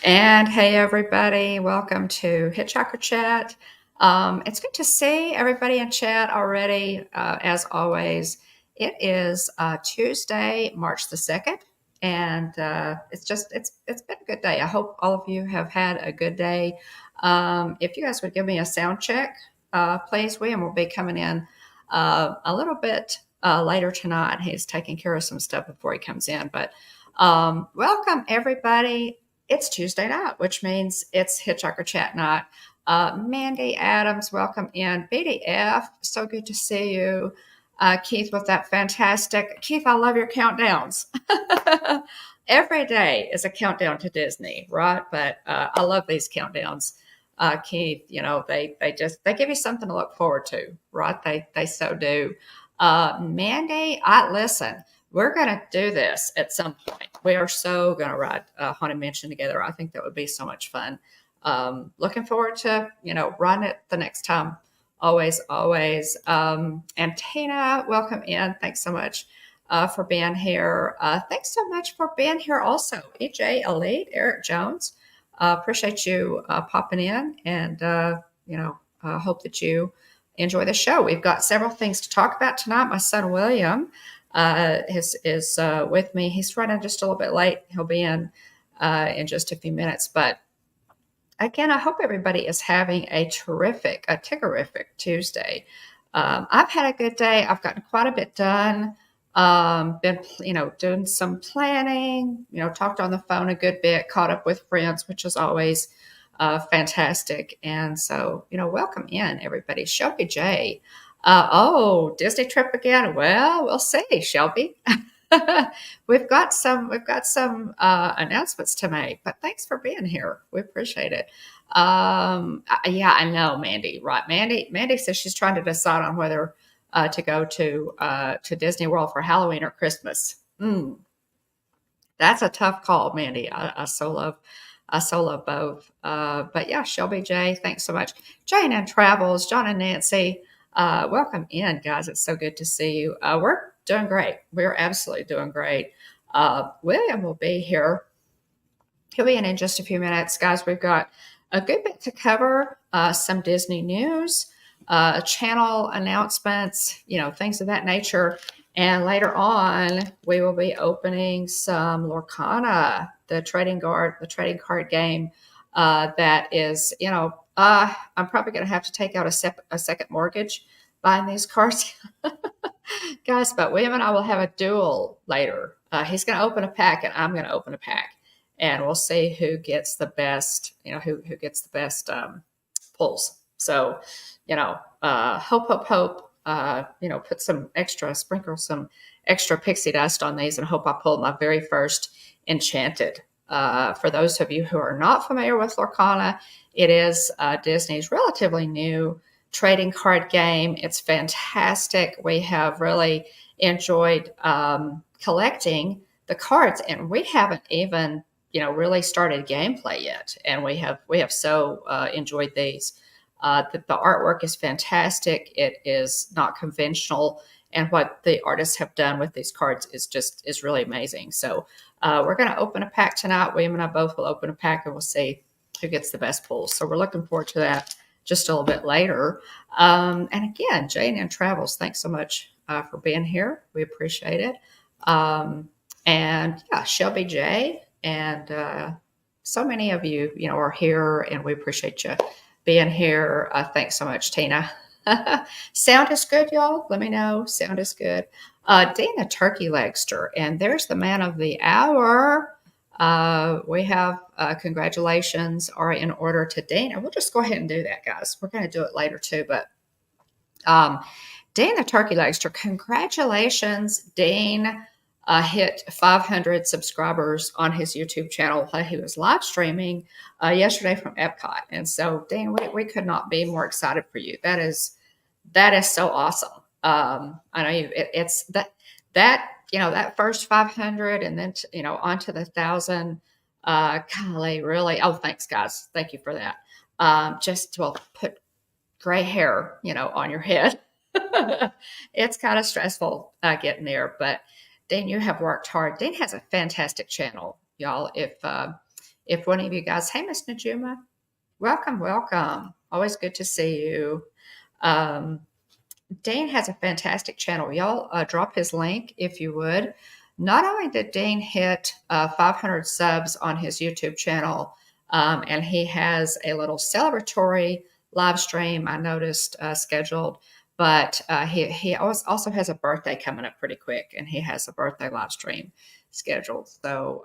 And hey, everybody, welcome to Hitchhiker Chat. It's good to see everybody in chat already. As always, it is Tuesday, March the 2nd, and it's been a good day. I hope all of you have had a good day. If you guys would give me a sound check, please, William will be coming in a little bit later tonight. He's taking care of some stuff before he comes in, but welcome everybody. It's Tuesday night, which means it's Hitchhiker Chat night. Mandy Adams, welcome in. BDF, so good to see you. Keith with that fantastic. Keith, I love your countdowns. Every day is a countdown to Disney, right? But I love these countdowns. Keith, they give you something to look forward to, right? They so do. Mandy, listen. We're going to do this at some point. We are so going to ride Haunted Mansion together. I think that would be so much fun. Looking forward to, riding it the next time. Always, always. And Tina, welcome in. Thanks so much for being here. Thanks so much for being here also. EJ Elite, Eric Jones. Appreciate you popping in and, hope that you enjoy the show. We've got several things to talk about tonight. My son, William, is with me. He's running just a little bit late. He'll be in just a few minutes. But again, I hope everybody is having a terrific Tuesday. I've had a good day. I've gotten quite a bit done. Been, doing some planning, talked on the phone a good bit, caught up with friends, which is always fantastic. And so, welcome in everybody. Shelby J. Disney trip again. Well, we'll see, Shelby. we've got some announcements to make, but thanks for being here. We appreciate it. Yeah, I know, Mandy. Right, Mandy says she's trying to decide on whether to go to Disney World for Halloween or Christmas. That's a tough call, Mandy. I so love both. But yeah, Shelby J, thanks so much. Jane and Travels, John and Nancy. Welcome in, guys. It's so good to see you. We're doing great. We're absolutely doing great. William will be here. He'll be in just a few minutes. Guys, we've got a good bit to cover, some Disney news, channel announcements, things of that nature. And later on, we will be opening some Lorcana, the trading card game that is, I'm probably going to have to take out a second mortgage buying these cards. Guys, but William and I will have a duel later. He's going to open a pack and I'm going to open a pack. And we'll see who gets the best, who gets the best pulls. So, hope, sprinkle some extra pixie dust on these and hope I pull my very first Enchanted. For those of you who are not familiar with Lorcana, it is Disney's relatively new trading card game. It's fantastic. We have really enjoyed collecting the cards, and we haven't even, really started gameplay yet. And we have so enjoyed these. The artwork is fantastic. It is not conventional, and what the artists have done with these cards is really amazing. So we're going to open a pack tonight. William and I both will open a pack, and we'll see who gets the best pulls. So we're looking forward to that just a little bit later. And again, Jane and Travels, thanks so much for being here. We appreciate it. And yeah, Shelby J. And so many of you, are here, and we appreciate you being here. Thanks so much, Tina. Sound is good, y'all. Let me know. Sound is good. Dana Turkey Legster, and there's the man of the hour. We have congratulations are in order to Dana. We'll just go ahead and do that, guys. We're going to do it later too, but Dana Turkey Legster, congratulations. Dane hit 500 subscribers on his YouTube channel. He was live streaming yesterday from Epcot, and so Dane, we could not be more excited for you. That is so awesome. I know it's that first 500 and then, onto the 1,000, golly, really. Oh, thanks guys. Thank you for that. Put gray hair, on your head. It's kind of stressful getting there, but Dane, you have worked hard. Dane has a fantastic channel, y'all. If if one of you guys, hey, Miss Najuma, welcome, welcome. Always good to see you. Um, Dean has a fantastic channel. Y'all drop his link if you would. Not only did Dean hit 500 subs on his YouTube channel, and he has a little celebratory live stream I noticed scheduled, but he also has a birthday coming up pretty quick, and he has a birthday live stream scheduled. So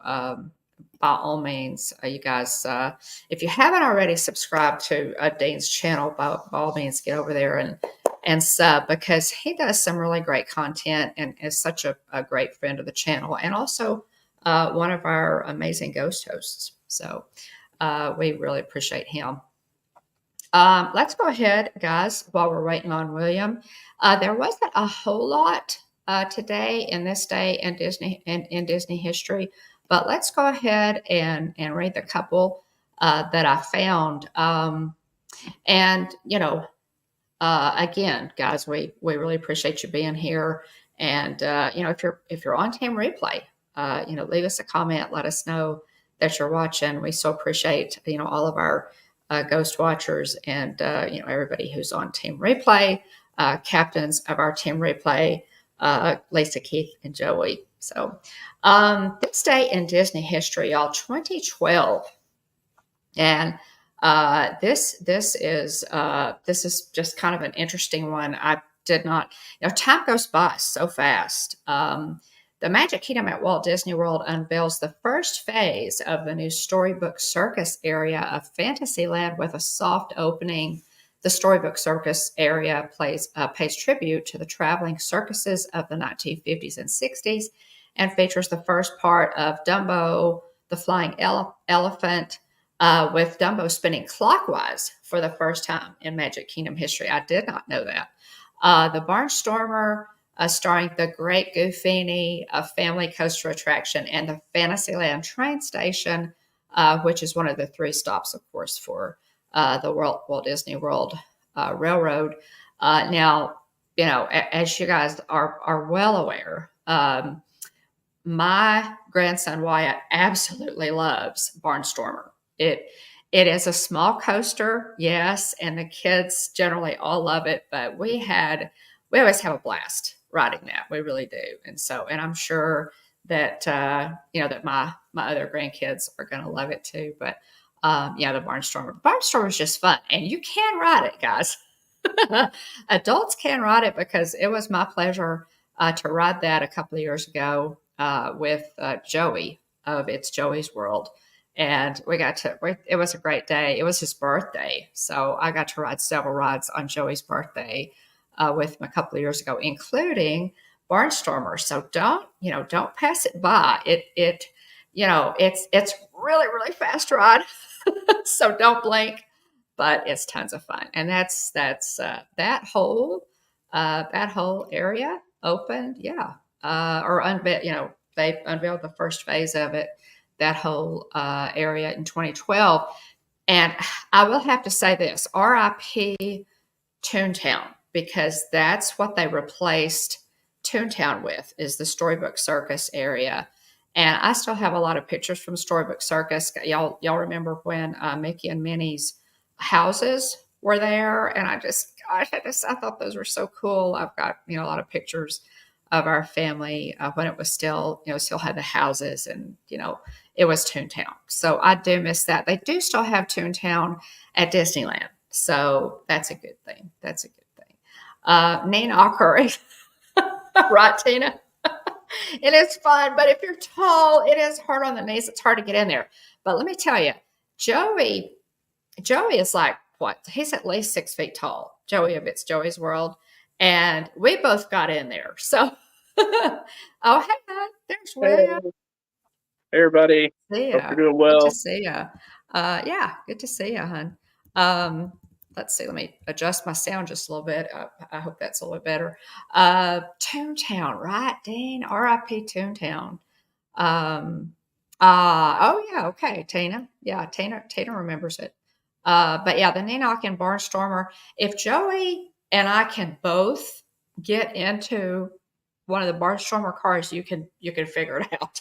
by all means, you guys, if you haven't already subscribed to Dean's channel, by all means, get over there and sub, because he does some really great content and is such a great friend of the channel, and also one of our amazing ghost hosts. So we really appreciate him. Let's go ahead, guys, while we're waiting on William. There wasn't a whole lot today in this day in Disney history, but let's go ahead and read the couple that I found. And again, guys, we really appreciate you being here. And if you're on Team Replay, leave us a comment. Let us know that you're watching. We so appreciate all of our ghost watchers and everybody who's on Team Replay, captains of our Team Replay, Lisa, Keith, and Joey. So this day in Disney history, y'all, 2012, and this is just kind of an interesting one. I did not, time goes by so fast. The Magic Kingdom at Walt Disney World unveils the first phase of the new Storybook Circus area of Fantasyland with a soft opening. The Storybook Circus area pays tribute to the traveling circuses of the 1950s and 60s and features the first part of Dumbo, the Flying Elephant, with Dumbo spinning clockwise for the first time in Magic Kingdom history. I did not know that. The Barnstormer, starring the Great Goofini, a family coaster attraction, and the Fantasyland train station, which is one of the 3 stops, of course, for the Walt Disney World Railroad. Now, as you guys are well aware, my grandson Wyatt absolutely loves Barnstormer. It is a small coaster, yes, and the kids generally all love it, but we always have a blast riding that. We really do. And I'm sure that that my other grandkids are going to love it too. But the Barnstormer. Barnstormer is just fun, and you can ride it, guys. Adults can ride it, because it was my pleasure to ride that a couple of years ago with Joey of It's Joey's World. And it was a great day. It was his birthday. So I got to ride several rides on Joey's birthday with him a couple of years ago, including Barnstormer. So don't pass it by. It's really, really fast ride. So don't blink, but it's tons of fun. And that's that whole area opened. Yeah. They unveiled the first phase of it, that whole area in 2012. And I will have to say this, RIP Toontown, because that's what they replaced Toontown with, is the Storybook Circus area. And I still have a lot of pictures from Storybook Circus. Y'all remember when Mickey and Minnie's houses were there? And I thought those were so cool. I've got, a lot of pictures of our family when it was still had the houses, and, it was Toontown. So I do miss that. They do still have Toontown at Disneyland. So that's a good thing. That's a good thing. Nina Ocker, right, Tina? It is fun, but if you're tall, it is hard on the knees. It's hard to get in there. But let me tell you, Joey is like, what? He's at least 6 feet tall. Joey of It's Joey's World. And we both got in there. So, oh, hey, there's William. Hey, everybody. See ya. Hope you're doing well. Good to see ya. Yeah, good to see ya, hon. Let's see. Let me adjust my sound just a little bit. I hope that's a little bit better. Toontown, right, Dean? R.I.P. Toontown. Oh yeah, okay, Tina. Yeah, Tina remembers it. But yeah, the Ninoc and Barnstormer. If Joey and I can both get into one of the Barnstormer cars, you can figure it out.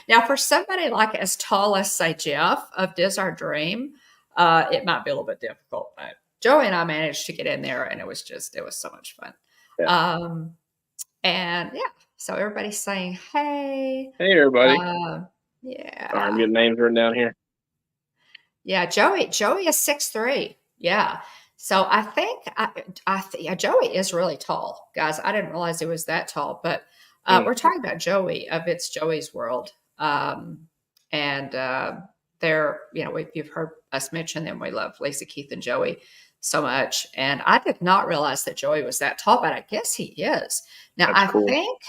Now, for somebody like as tall as, say, Jeff of Diz Our Dream, it might be a little bit difficult. But Joey and I managed to get in there, and it was so much fun. Yeah. Um, and yeah, so everybody's saying, hey. Hey, everybody. Uh, Sorry, I'm yeah. getting names written down here. Yeah, Joey is 6'3". Yeah. So I think yeah, Joey is really tall, guys. I didn't realize he was that tall, but Mm, we're talking about Joey of It's Joey's World. And they're, you've heard us mention them. We love Lisa, Keith, and Joey so much. And I did not realize that Joey was that tall, but I guess he is. Now, that's I cool. think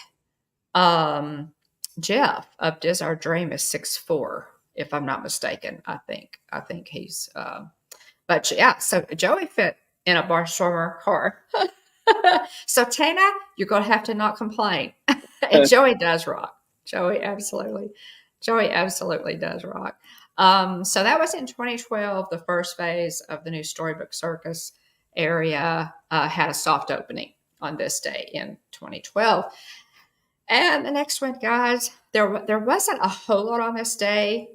um, Jeff of Diz Our Dream is 6'4", if I'm not mistaken. I think he's but yeah, so Joey fit in a Barnstormer car. So Tina, you're gonna have to not complain. And Joey does rock. Joey absolutely does rock. So that was in 2012. The first phase of the new Storybook Circus area had a soft opening on this day in 2012. And the next one, guys, there wasn't a whole lot on this day,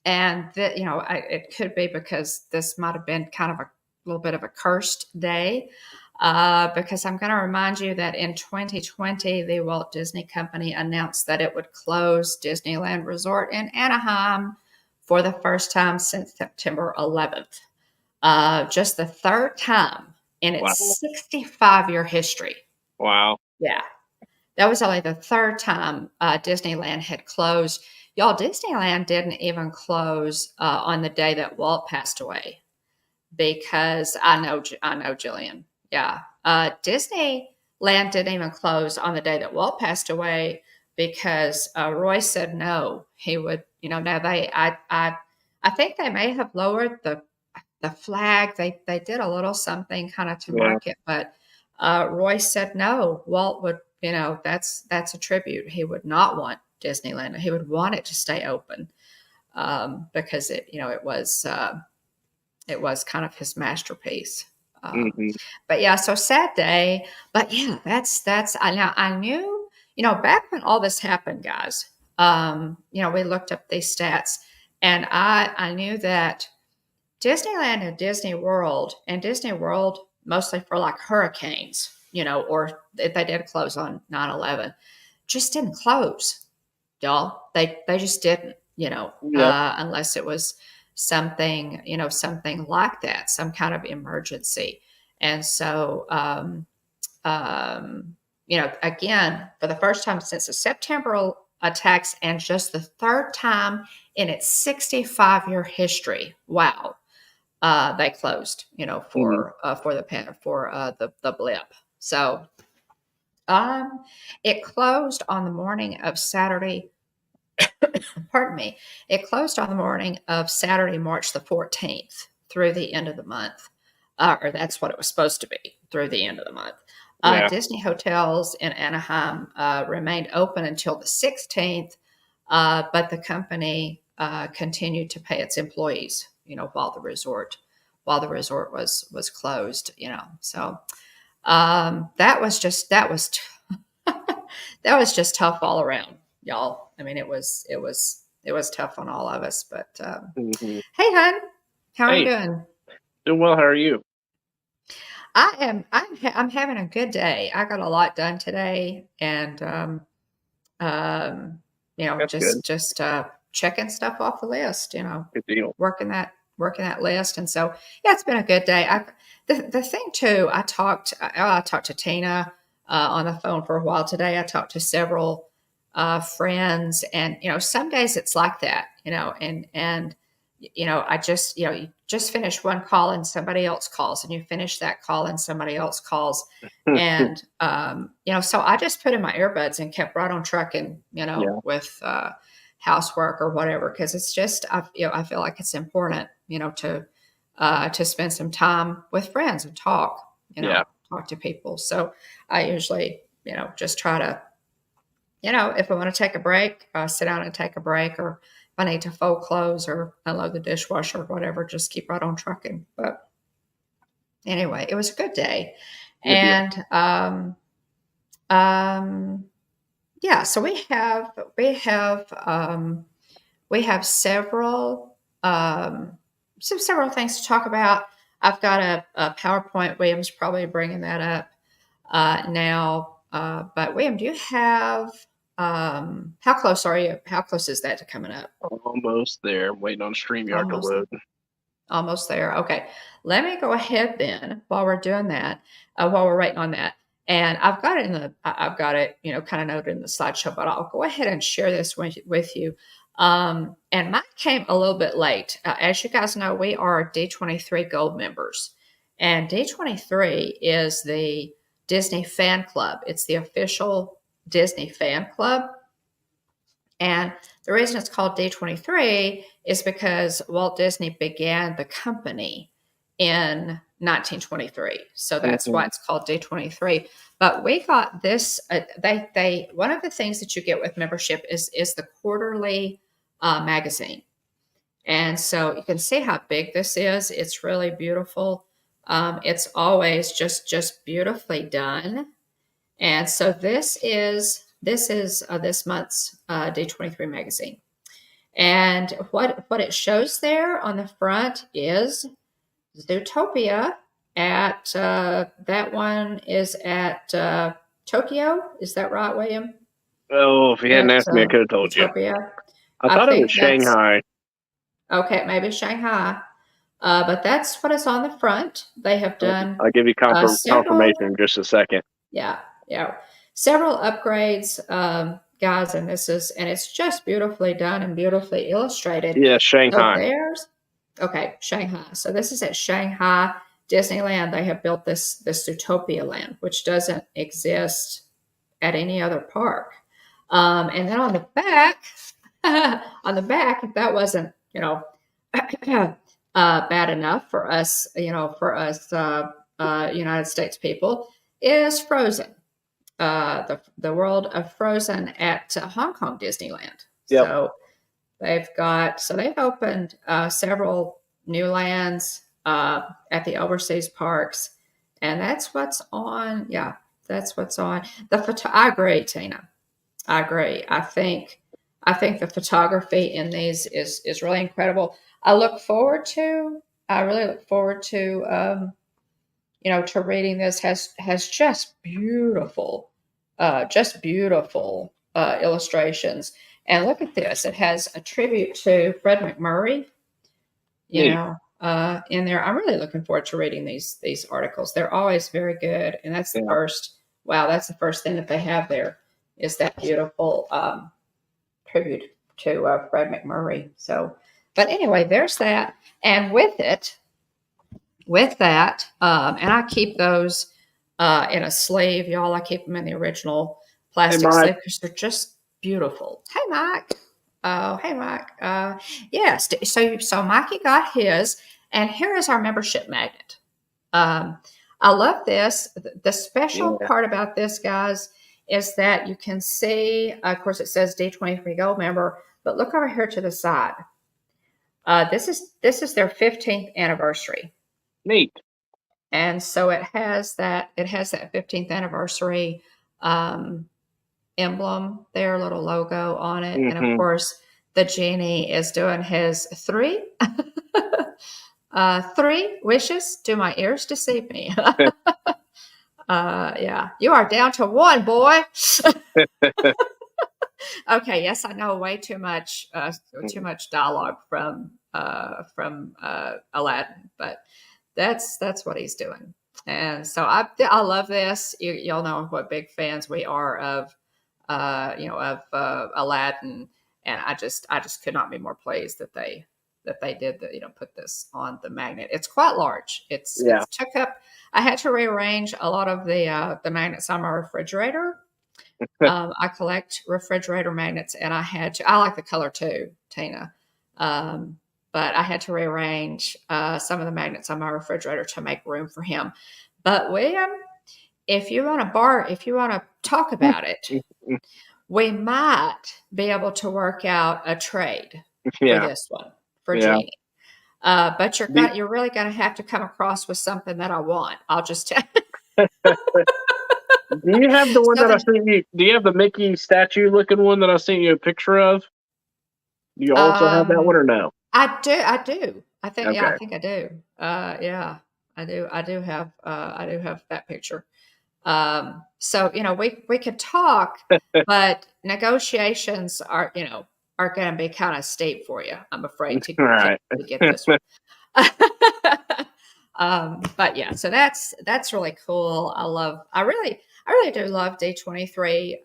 and that it could be because this might have been kind of a little bit of a cursed day. Because I'm going to remind you that in 2020, the Walt Disney Company announced that it would close Disneyland Resort in Anaheim for the first time since September 11th. Just the third time in Wow. its 65-year history. Wow. Yeah, that was only the third time Disneyland had closed. Y'all, Disneyland didn't even close on the day that Walt passed away, because I know, Jillian. Yeah, Disneyland didn't even close on the day that Walt passed away because Roy said no. He would, now I think they may have lowered the flag. They did a little something kind of to Yeah. mark it, but Roy said no. Walt would, that's a tribute. He would not want Disneyland. He would want it to stay open, because it was kind of his masterpiece. Hmm. But yeah, so sad day. But yeah, that's I knew, back when all this happened, guys. We looked up these stats, and I knew that Disneyland and Disney World mostly for like hurricanes, or if they did close on 9/11, just didn't close, y'all. They just didn't, Yeah. unless it was something, something like that, some kind of emergency. And so, again, for the first time since the September attacks, and just the third time in its 65-year history. Wow. They closed, Hmm. for the blip. So it closed on the morning of Saturday. Pardon me. It closed on the morning of Saturday, March the 14th, through the end of the month, or that's what it was supposed to be, through the end of the month. Yeah. Disney hotels in Anaheim remained open until the 16th, but the company continued to pay its employees, while the resort was closed. So that was just tough all around, y'all. I mean, it was tough on all of us. But Hmm. hey, hun, how are you Hey, doing? doing well. How are you? I'm having a good day. I got a lot done today, and um, That's good. just checking stuff off the list. Good deal. Working that list, and so yeah, it's been a good day. The thing too, I talked to Tina on the phone for a while today. I talked to several friends, and some days it's like that, and I just you just finish one call and somebody else calls, and you finish that call and somebody else calls, and so I just put in my earbuds and kept right on trucking, Yeah. with housework or whatever, because it's just I feel like it's important, to spend some time with friends and Yeah. talk to people. So I usually just try to, if I want to take a break, sit down and take a break, or if I need to fold clothes or unload the dishwasher or whatever, just keep right on trucking. But anyway, it was a good day. Good deal. And um, yeah, so we have several things to talk about. I've got a PowerPoint. William's probably bringing that up now. But William, do you have? How close are you? How close is that to coming up? Almost there. I'm waiting on StreamYard to Almost. load. Almost there. Okay. Let me go ahead then while we're doing that, while we're waiting on that. And I've got it, kind of noted in the slideshow, but I'll go ahead and share this with you. And mine came a little bit late. As you guys know, we are D23 Gold members. And D23 is the Disney fan club. It's the official Disney fan club. And the reason it's called D23 is because Walt Disney began the company in 1923. So that's why it's called D23. But we got this. They one of the things that you get with membership is the quarterly magazine. And so you can see how big this is. It's really beautiful. It's always just beautifully done. And so this is this month's D23 magazine. And what it shows there on the front is Zootopia at that one is at Tokyo. Is that right, William? Oh, if you hadn't asked me, I could have told Zootopia. you. I thought it was Shanghai. Okay, maybe Shanghai. But that's what is on the front. They have done. I'll give you confirmation in just a second. Yeah. Several upgrades, guys, and it's just beautifully done and beautifully illustrated. Yeah, Shanghai. Shanghai. So this is at Shanghai Disneyland. They have built this Zootopia land, which doesn't exist at any other park. And then on the back, if that wasn't, bad enough for us, United States people, is Frozen. The world of Frozen at Hong Kong Disneyland. Yep. So they've opened several new lands at the overseas parks, and that's what's on. Yeah, that's what's on. I agree, Tina. I agree. I think the photography in these is really incredible. I really look forward to to reading this. Has just beautiful illustrations. And look at this. It has a tribute to Fred McMurray, in there. I'm really looking forward to reading these articles. They're always very good. And that's the first thing that they have there is that beautiful tribute to Fred McMurray. So, but anyway, there's that. And with that, and I keep those in a sleeve, y'all. I keep them in the original plastic sleeve because they're just beautiful. Hey, Mike. Oh, hey, Mike. Yes. So Mikey got his, and here is our membership magnet. I love this. The special part about this, guys, is that you can see, of course, it says D23 Gold member, but look over here to the side. This is their 15th anniversary. Neat. And so it has that 15th anniversary emblem there, little logo on it. And of course, the genie is doing his three wishes. Do my ears deceive me? Yeah, you are down to one, boy. Okay, yes, I know way too much dialogue from Aladdin, but that's what he's doing. And so I love this. Y'all know what big fans we are of Aladdin, and I just could not be more pleased that they did put this on the magnet. It's quite large. It took up. I had to rearrange a lot of the magnets on my refrigerator. I collect refrigerator magnets, and I like the color too, Tina. But I had to rearrange some of the magnets on my refrigerator to make room for him. But William, if you want to talk about it, we might be able to work out a trade for this one for Genie. But you're really going to have to come across with something that I want. I'll just tell you. Do you have the one So that I sent you? Do you have the Mickey statue looking one that I sent you a picture of? Do you also have that one or no? I do. I do. I think. Yeah, I Okay. think I do. Yeah, I do. I do have. I do have that picture. So we could talk, but negotiations are going to be kind of steep for you. I'm afraid All to right. get this one. But yeah, so that's really cool. I really do love D23.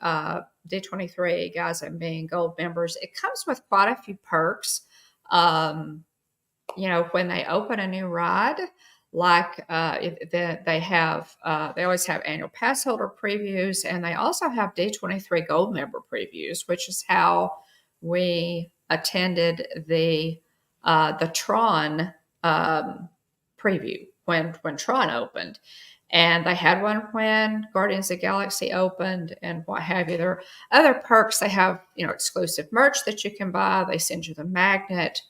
D23 guys and being gold members. It comes with quite a few perks. Um, when they open a new ride, like they always have annual pass holder previews, and they also have D23 gold member previews, which is how we attended the Tron preview when Tron opened. And they had one when Guardians of the Galaxy opened and what have you. There are other perks. They have, exclusive merch that you can buy. They send you the magnet,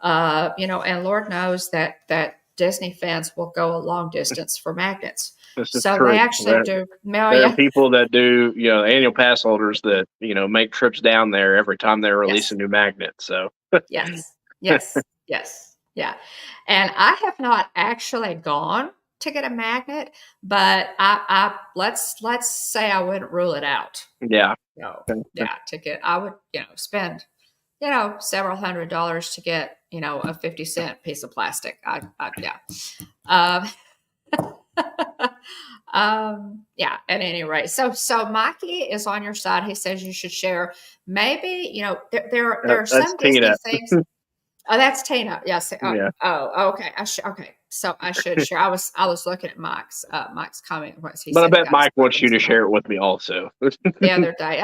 and Lord knows that Disney fans will go a long distance for magnets. This is So they true. actually do mail There are you. people that do, annual pass holders that, make trips down there every time they release a Yes, new magnet. So, yes, yes, yes, yeah. And I have not actually gone to get a magnet, but I let's say I wouldn't rule it out. yeah. Yeah, to get I would spend several $100s to get a 50-cent piece of plastic. Yeah. Um, yeah, at any rate. So Mikey is on your side. He says you should share. Maybe, there are That's some Disney Tina. things. Oh, that's Tina. Yes. Yeah. Okay. Okay. So I should share. I was looking at Mike's comment. What he But I said he bet got his Mike wants you weapons to share it with me also. the other day.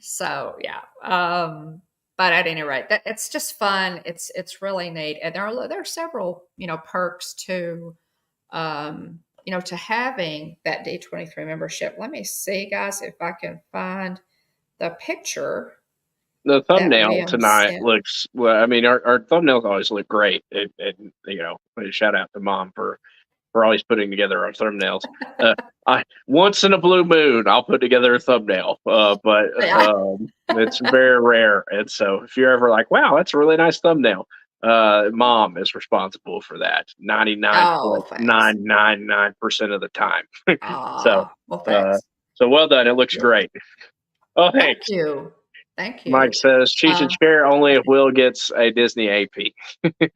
So yeah. But at any rate, it's just fun. It's really neat, and there are several perks to to having that D23 membership. Let me see, guys, if I can find the picture The that thumbnail William tonight sent. looks well. I mean, our thumbnails always look great. And shout out to Mom for always putting together our thumbnails. I once in a blue moon, I'll put together a thumbnail, but Yeah. it's very rare. And so, if you're ever like, "Wow, that's a really nice thumbnail," Mom is responsible for that 99 Oh, point thanks. nine nine nine percent of the time. So, Well, uh, thanks. so well done. It looks Yeah. great. Oh, Thank thanks. you. Thank Mike you. says she should Uh, share only if Will gets a Disney AP.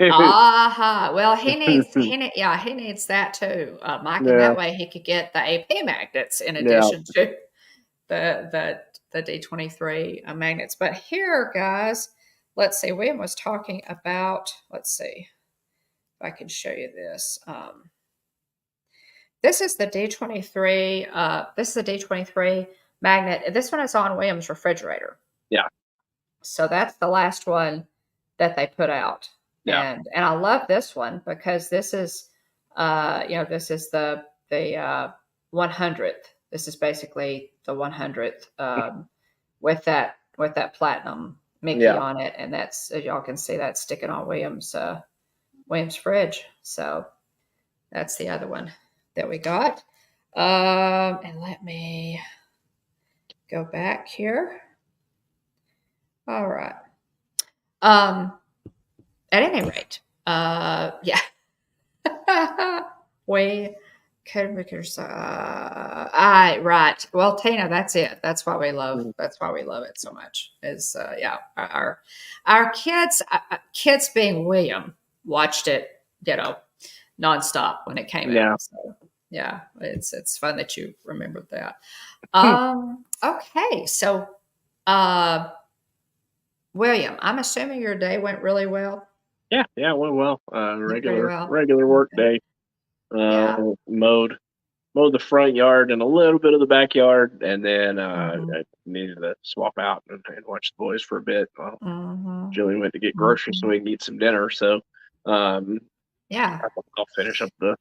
Well, he needs that too, Mike, and Yeah, that way he could get the AP magnets in yeah. addition to the D23 magnets. But here, guys, let's see. William was talking about. Let's see if I can show you this. This is the D23. This is the D23 magnet. This one is on William's refrigerator. Yeah, So that's the last one that they put out, yeah, and I love this one because this is, this is the 100th. This is basically the 100th with that platinum Mickey yeah. on it, and that's, as y'all can see, that's sticking on William's fridge. So that's the other one that we got. And let me go back here. All right. Um, at any rate, yeah, we could because I right. Well, Tina, that's it. That's why we love. Mm. That's why we love it so much. Is yeah, our kids being William watched it, nonstop when it came Yeah. out. So yeah, it's fun that you remembered that. Hmm. Okay, so uh, William, I'm assuming your day went really well. Yeah, it went well. Went pretty well. Regular work Okay. day. Yeah. Mowed the front yard and a little bit of the backyard, and then Mhm. I needed to swap out and watch the boys for a bit. Well, Mhm. Jillian went to get groceries so Mhm. we can eat some dinner. So, um, Yeah. I'll finish up the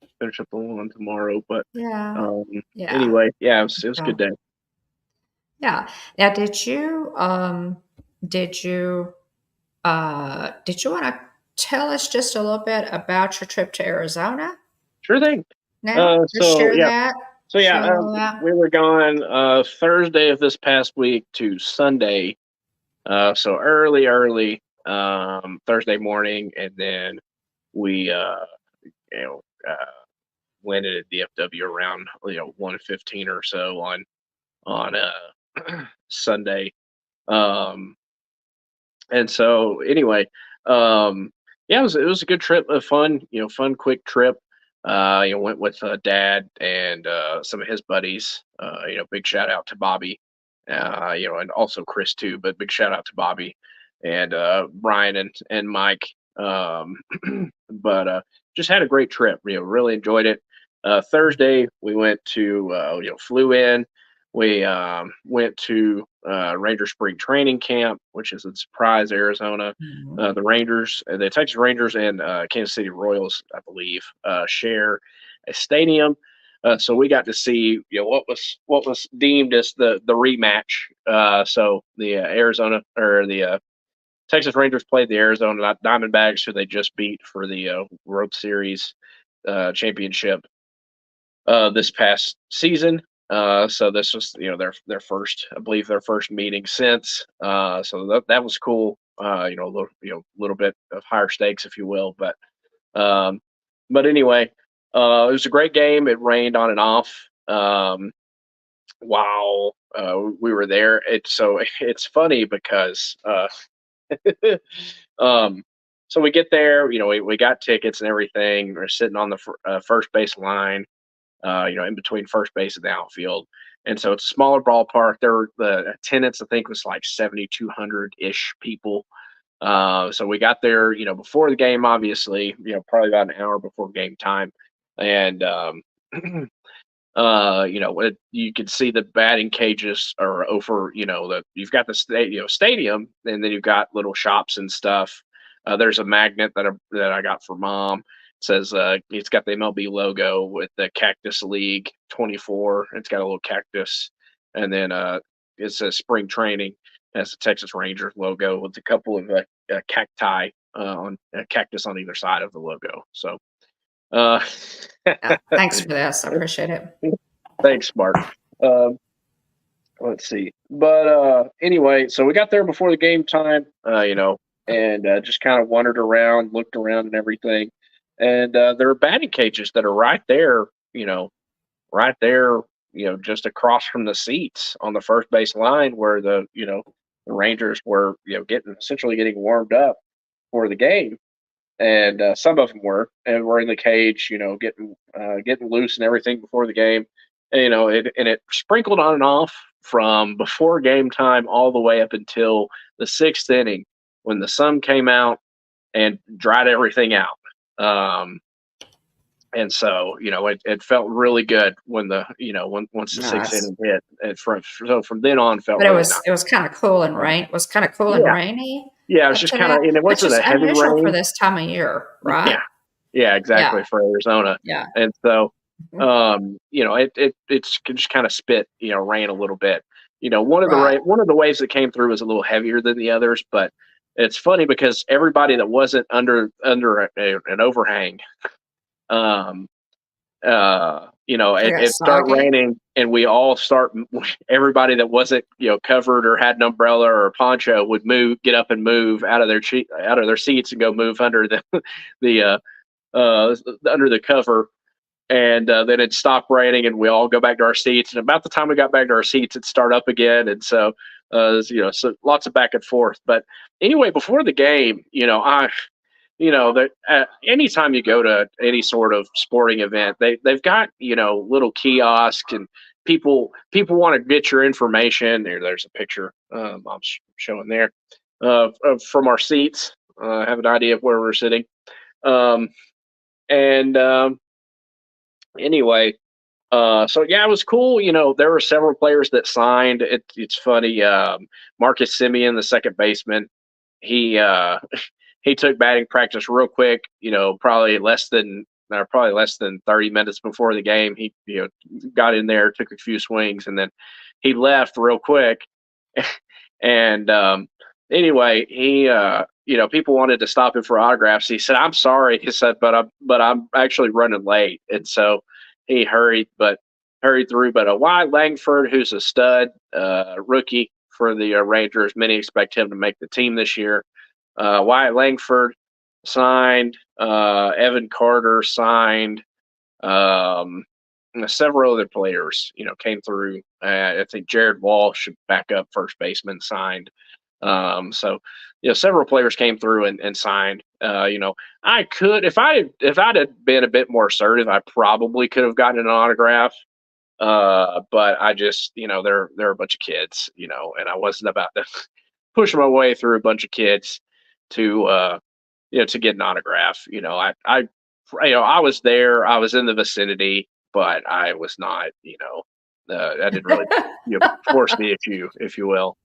one tomorrow. But Yeah. um, Yeah. anyway, yeah, it was a Yeah. good day. Yeah. Now, did you did you want to tell us just a little bit about your trip to Arizona? Sure thing. Now, just So share yeah, that. so yeah, Share that. we were gone Thursday of this past week to Sunday. So early Thursday morning, and then we you know landed at DFW around 1:15 or so on Sunday. Um, and so anyway, yeah, it was a good trip, a fun fun quick trip. Went with Dad and some of his buddies. Big shout out to Bobby, and also Chris too. But big shout out to Bobby and Brian and Mike. Um, but just had a great trip. Really enjoyed it. Thursday we went to flew in. We went to Ranger Spring Training Camp, which is in Surprise, Arizona. Mhm. The Texas Rangers and Kansas City Royals, I believe, share a stadium. So we got to see, what was deemed as the rematch. So the Arizona or the Texas Rangers played the Arizona Diamondbacks, who they just beat for the World Series championship this past season. So this was, their first, I believe, their first meeting since. So that was cool. A little bit of higher stakes, if you will, um, but anyway, it was a great game. It rained on and off while we were there. It's funny because um, so we get there. We got tickets and everything. We're sitting on the first base line, in between first base and the outfield. And so it's a smaller ballpark. The attendance, I think, was like 7,200 ish people. So we got there, before the game, obviously, probably about an hour before game time. And, you can see the batting cages are over, you've got the stadium, and then you've got little shops and stuff. There's a magnet that I got for Mom. It says it's got the MLB logo with the Cactus League 24. It's got a little cactus, and then it says Spring Training. Has the Texas Rangers logo with a couple of cacti on a cactus on either side of the logo. So, uh, Thanks for this. I appreciate it. thanks, Mark. Um, let's see. But anyway, so we got there before the game time, and just kind of wandered around, looked around and everything. And there are batting cages that are right there, right there, just across from the seats on the first base line where the Rangers were, essentially getting warmed up for the game. And some of them were in the cage, getting loose and everything before the game. And, it sprinkled on and off from before game time all the way up until the sixth inning when the sun came out and dried everything out. And so, it felt really good when once the sixth Nice. inning hit. So from then on, felt But it really was nice. it was kind of cool and rain. It was kind of cool and Yeah, rainy yeah. It was up just to kind of, that, and it which wasn't is a heavy unusual for rain. this time of year, right? Yeah, yeah, Yeah, exactly, for Arizona. yeah. And so, Mhm. it's just kind of spit, rain a little bit. Right. One of the waves that came through was a little heavier than the others, but it's funny because everybody that wasn't under an overhang, um, They got it start soggy. raining, and we all start. Everybody that wasn't, covered or had an umbrella or a poncho would get up and move out of out of their seats and go move under the the under the cover, and then it stopped raining, and we all go back to our seats. And about the time we got back to our seats, it started up again, and so so lots of back and forth. But anyway, before the game, that anytime you go to any sort of sporting event, they've got little kiosks, and people want to get your information. There's a picture I'm showing there from our seats. Have an idea of where we're sitting. Um, and Anyway, so yeah, it was cool. There were several players that signed. It's funny. Marcus Simeon, the second baseman, he he took batting practice real quick. Probably less than 30 minutes before the game. He got in there, took a few swings, and then he left real quick. And anyway, he people wanted to stop him for autographs. He said, "I'm sorry," he said, "but I'm actually running late," and so. he hurried through. But Wyatt Langford, who's a stud rookie for the Rangers, many expect him to make the team this year. Wyatt Langford signed. Evan Carter signed. Um, Several other players, came through. I think Jared Walsh, backup first baseman, signed. So, several players came through and signed. I could, if I'd have been a bit more assertive, I probably could have gotten an autograph. But I just, they're a bunch of kids, and I wasn't about to push my way through a bunch of kids to, to get an autograph. I was there, I was in the vicinity, but I was not, I didn't really, force me, if you will.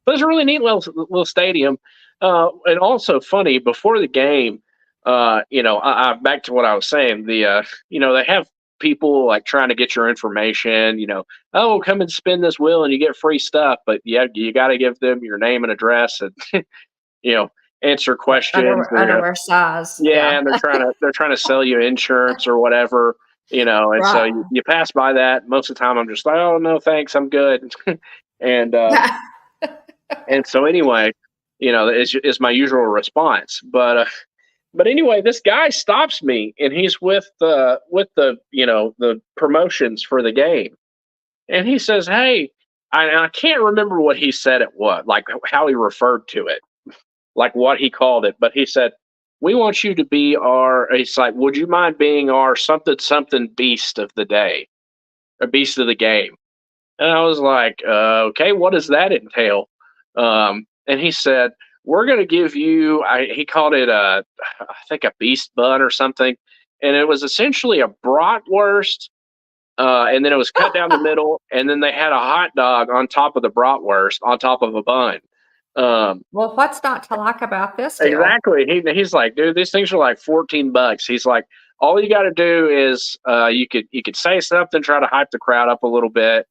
But it's a really neat little stadium. And also funny, before the game, back to what I was saying, they have people like trying to get your information, oh, come and spin this wheel and you get free stuff. But yeah, you got to give them your name and address and, you know, answer questions. Underwear size. Yeah, Yeah. and they're trying to sell you insurance or whatever, and so Right. you pass by that. Most of the time, I'm just like, oh no, thanks, I'm good, and and so anyway, is my usual response. But anyway, this guy stops me, and he's with the promotions for the game, and he says, "Hey," I can't remember what he said it was, like how he referred to it, like what he called it, but he said, "We want you to be our." He's like, "Would you mind being our something something beast of the day, or beast of the game?" And I was like, "Okay, what does that entail?" And he said, "We're going to give you." He called it I think a beast bun or something, and it was essentially a bratwurst. And then it was cut down the middle, and then they had a hot dog on top of the bratwurst, on top of a bun. Um, Well, what's not to like about this deal? Exactly. He's like, dude, these things are like $14. He's like, all you got to do is you could say something, try to hype the crowd up a little bit,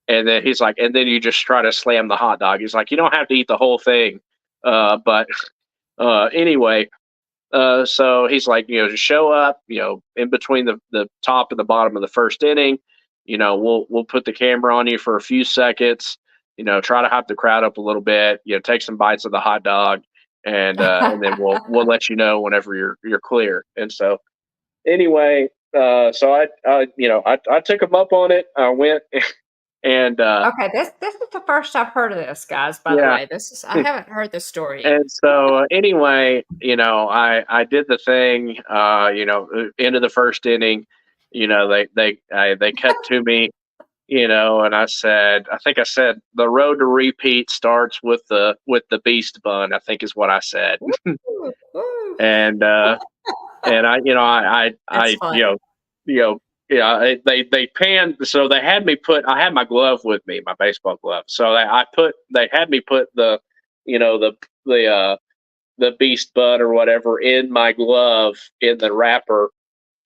and then he's like, and then you just try to slam the hot dog. He's like, you don't have to eat the whole thing, but anyway, so he's like, just show up, in between the top and the bottom of the first inning. We'll put the camera on you for a few seconds. Try to hype the crowd up a little bit. Take some bites of the hot dog, and then we'll let you know whenever you're clear. And so anyway, so I took him up on it. I went and Okay, this is the first I've heard of this, guys. By the yeah. way, I haven't heard this story yet. And so anyway, I did the thing. End of the first inning, they cut to me, and I think I said the road to repeat starts with the beast bun. I think is what I said, Ooh, ooh. and That's I fun. yeah, they panned. So they had me I had my glove with me, my baseball glove. So they had me put the the beast bud or whatever in my glove in the wrapper.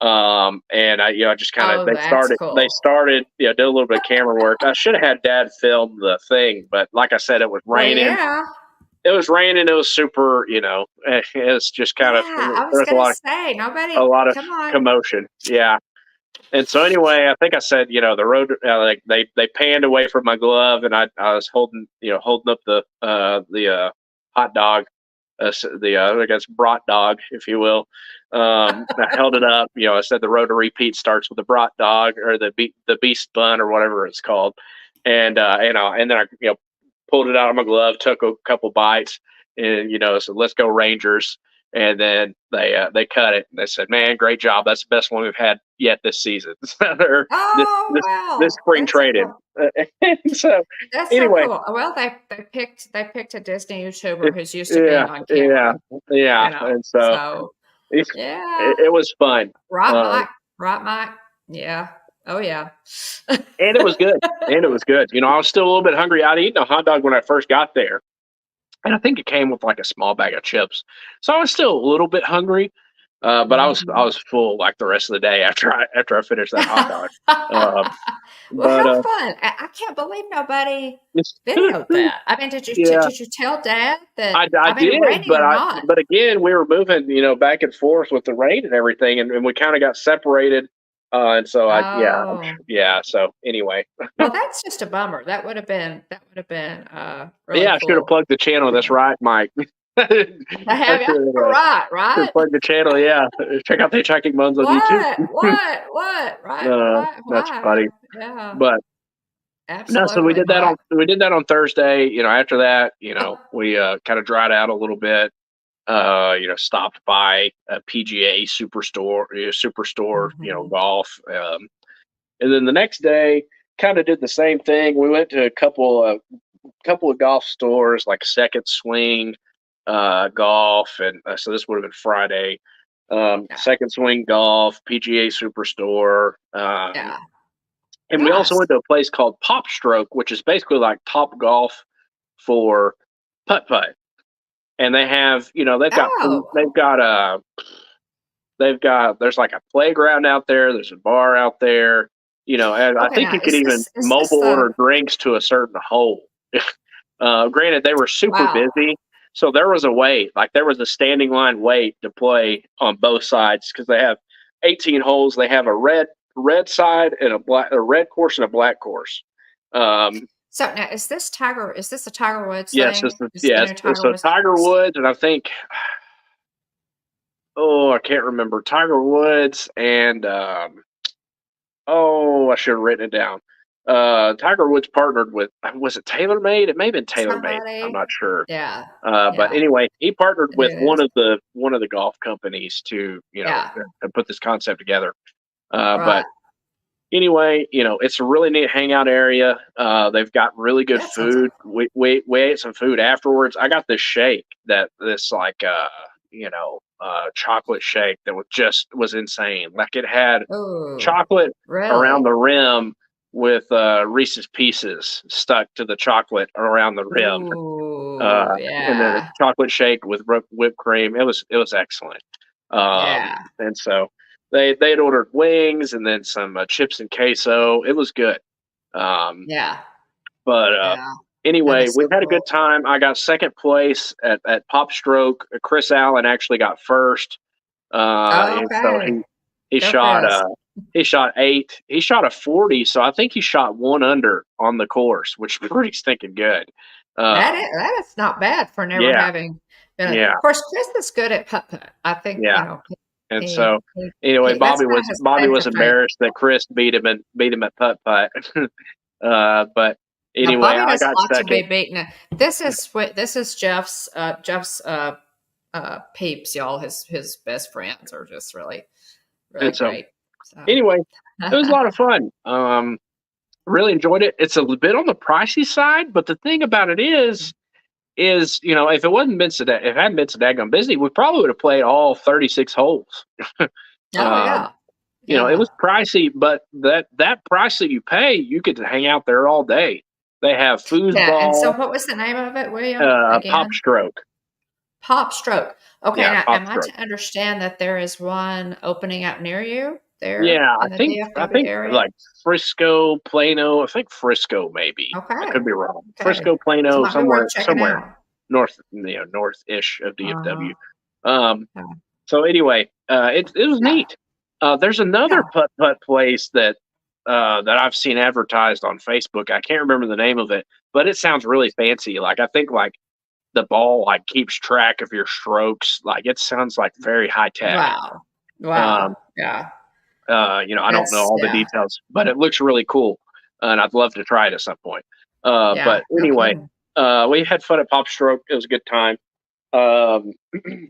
And I just kind of Oh, that's they cool. started did a little bit of camera work. I should have had Dad film the thing, but like I said, it was Well, raining. yeah. It was raining. It was super. It's just kind of Yeah, I was there's gonna say, a nobody lot of come on. commotion. Yeah. And so anyway, I think I said, the road, like they panned away from my glove, and I was holding up the hot dog, I guess brat dog, if you will. I held it up. I said the road to repeat starts with the brat dog or the beast bun or whatever it's called, and then I pulled it out of my glove, took a couple bites, and said let's go Rangers. And then they cut it. And they said, "Man, great job! That's the best one we've had yet this season, or this Oh, this this wow. spring That's so training." cool. So That's so anyway, cool. Well, they picked a Disney YouTuber who's used to yeah, being on yeah, camera, yeah, and so so it, yeah. it was fun, Right, um, Mike. Right, Mike. Yeah. Oh, yeah. and it was good, and it was good. I was still a little bit hungry. I'd eaten a hot dog when I first got there, and I think it came with like a small bag of chips, so I was still a little bit hungry. But I Mhm. was full like the rest of the day after I finished that hot dog. Uh, Well, but how fun. I can't believe nobody it's, videoed that. I mean, yeah, did you tell Dad that I I mean, did, raining but or not? again we were moving back and forth with the rain and everything, and we kind of got separated. And so Oh. yeah. So anyway, Well, that's just a bummer. That would have been really yeah, I should have cool. plugged the channel. That's right, Mike. I I have you. Right, should have right. plugged the channel. Yeah, check out the Hitchhiking Bones on YouTube. What? Right, right. That's Why? funny. Yeah, But no, so absolutely, Mike. we did that on Thursday. After that, Oh, we kind of dried out a little bit. Stopped by a PGA superstore, mhm. golf. And then the next day, kind of did the same thing. We went to a couple of golf stores like Second Swing Golf, and so this would have been Friday. Yeah, Second Swing Golf, PGA Superstore, yeah. and we also Nice. went to a place called Pop Stroke, which is basically like Top Golf for putt putt. And they have, Oh, they've got there's like a playground out there, there's a bar out there, and I okay. think Now, you could even is this mobile the order drinks to a certain hole. Granted, they were super wow? busy, so there was a wait. Like there was a standing line wait to play on both sides because they have 18 holes. They have a red side and a red course and a black course. Um, So now, is this Tiger? Is this a Tiger Woods yes, thing? Is the new Tiger so Woods Tiger course? Woods, and I think, oh, I can't remember, Tiger Woods and oh, I should have written it down. Tiger Woods partnered with, was it TaylorMade? It may have been TaylorMade. I'm Somebody? not sure. Yeah, But yeah. anyway, he partnered It with is. one of the golf companies to Yeah. to put this concept together. But Right. anyway, it's a really neat hangout area. They've got really good That sounds like food. We ate some food afterwards. I got this shake this like chocolate shake that was insane. Like it had ooh, chocolate around really? the rim with Reese's Pieces stuck to the chocolate around the rim, Ooh, and then a yeah, chocolate shake with whipped cream. It was excellent. yeah, And so they had ordered wings and then some chips and queso. It was good. Um, yeah, but yeah. That anyway, is we so had a cool. good time. I got second place at Pop Stroke. Chris Allen actually got first. Oh, And so okay. he Go, shot Chris. he shot eight. He shot a 40, so I think he shot one under on the course, which is pretty stinking good. Um, That is not bad for never yeah, having been. Of yeah, course, Chris is good at putt putt. I think yeah. And he so anyway, that's kind of his Bobby claim was to fame. embarrassed that Chris beat him at putt putt. But Now, anyway, Bobby I doesn't got like to be second, beaten. This is Jeff's peeps, y'all. His best friends are just really really and so great. So anyway, it was a lot of fun. Really enjoyed it. It's a bit on the pricey side, but the thing about it is if it wasn't been so if it hadn't been so daggone busy, we probably would have played all 36 holes. oh um, yeah, it yeah, was pricey, but that price that you pay, you get to hang out there all day. They have yeah. And so, foosball, what was the name of it, William? pop Again, stroke. Pop Stroke. Okay, Yeah, now pop am I stroke. to understand that there is one opening up near you there Yeah, in the I DFW think area? like Frisco, Plano. I think Frisco maybe. I Okay, could be wrong. okay. Frisco, So it Plano, might be worth checking somewhere out. north-ish of Uh-huh. DFW. Um, Yeah. so anyway, it was Yeah. neat. There's another Yeah. putt putt place that I've seen advertised on Facebook. I can't remember the name of it, but it sounds really fancy. Like I think like the ball like keeps track of your strokes. Like it sounds like very high tech. Wow. Um, Wow. Yeah. I don't know all the Yeah. details, but it looks really cool, and I'd love to try it at some point. Yeah. But No anyway, kidding. we had fun at Pop Stroke. It was a good time. Um,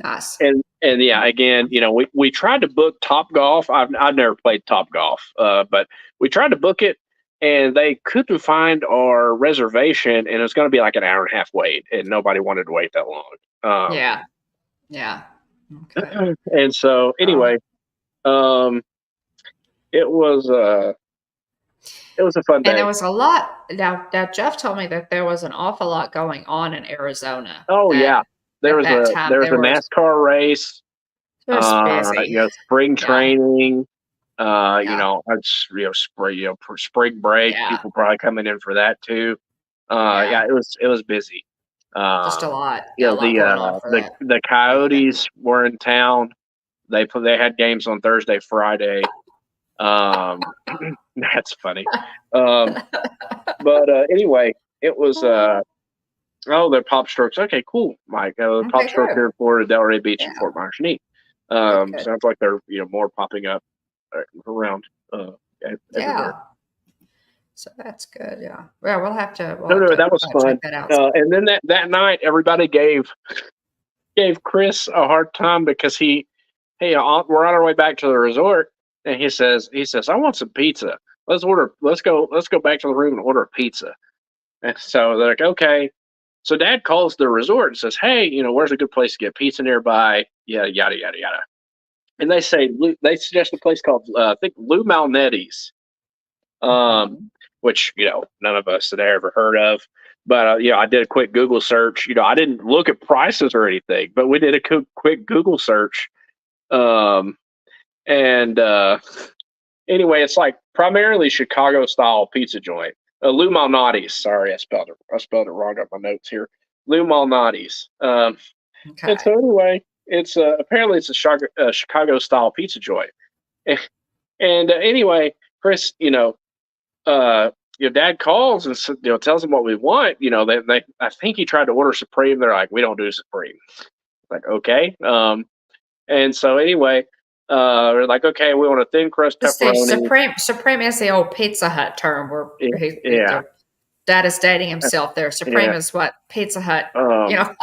Nice. and yeah, again, we tried to book Top Golf. I've never played Top Golf, but we tried to book it, and they couldn't find our reservation, and it was going to be like an hour and a half wait, and nobody wanted to wait that long. Yeah. Yeah. Okay. And so Oh. anyway, um, it was uh, it was a fun And there day. was a lot. Now, Jeff told me that there was an awful lot going on in Arizona. Oh That yeah, at that time there was a NASCAR race. it was busy. Spring Yeah. training. Yeah. It's spring break. Yeah. People probably coming in for that too. Yeah. Yeah, it was busy. Just a Um, lot. Yeah. A lot going on for that the weekend. Coyotes were in town. They had games on Thursday, Friday. That's funny. Um, but anyway, it was the Pop Strokes. Okay, cool, Mike. The Pop Okay, Strokes good. here in Florida, Delray Beach, and Yeah, Fort Myers, neat. good, good. Sounds like they're more popping up around everywhere. Yeah. So that's good. Yeah. Well, we'll No, have no, to that was check fun. that out. And then that night, everybody gave Chris a hard time because hey, we're on our way back to the resort, and he says, I want some pizza. Let's go back to the room and order a pizza. And so they're like, okay. So Dad calls the resort and says, hey, where's a good place to get pizza nearby? Yeah, yada yada yada. And they suggest a place called I think Lou Malnetti's, um, Mhm. which none of us had ever heard of. But I did a quick Google search. I didn't look at prices or anything, but we did a quick Google search. Um, and anyway, it's like primarily Chicago style pizza joint. Lou Malnati's. Sorry, I spelled it wrong on my notes here. Lou Malnati's. And Okay. so anyway, it's apparently it's a Chicago style pizza joint. And anyway, Chris, your dad calls and tells them what we want. They I think he tried to order Supreme. They're like, we don't do Supreme. Like, okay. And so anyway, we're like, okay, we want a thin crust This stage, pepperoni. Supreme is the old Pizza Hut term where Yeah, their dad is dating himself there. Supreme yeah. is what Pizza Hut, you Um, know,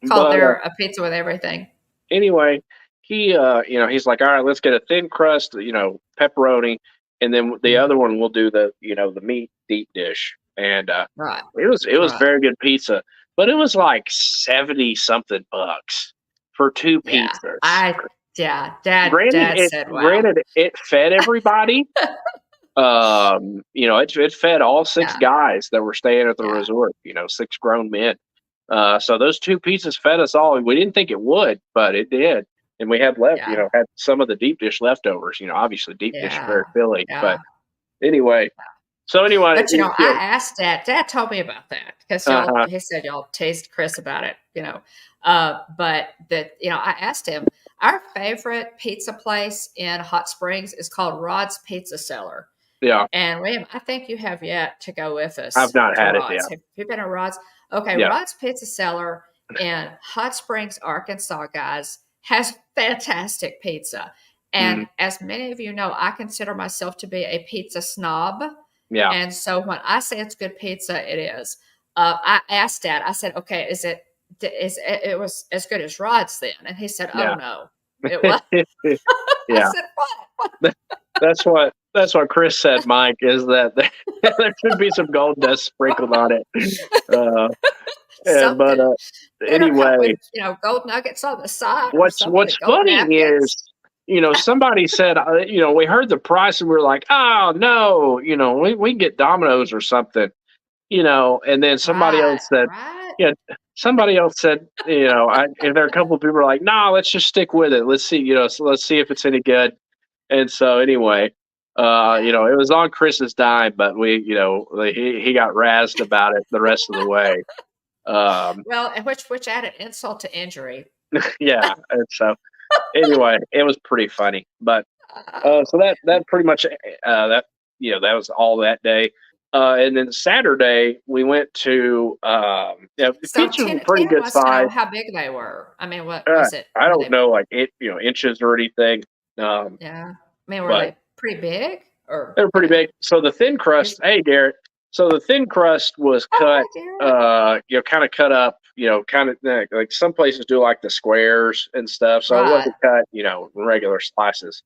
called but their a pizza with everything. anyway, he's like, all right, let's get a thin crust, pepperoni, and then the Mhm. other one we'll do the meat deep dish. And Right, it was right. very good pizza, but it was like 70 something bucks for two Yeah. pizzas. I yeah, Granted, dad it said, "Wow." granted it fed everybody. It fed all six Yeah, guys that were staying at the yeah, resort. Six grown men. So those two pizzas fed us all. We didn't think it would, but it did. And we had left, yeah, had some of the deep dish leftovers. Obviously deep dish is very yeah, filling. But yeah. anyway, so anyway, But, I asked dad dad told me about that because uh-huh, he said y'all teased Chris about it, but that, I asked him, our favorite pizza place in Hot Springs is called Rod's Pizza Cellar. yeah, And William, I think you have yet to go with I've us not to had it yet. Rod's. Have you been to Rod's? Okay, Yeah. Rod's Pizza Cellar in Hot Springs, Arkansas, guys, has fantastic pizza. And Mm, as many of you know, I consider myself to be a pizza snob. yeah. And so when I say it's good pizza, it is. I asked Dad, I said, okay, it was as good as Rod's then? And he said, oh Yeah. no, it was. I Yeah. said, what? That's what Chris said, Mike, is that there should be some gold dust sprinkled on it. Uh, but Something better come with, anyway, gold nuggets on the side or what's something, gold funny is, napkins. somebody said, we heard the price and we are like, oh no, we can get Domino's or something, and then somebody Right, else said, right. yeah, somebody else said, and there are a couple of people were like, nah, let's just stick with it. Let's see, so let's see if it's any good. And so anyway, Yeah. it was on Chris's dime, but he got razzed about it the rest of the way. Um, Well, and which added insult to injury. yeah, and so anyway, it was pretty funny. But so Oh, that pretty much that was all that day. And then Saturday we went to the so pictures were pretty Tina good wants to know size. how big they were. I mean, what was it? I Were don't they, know like inches or anything, yeah. I mean, were but they pretty big or, they're pretty big. So the thin crust, is, hey Garrett. So the thin crust was oh, cut, hi, Garrett. kind of cut up, kind of like some places do like the squares and stuff. So it Right. wasn't cut, regular slices.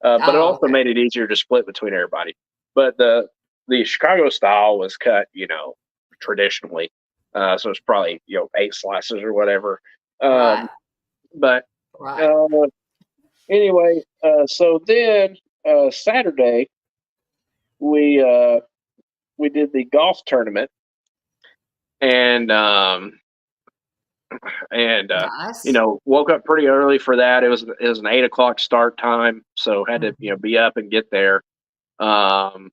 But it Oh, also okay. made it easier to split between everybody. But the Chicago style was cut, traditionally. So it's probably 8 slices or whatever. Right. But Right. uh, anyway, so then Saturday we we did the golf tournament, and Nice. woke up pretty early for that. It was an 8 o'clock start time, so had to Mhm. be up and get there. Um,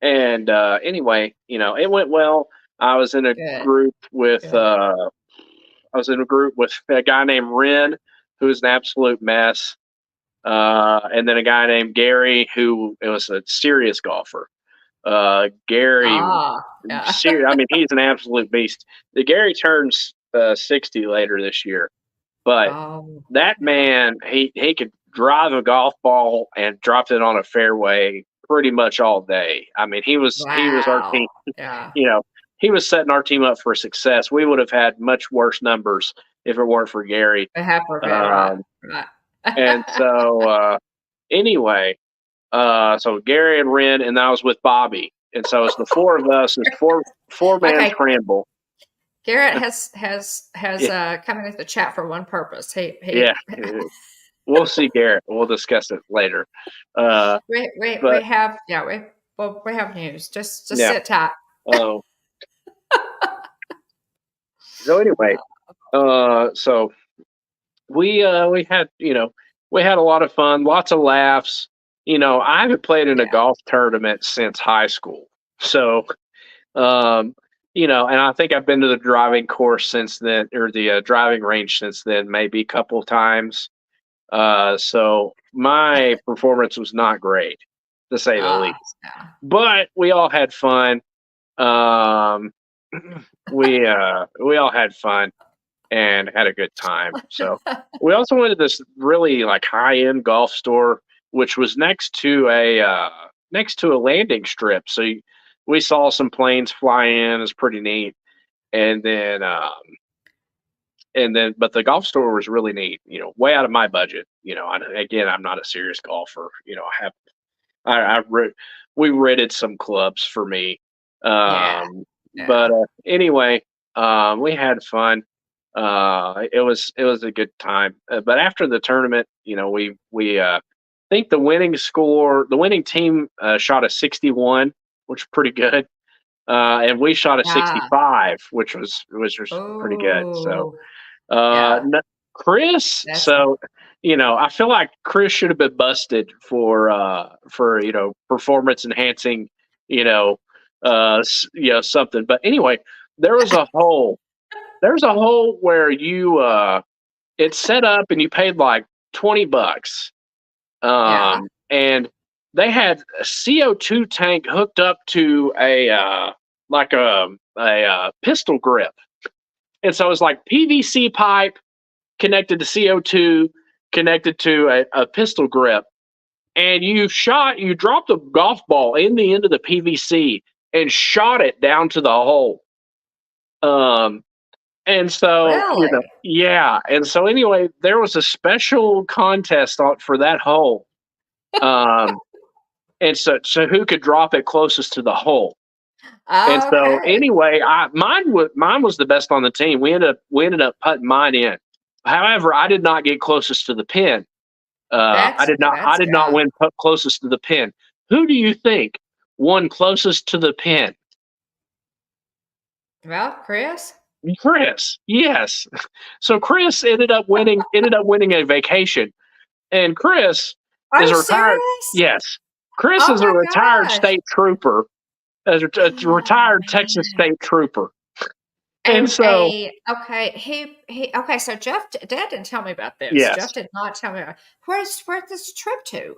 and anyway, it went well. I was in a Good. group with Good. a guy named Ren, who's an absolute mess. and then a guy named Gary who was a serious golfer. Gary, Yeah. I mean, he's an absolute beast. The Gary turns 60 later this year, but Oh, that yeah. man, he could drive a golf ball and drop it on a fairway pretty much all day. I mean, he was our team. Wow. Yeah. You know, he was setting our team up for success. We would have had much worse numbers if it weren't for Gary. They have for bit, right. Um, and Right. so anyway, so Gary and Ren, and I was with Bobby, and so it's the four of us. It's four man Okay. scramble. Garrett has Yeah, come into the chat for one purpose. yeah. We'll see Garrett. We'll discuss it later. Uh, we but have we have news. Just yeah. sit tight. Uh, so anyway, so we had we had a lot of fun, lots of laughs. I haven't played in a Yeah. golf tournament since high school, so um, and I think I've been to the driving course since then, or the driving range since then, maybe a couple of times. So my performance was not great, to say the least. Yeah. But we all had fun. Um, we all had fun and had a good time. So we also went to this really like high end golf store, which was next to a landing strip. So we saw some planes fly in. It's pretty neat. And then but the golf store was really neat. Way out of my budget. Again, I'm not a serious golfer. I have I we rented some clubs for me. Yeah. But Yeah. anyway, we had fun. It was a good time. But after the tournament, we think the winning team shot a 61, which is pretty good. And we shot a Yeah. 65, which was just pretty good. So Oh, uh, yeah. n- Chris, That's so I feel like Chris should have been busted for performance enhancing, something. But anyway, there was a hole. There's a hole where it's set up and you paid like $20, yeah. and they had a CO2 tank hooked up to a like a pistol grip, and so it's like PVC pipe connected to CO2, connected to a pistol grip, and you dropped a golf ball in the end of the PVC and shot it down to the hole. Um, and so, Really? yeah. And so anyway, there was a special contest for that hole. Um, and so who could drop it closest to the hole? And so Okay. anyway, mine was the best on the team. We ended up putting mine in. However, I did not get closest to the pin. I did not Yeah. win closest to the pin. Who do you think won closest to the pin? Well, Chris? Chris. Yes. So Chris ended up winning a vacation, and Chris Are is you a retired. serious? Yes, Chris Oh is a my retired gosh. state trooper, as a Oh retired Texas man. state trooper, and so Okay, he okay, so Dad didn't tell me about this. Jeff yes, did not tell me about where's this trip to?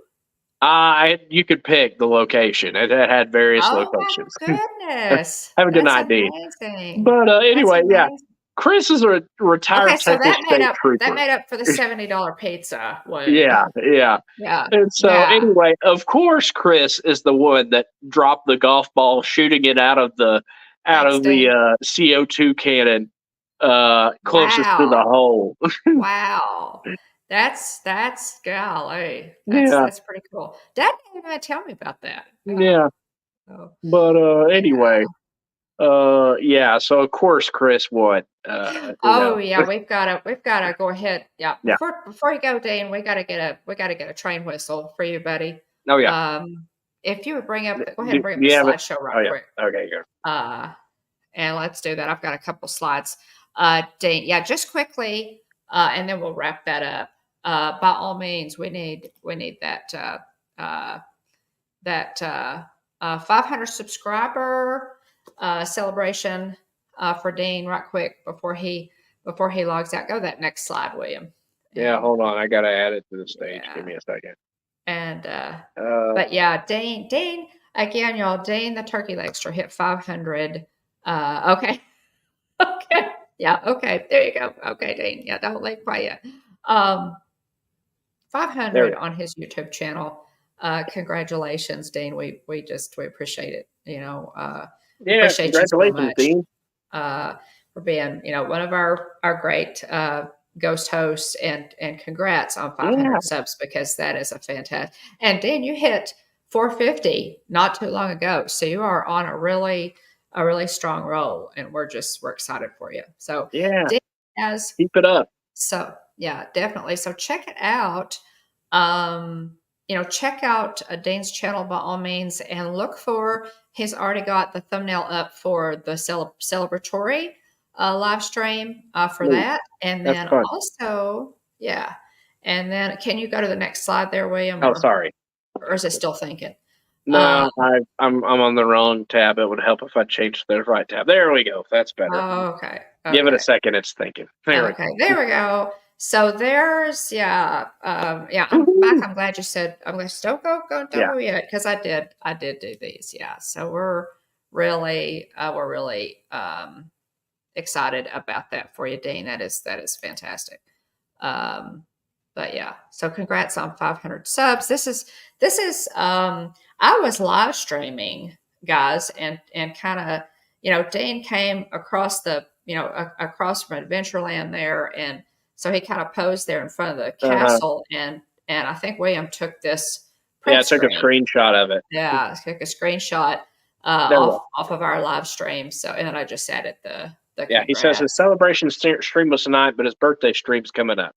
you could pick the location. It had various Oh my locations. goodness. Haven't That's denied D. amazing. But That's anyway, yeah, amazing. Chris is a Okay, retired so Texas state that trooper. made up for the $70 pizza, Yeah, William. yeah. Yeah. And so Yeah. anyway, of course, Chris is the one that dropped the golf ball, shooting it out Thanks, of the Dean. CO2 cannon closest to the Wow. hole. Wow. That's golly. Yeah, That's pretty cool. Dad didn't even tell me about that. Yeah. yeah. So, But yeah. anyway, yeah. So of course, Chris won. Oh yeah, we've gotta go ahead. Yeah, Yeah. before you go, Dean, we gotta get a train whistle for you, buddy. Oh yeah. If you would go ahead Do and bring up the you have it? slideshow right Oh yeah. quick. Okay, go. Uh, and let's do that. I've got a couple slides. Dean, yeah, just quickly, and then we'll wrap that up. By all means, we need uh, that 500 subscriber celebration for Dean right quick before he logs out. Go to that next slide, William, Yeah, hold on. I gotta add it to the stage. Give yeah, me a second. and Uh, but yeah, Dane again, y'all. Dane the turkey legster hit 500. Okay, okay, yeah, okay. There you go. Okay, Dane. Yeah, don't leave quite yet. Um, there we 500 go. on his YouTube channel. Congratulations, Dean. We appreciate it. Yeah, Appreciate you so congratulations, much Dean. uh, for being one of our great ghost hosts, and congrats on Yeah, 500 subs, because that is a fantastic. And Dean, you hit 450 not too long ago, so you are on a really strong roll, and we're excited for you. So yeah. Dean has Keep it up. so yeah, definitely. So check it out. Check out Dane's channel by all means, and look for he's already got the thumbnail up for the celebratory live stream for Neat. that, and That's then fun. also yeah, and then can you go to the next slide there, William, Oh, sorry. or is it still thinking? Uh, No, I'm on the wrong tab. It would help if I changed the right tab. There we go. That's better. okay, Give it a okay. second. It's thinking. There we Okay, there we go. So there's yeah, go. I'm back. Woohoo! I'm glad you don't Yeah, go yet, because I did do these. Yeah. So we're really excited about that for you, Dean. That is fantastic. Um but yeah, so congrats on 500 subs. This is I was live streaming, guys, and kind of, Dean came across across from Adventureland there, and so he kind of posed there in front of the uh-huh. castle, and I think William took this Yeah. I print took a screen. screenshot of it. Yeah, took a screenshot There we go. off of our live stream. So, and then I just added the Yeah, he says his congrats. celebration stream was tonight, but his birthday stream's coming up.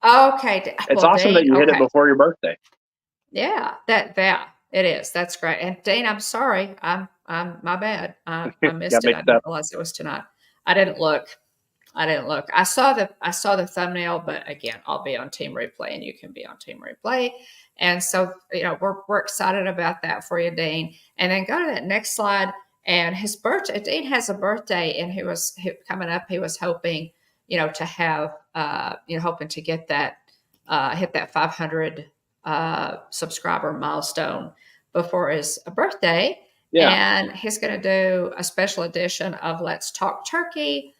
Okay, It's well, awesome that Dean. you hit it Okay, before your birthday. yeah, that it is. That's great. And Dean, I'm sorry. I'm my bad. I Got missed it. I mixed didn't up. realize it was tonight. I didn't look. I didn't look. I saw the thumbnail, but again, I'll be on Team Replay, and you can be on Team Replay. And so, we're excited about that for you, Dean. And then go to that next slide. And his birthday, Dean has a birthday, and coming up. He was hoping, to have, hoping to get that, hit that 500 subscriber milestone before his birthday. Yeah, And he's going to do a special edition of Let's Talk Turkey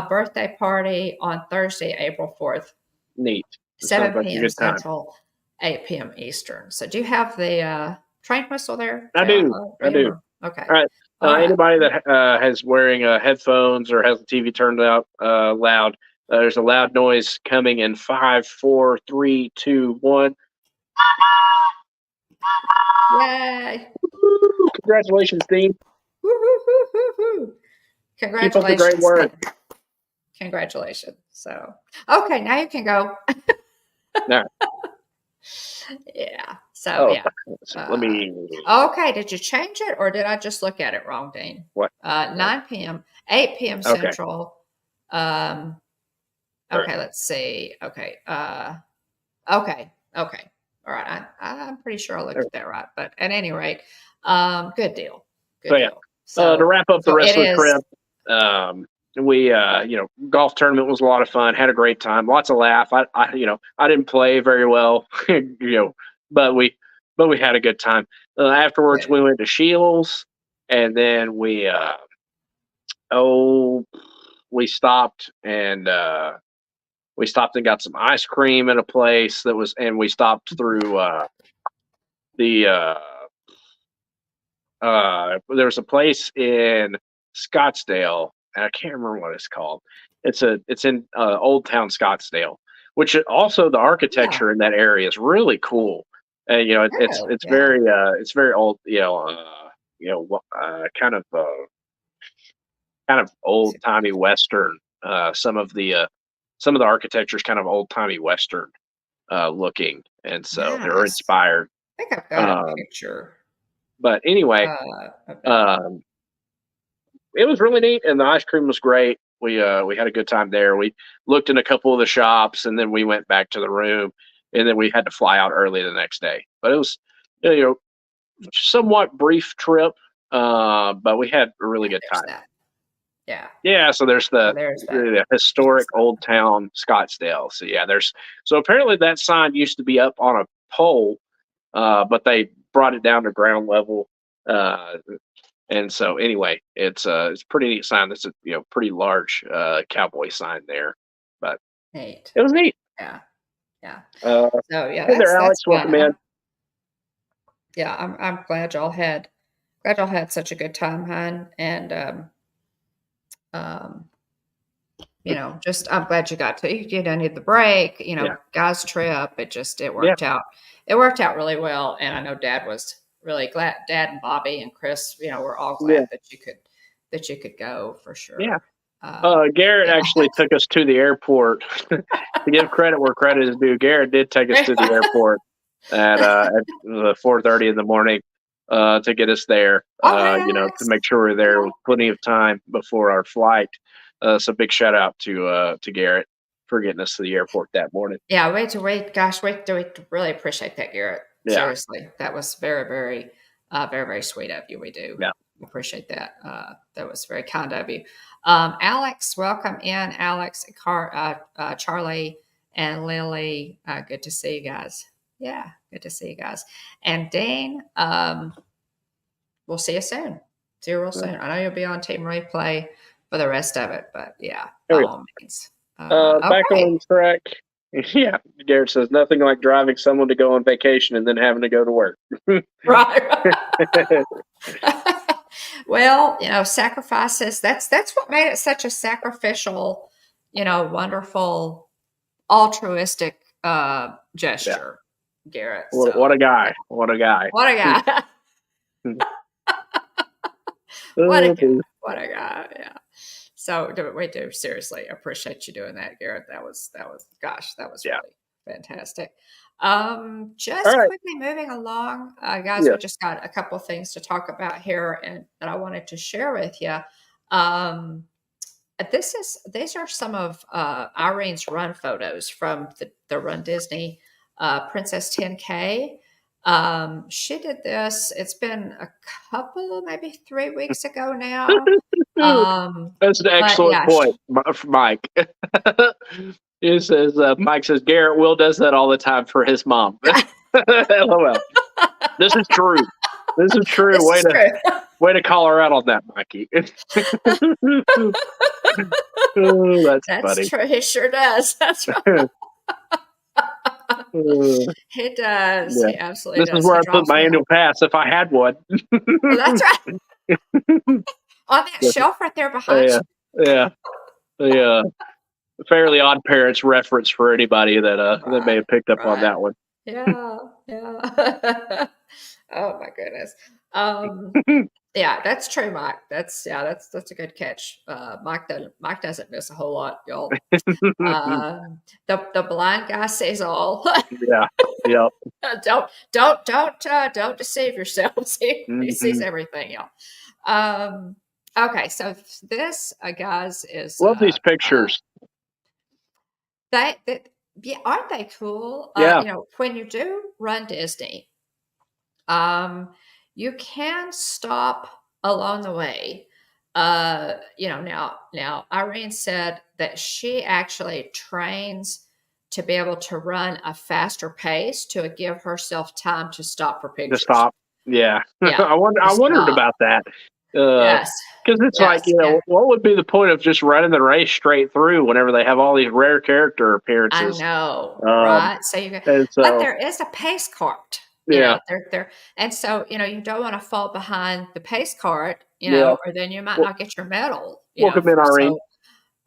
birthday party on Thursday, April 4th, neat. It sounds 7 like a p.m. good time. Central, 8 p.m. Eastern. So, do you have the train whistle there, I do. I William? do. Okay. All right. All right. Anybody that has wearing headphones or has the TV turned out loud, there's a loud noise coming in 5, 4, 3, 2, 1. Yay. Woo! Congratulations, Dean. Woo-hoo-hoo-hoo-hoo. Keep up the great Congratulations. work. Congratulations. So, okay, now you can go. Now, Yeah. So, oh, yeah. let Uh, me. okay. Did you change it, or did I just look at it wrong, Dean? What? 9 p.m., 8 p.m. Okay. Central. Um, All right. okay. Let's see. Okay. Okay. Okay. All right. I'm pretty sure I looked There. at that right. But at any rate, good deal. So Good yeah. deal. To wrap up the So it rest of the is. trip, we golf tournament was a lot of fun. Had a great time. Lots of laugh. I didn't play very well, but we had a good time. Afterwards, we went to Shields, and then we stopped and got some ice cream at a place and we stopped through the there was a place in Scottsdale, and I can't remember what it's called. It's in Old Town Scottsdale, which also the Yeah. architecture in that area is really cool. Oh, It's yeah. it's very old, kind of old timey Western. Some of the architecture is kind of old timey Western looking, and so they were Nice. inspired. I think I've got a Um, picture but anyway, of that. um, it was really neat, and the ice cream was great. We had a good time there. We looked in a couple of the shops, and then we went back to the room, and then we had to fly out early the next day. But it was, somewhat brief trip, but we had a really Yeah, good there's time. that. Yeah, so there's So there's that. the historic Old Town Scottsdale. So yeah, so apparently that sign used to be up on a pole, but they brought it down to ground level. Uh, and so anyway, it's a pretty neat sign. That's a pretty large cowboy sign there, but Neat. it was neat. Yeah. Yeah. Uh, So yeah, hey there, that's Alex. fun. Welcome in. I'm glad y'all had such a good time, hon. And um, just I'm glad you got to you didn't need the break, Yeah, guys trip. It yeah, worked out. It worked out really well. And I know Dad was really glad. Dad and Bobby and Chris, we're all yeah, glad that you could go for yeah. sure. Um, Garrett yeah. actually took us to the airport. To give credit where credit is due, Garrett did take us to the airport at 4:30 in the morning to get us there. Oh, hey, To Alex. make sure we're there Yeah. with plenty of time before our flight. So big shout out to Garrett for getting us to the airport that morning. Yeah, wait. Gosh, we really appreciate that, Garrett. Yeah, Seriously, that was very, very, very, very sweet of you. We do yeah. appreciate that. That was very kind of you. Alex, welcome in, Alex, Charlie, and Lily. Good to see you guys. Yeah, good to see you guys. And Dean, we'll see you soon. See you real soon. I know you'll be on Team Replay for the rest of it, but yeah, by There we all means. Back Okay. on track. Yeah, Garrett says nothing like driving someone to go on vacation and then having to go to work. Right. Well, sacrifices, that's what made it such a sacrificial, wonderful, altruistic Yeah, gesture, Garrett. what a So guy! What a guy! what a guy. What a Oh, guy. dude. What a guy. Yeah. So we do seriously appreciate you doing that, Garrett. Gosh, that was Yeah. really fantastic. All Just right. quickly moving along, guys, we Yes. just got a couple things to talk about here and that I wanted to share with you. Um, these are some of Irene's run photos from the Run Disney Princess 10K. She did this. It's been a couple, maybe 3 weeks ago now. That's an But excellent yeah, point, Mike. He says, Mike says, Garrett Will does that all the time for his mom. LOL. This is true. This is true. this is true. Way to call her out on that, Mikey. Oh, that's That's funny. true. He sure does. That's right. He does. Yeah. He absolutely This is does. where He I put draws my me annual out. pass if I had one. Oh, that's right. On that shelf right there behind Yeah. Yeah. Yeah. Fairly Odd Parents reference for anybody you. that may Right. have picked up on Right. that one. Yeah. Yeah. Oh my goodness. Um, yeah, that's true, Mike. That's a good catch. Mike doesn't miss a whole lot, y'all. The blind guy sees all. Yeah. Yep. Don't deceive yourselves. He sees Hmm. everything, y'all. Um, okay, so this, guys, is Love these pictures. that yeah, aren't they cool? Yeah. When you do Run Disney, um, you can stop along the way. Now Irene said that she actually trains to be able to run a faster pace to give herself time to stop for To pictures. stop. Yeah. Yeah, I to wondered stop. about that. Yes, Because it's yes, like, and what would be the point of just running the race straight through whenever they have all these rare character I appearances? know, Um, right? So you go, and but so, there is a pace cart, yeah, there, and so you don't want to fall behind the pace cart, yeah. or then you might Well, not get your medal, welcome in, for Irene. so.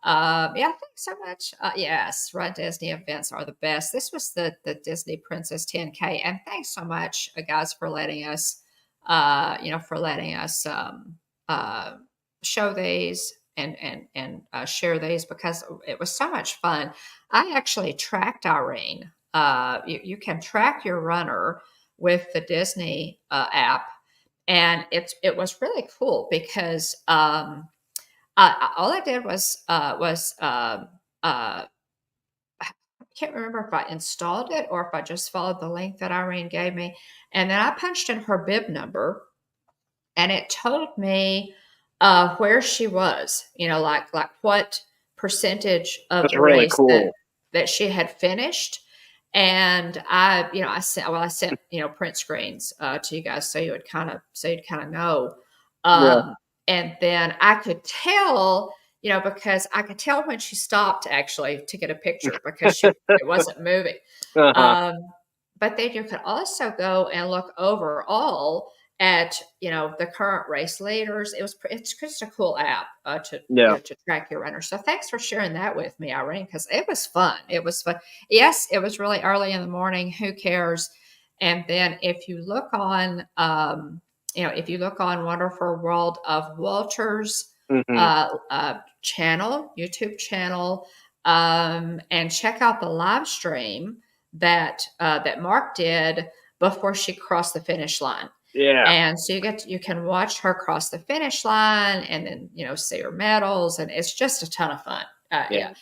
Yeah, thanks so much. Yes, Run Disney events are the best. This was the Disney Princess 10K, and thanks so much, guys, for letting us, uh, show these and share these because it was so much fun. I actually tracked Irene. You can track your runner with the Disney app, and it was really cool because. All I did was I can't remember if I installed it or if I just followed the link that Irene gave me, and then I punched in her bib number, and it told me where she was, like what percentage of That's the really race cool. that she had finished. And I sent, print screens to you guys so you'd kind of know. Yeah. And then I could tell, because I could tell when she stopped actually to get a picture because it wasn't moving. Uh-huh. Um, but then you could also go and look overall at the current race leaders. It's just a cool app to Yeah. to track your runners. So thanks for sharing that with me, Irene, because it was fun. It was fun. Yes, it was really early in the morning. Who cares? And then if you look on Wonderful World of Walter's Hmm. YouTube channel, and check out the live stream that Mark did before she crossed the finish line. Yeah. And so you can watch her cross the finish line and then see her medals, and it's just a ton of fun. Yeah. Yeah,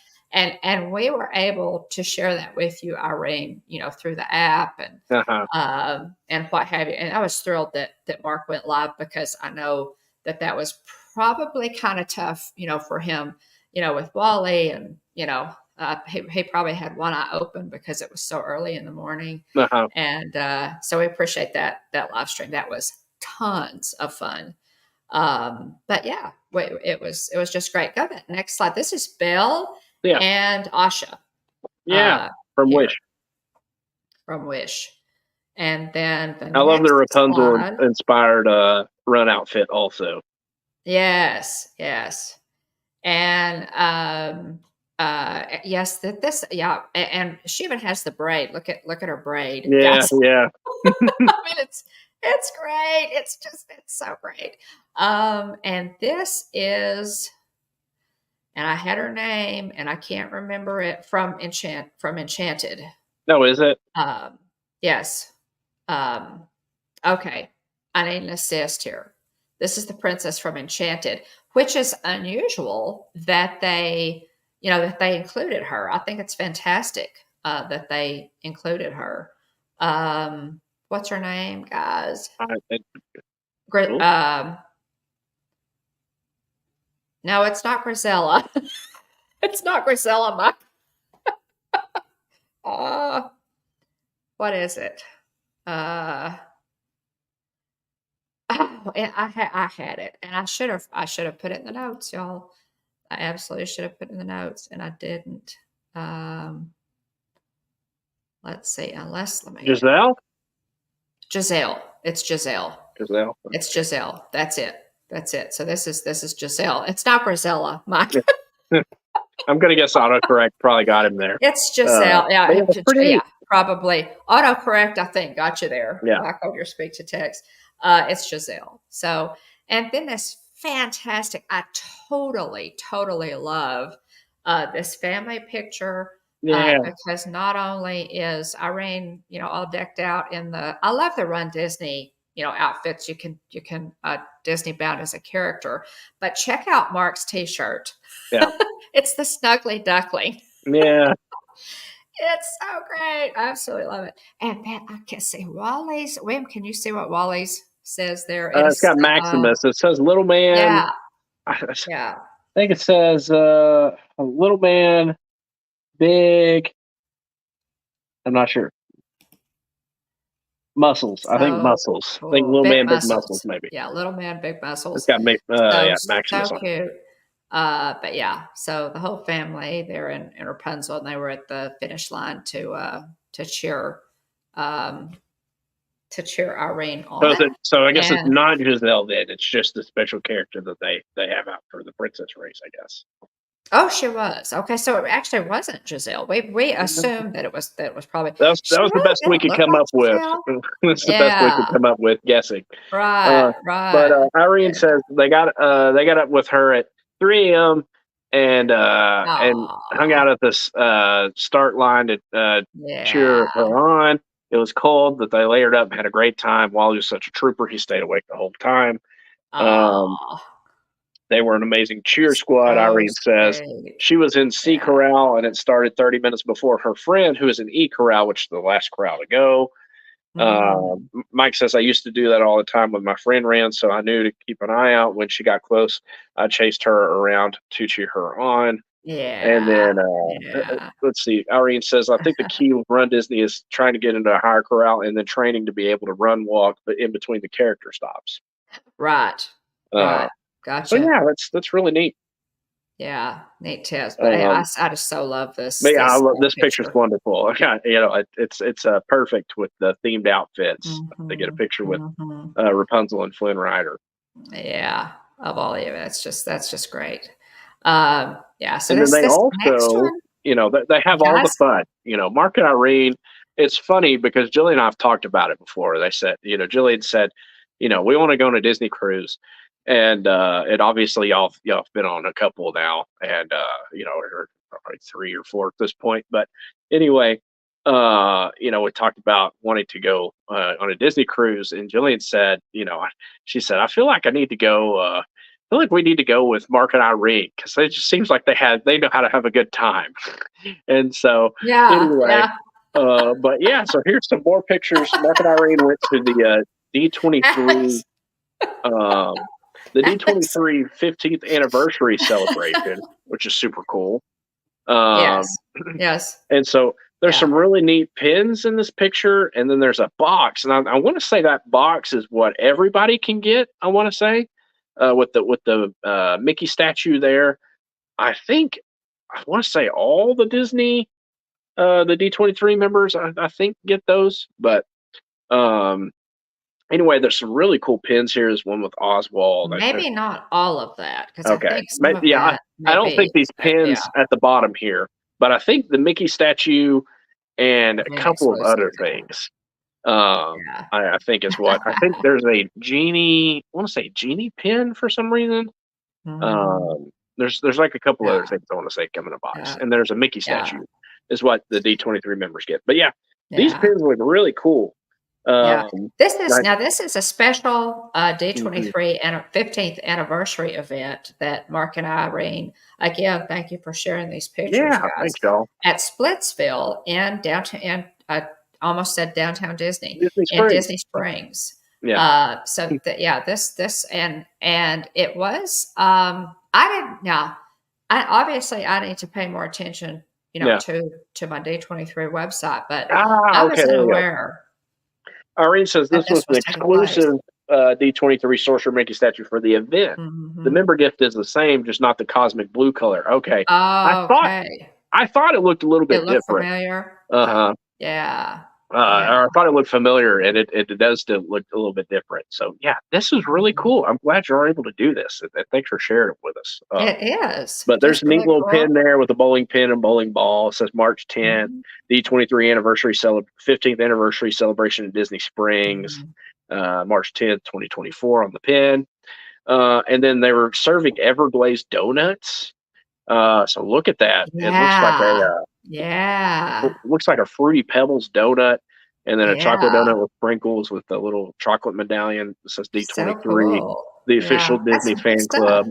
and we were able to share that with you, Irene, through the app Uh-huh. and what have you. And I was thrilled that Mark went live because I know that was probably kind of tough, for him, with Wally, and he probably had one eye open because it was so early in the morning. Uh-huh. And so we appreciate that live stream. That was tons of fun. But yeah, it was just great. Go ahead. Next slide. This is Belle Yeah. and Asha Yeah. From here Wish. from Wish. And then the I love the next Rapunzel slide. inspired run outfit also. Yes, yes. And yes, that this yeah, and she even has the braid. Look at her braid, Yeah, guys. yeah. I mean, it's great. It's so great. And this is, and I had her name, and I can't remember it from Enchanted. No, is it? Um, yes. Um, okay, I need an assist here. This is the princess from Enchanted, which is unusual that they included her. I think it's fantastic that they included her. What's her name, guys? It, Great. oh, No, it's not Grisella. It's not Grisella. Uh, what is it? Uh, oh, and I had it, and I should have put it in the notes, y'all. I absolutely should have put it in the notes, and I didn't. Um, let's see. Let me. Giselle? Giselle. It's Giselle. Giselle. It's Giselle. That's it. That's it. So this is Giselle. It's not Grisella, Mike. Yeah. I'm gonna guess autocorrect probably got him there. It's Giselle. Yeah, But yeah, it's pretty yeah, neat. probably. Autocorrect, I think, got you there, Yeah. like on your speak to text. It's Giselle. So, and then this fantastic, I totally love this family picture Yeah. because not only is Irene, all decked out in I love the Run Disney, outfits. You can Disney bound as a character, but check out Mark's t-shirt. Yeah. It's the Snuggly Duckling. Yeah. It's so great. I absolutely love it. And then I can see Wally's. William, can you see what Wally's says there? It It's is, got Maximus. It says little man. yeah, I yeah. think it says a little man, big. I'm not sure. Muscles. I think So muscles. I think cool. little Big man, big muscles, muscles. maybe. Yeah, little man, big It's muscles. got So, yeah, Maximus so on it. cute. But yeah, so the whole family, they're in Rapunzel, and they were at the finish line to cheer, um, to cheer Irene So, on. so I guess it's And not Giselle then. It's just a special character that they have out for the princess race, I guess. oh, she was. Okay, so it actually wasn't Giselle. We assumed that it was probably That she was the really best we didn't could look come like up with. Giselle. That's the best we could Yeah, come up with guessing. right, Uh, but right. Irene Yeah. says they got up with her at 3 a.m. And hung Aw, out at this start line to cheer yeah. her on. It was cold, but they layered up and had a great time. Wally was such a trooper; he stayed awake the whole time. Um, Aw, they were an amazing cheer squad. so Irene says sweet. she was in C Yeah. corral and it started 30 minutes before her friend, who was in E corral, which is the last corral to go. Mike says I used to do that all the time when my friend ran, so I knew to keep an eye out. When she got close, I chased her around to cheer her on. And Yeah. then Yeah. let's see. Irene says I think the key with Run Disney is trying to get into a higher corral and then training to be able to run walk, but in between the character stops. Right. Uh, Right. so Gotcha. yeah, that's really neat. Yeah. Neat tips. But hey, Um, I just so love but yeah, I this love this picture's picture. wonderful. It's perfect with the themed outfits. They get a Hmm. picture with Hmm. Rapunzel and Flynn Rider. Yeah. Of all of it, that's just great. Yeah. So And then they this next also, one, they have all the guys. fun. Mark and Irene, it's funny because Jillian and I have talked about it before. They said, Jillian said, we want to go on a Disney cruise. And obviously y'all have been on a couple now, and or probably 3 or 4 at this point. But anyway, we talked about wanting to go on a Disney cruise, and Jillian said, she said, I feel like I need to go. I feel like we need to go with Mark and Irene because it just seems like they know how to have a good time. And so Yeah. anyway, Yeah. but yeah, so here's some more pictures. Mark and Irene went to D23, um, the Yes. D23 15th anniversary celebration, which is super cool. Um, Yes. Yes. and so there's Yeah. some really neat pins in this picture, and then there's a box, and I want to say that box is what everybody can get. I want to say with the Mickey statue there. I want to say all the Disney the D23 members I think get those, but um, anyway, there's some really cool pins here. There's one with Oswald. Maybe not all of that because I Okay. think some of Yeah, that I may don't think be. these So, yeah. pins at the bottom here, but I think the Mickey statue and a Maybe couple of exclusive. other things. Yeah. I think is what I think. There's a genie. I want to say genie pin for some reason. Mm, There's like a couple other yeah. things I want to say come in a box, Yeah. and there's a Mickey Yeah. statue, is what the D23 members get. But yeah, these Yeah. pins look really cool. Yeah. Um, I, This is a special mhm. D23 and a 15th anniversary event that Mark and Irene, again, thank you for sharing these pictures, Yeah, guys, thanks, y'all. at Splitsville in downtown, and almost said downtown Disney, Disney in Springs. Disney Springs. Yeah, Yeah, this and it was, I didn't, now, obviously I need to pay more attention, yeah. to my D23 website, but Ah, I okay, wasn't there we go. aware Irene says that this was this an was taking place. exclusive D23 Sorcerer Mickey statue for the event. The Mhm. member gift is the same, just not the cosmic blue color. Okay, I thought Okay. I thought it looked a little It bit looked different. familiar? Uh huh. Yeah. Yeah. Or I thought it looked familiar, and it does still look a little bit different. So yeah, this is really Mhm. cool. I'm glad you're able to do this. And thanks for sharing it with us. It is. But there's Just a neat really little cool. pin there with a bowling pin and bowling ball. It says March 10th, Mhm. D23 anniversary 15th anniversary celebration in Disney Springs, Mhm. March 10th, 2024 on the pin. And then they were serving Everglazed donuts. So look at that. It Yeah. Yeah. looks like a Fruity Pebbles donut, and then a chocolate Yeah. donut with sprinkles with a little chocolate medallion that says So D23, cool. the official Yeah. That's Disney some good fan stuff. club.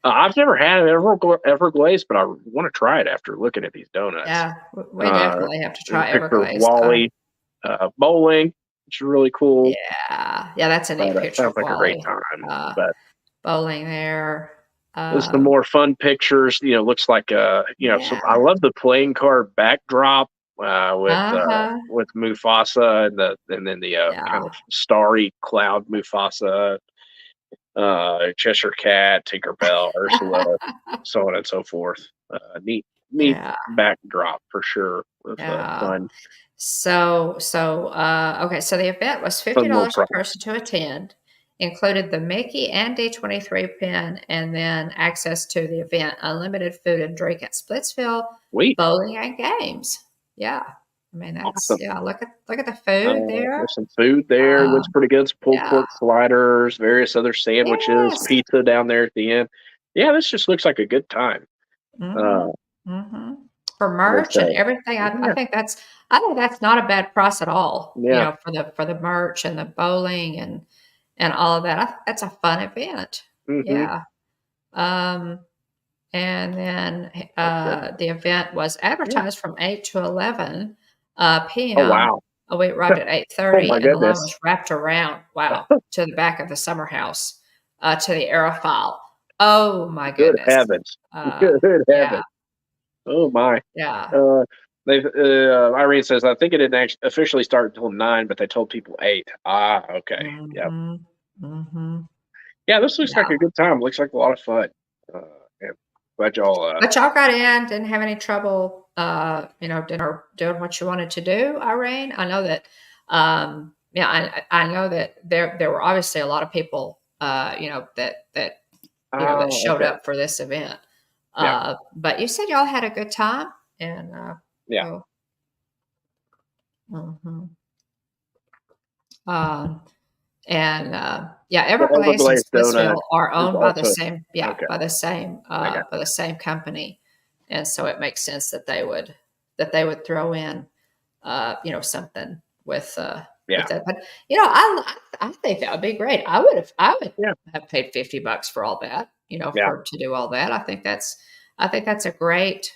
I've never had an Everglazed, but I want to try it after looking at these donuts. Yeah. We definitely have to There's a try picture of Everglazed. Wally bowling, which is really cool. Yeah. Yeah, that's a neat But picture sounds of like a great Wally. time. Uh, But Bowling there. there's some more fun pictures. Looks like Yeah. I love the playing card backdrop Uh-huh. with Mufasa and then the kind Yeah. of starry cloud Mufasa, Cheshire Cat, Tinkerbell, Ursula, so on and so forth. Neat Yeah. backdrop for sure with Yeah. fun Okay, so the event was little $50 a props. person to attend, included the Mickey and D23 pin, and then access to the event, unlimited food and drink at Splitsville, Sweet, bowling and games. Yeah. I mean that's awesome. yeah, look at the food there. There's some food there. Looks Um, pretty good. Some pulled yeah. pork sliders, various other sandwiches, Yes. pizza down there at the end. Yeah, this just looks like a good time. Uh, Mhm. Mhm. For with merch and everything, yeah, I think that's not a bad price at all, yeah, for the merch and the bowling and all of that. That's a fun event. hmm Yeah. Um, and then okay, the event was yeah. advertised from 8 to 11 Oh p.m. wow, We arrived at Oh 8:30, my and the line was goodness. wrapped around, wow, to the back of the summer house, to the aerofoil. Oh my Good goodness. heavens. Uh, Good yeah, heavens. Oh my. yeah. Uh, Irene says, I think it didn't officially start until 9, but they told people 8. Ah, okay. Yep. Mhm, mhm. Yeah, this looks like Yeah. a good time. Looks like a lot of fun. Uh, yeah, glad y'all. But y'all got in, didn't have any trouble, doing what you wanted to do, Irene? I know that, yeah, I know that there were obviously a lot of people, that Oh, showed okay. up for this event. Yeah, But you said y'all had a good time, and yeah. so, mhm. Um, and yeah, The Everglades and Everglades donut Smithsville are is owned by the also same, yeah, okay. I got. by the same company, and so it makes sense that they would throw in, something with Yeah, that. But I think that would be great. I would yeah, have paid $50 for all that, yeah, for to do all that. I think that's a great,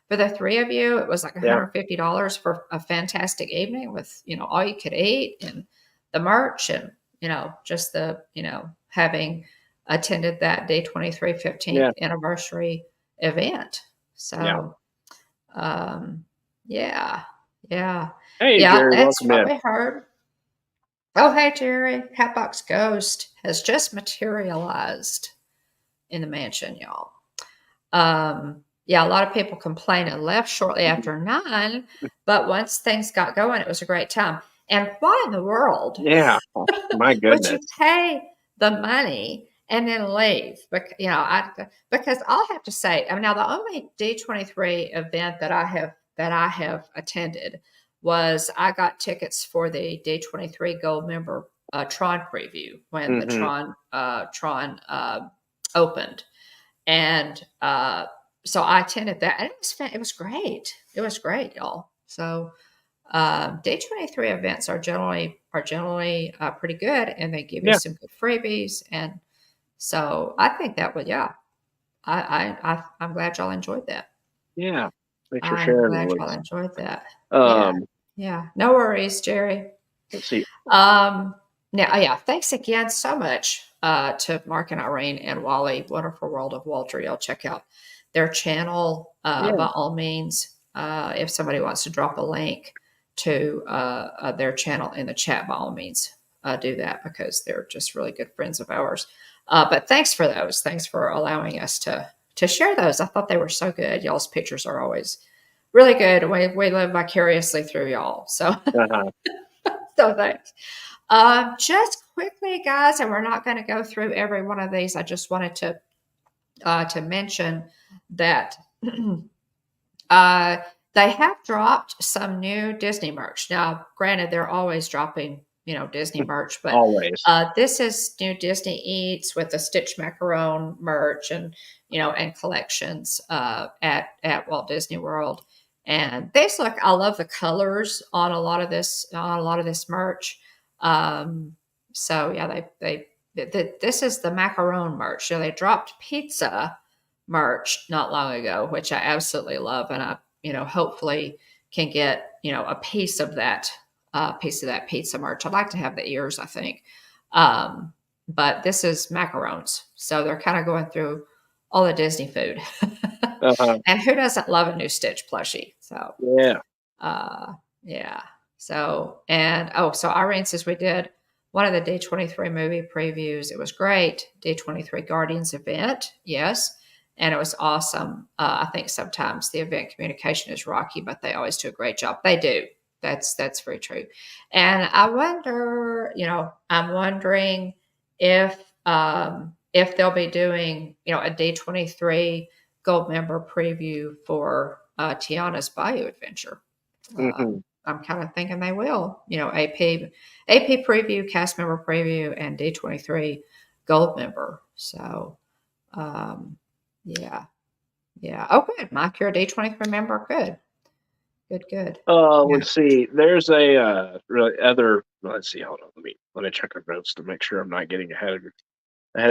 for the three of you. It was like yeah, $150 for a fantastic evening with, all you could eat and the merch and, just having attended that day 23 15th yeah, anniversary event. yeah. So, um, yeah, yeah, Hey, yeah, Jerry, that's welcome what in. we heard. Oh, hey, Jerry, Hatbox Ghost has just materialized in the mansion, y'all. Yeah, a lot of people complained and left shortly after 9, but once things got going, it was a great time. And why in the world Yeah, oh, my would you goodness. pay the money and then leave? Because I'll have to say, I mean, now the only D23 event that I have attended was I got tickets for the D23 Gold Member Tron preview when the Hmm. Tron opened, and so I attended that, and it was great. It was great, y'all. So day 23 events are generally pretty good, and they give you Yeah, some good freebies. And so I think that would, yeah. I'm glad y'all enjoyed that. yeah. Thanks for I'm sharing, glad y'all Elise. enjoyed that. Yeah, Um, yeah. No worries, Jerry. let's see. Um, Now, yeah, thanks again so much to Mark and Irene and Wally, Wonderful World of Walter. Y'all check out their channel Yeah, by all means. If somebody wants to drop a link to their channel in the chat, by all means, do that because they're just really good friends of ours. But thanks for those. Thanks for allowing us to share those. I thought they were so good. Y'all's pictures are always really good. We live vicariously through y'all. So, uh-huh. so thanks. Just quickly, guys, and we're not going to go through every one of these. I just wanted to mention that uh, they have dropped some new Disney merch. Now, granted, they're always dropping, Disney merch, but Always. this is new Disney Eats with the Stitch Macaron merch and and collections at Walt Disney World. And these look, I love the colors on a lot of this merch. Um, so yeah, this is the macaron merch. So they dropped pizza merch not long ago, which I absolutely love, and I hopefully can get a piece of that pizza merch. I'd like to have the ears, I think, but this is macarons, so they're kind of going through all the Disney food, Uh-huh. and who doesn't love a new Stitch plushie? So Yeah, yeah. So Irene says we did one of the D23 movie previews. It was great. D23 Guardians event. Yes. And it was awesome. I think sometimes the event communication is rocky, but they always do a great job. They do. That's very true. And I'm wondering if they'll be doing, a D23 gold member preview for Tiana's Bayou Adventure. hmm, I'm kind of thinking they will. AP preview, cast member preview, and D23 gold member. So, um, yeah, yeah. Oh, good. Mike, you're a D23 member. Good, good, good. Yeah. let's see. There's a really other. Let's see. Hold on. Let me check our notes to make sure I'm not getting ahead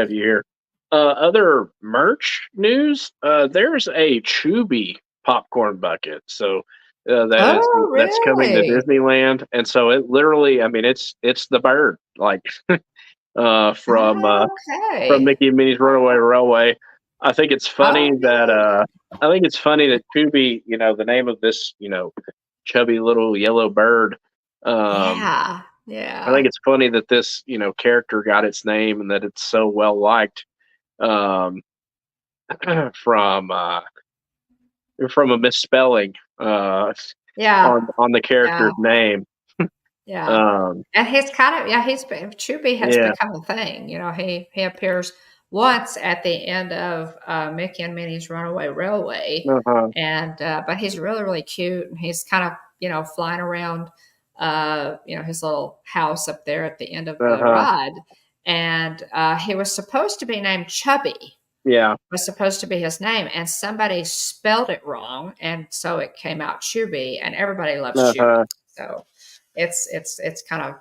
of you here. Other merch news. There's a Chubby popcorn bucket. So Oh, that's coming to really? Disneyland, and so it literally, I mean, it's the bird, like Oh, from okay. Mickey and Minnie's Runaway Railway. I think it's funny Oh, that really? Tubi, the name of this, chubby little yellow bird. Um, Yeah. I think Yeah. it's funny that this, character got its name and that it's so well liked um, from a misspelling Yeah. on the Yeah. character's name. Yeah. Um, And he's kind of, yeah, Chubby has yeah, become a thing. He appears once at the end of Mickey and Minnie's Runaway Railway, uh-huh, and but he's really really cute, and he's kind of flying around, his little house up there at the end of the uh-huh, ride, and he was supposed to be named Chubby. yeah, Was supposed to be his name, and somebody spelled it wrong, and so it came out Chubby, and everybody loves Chubby. uh-huh, So it's kind of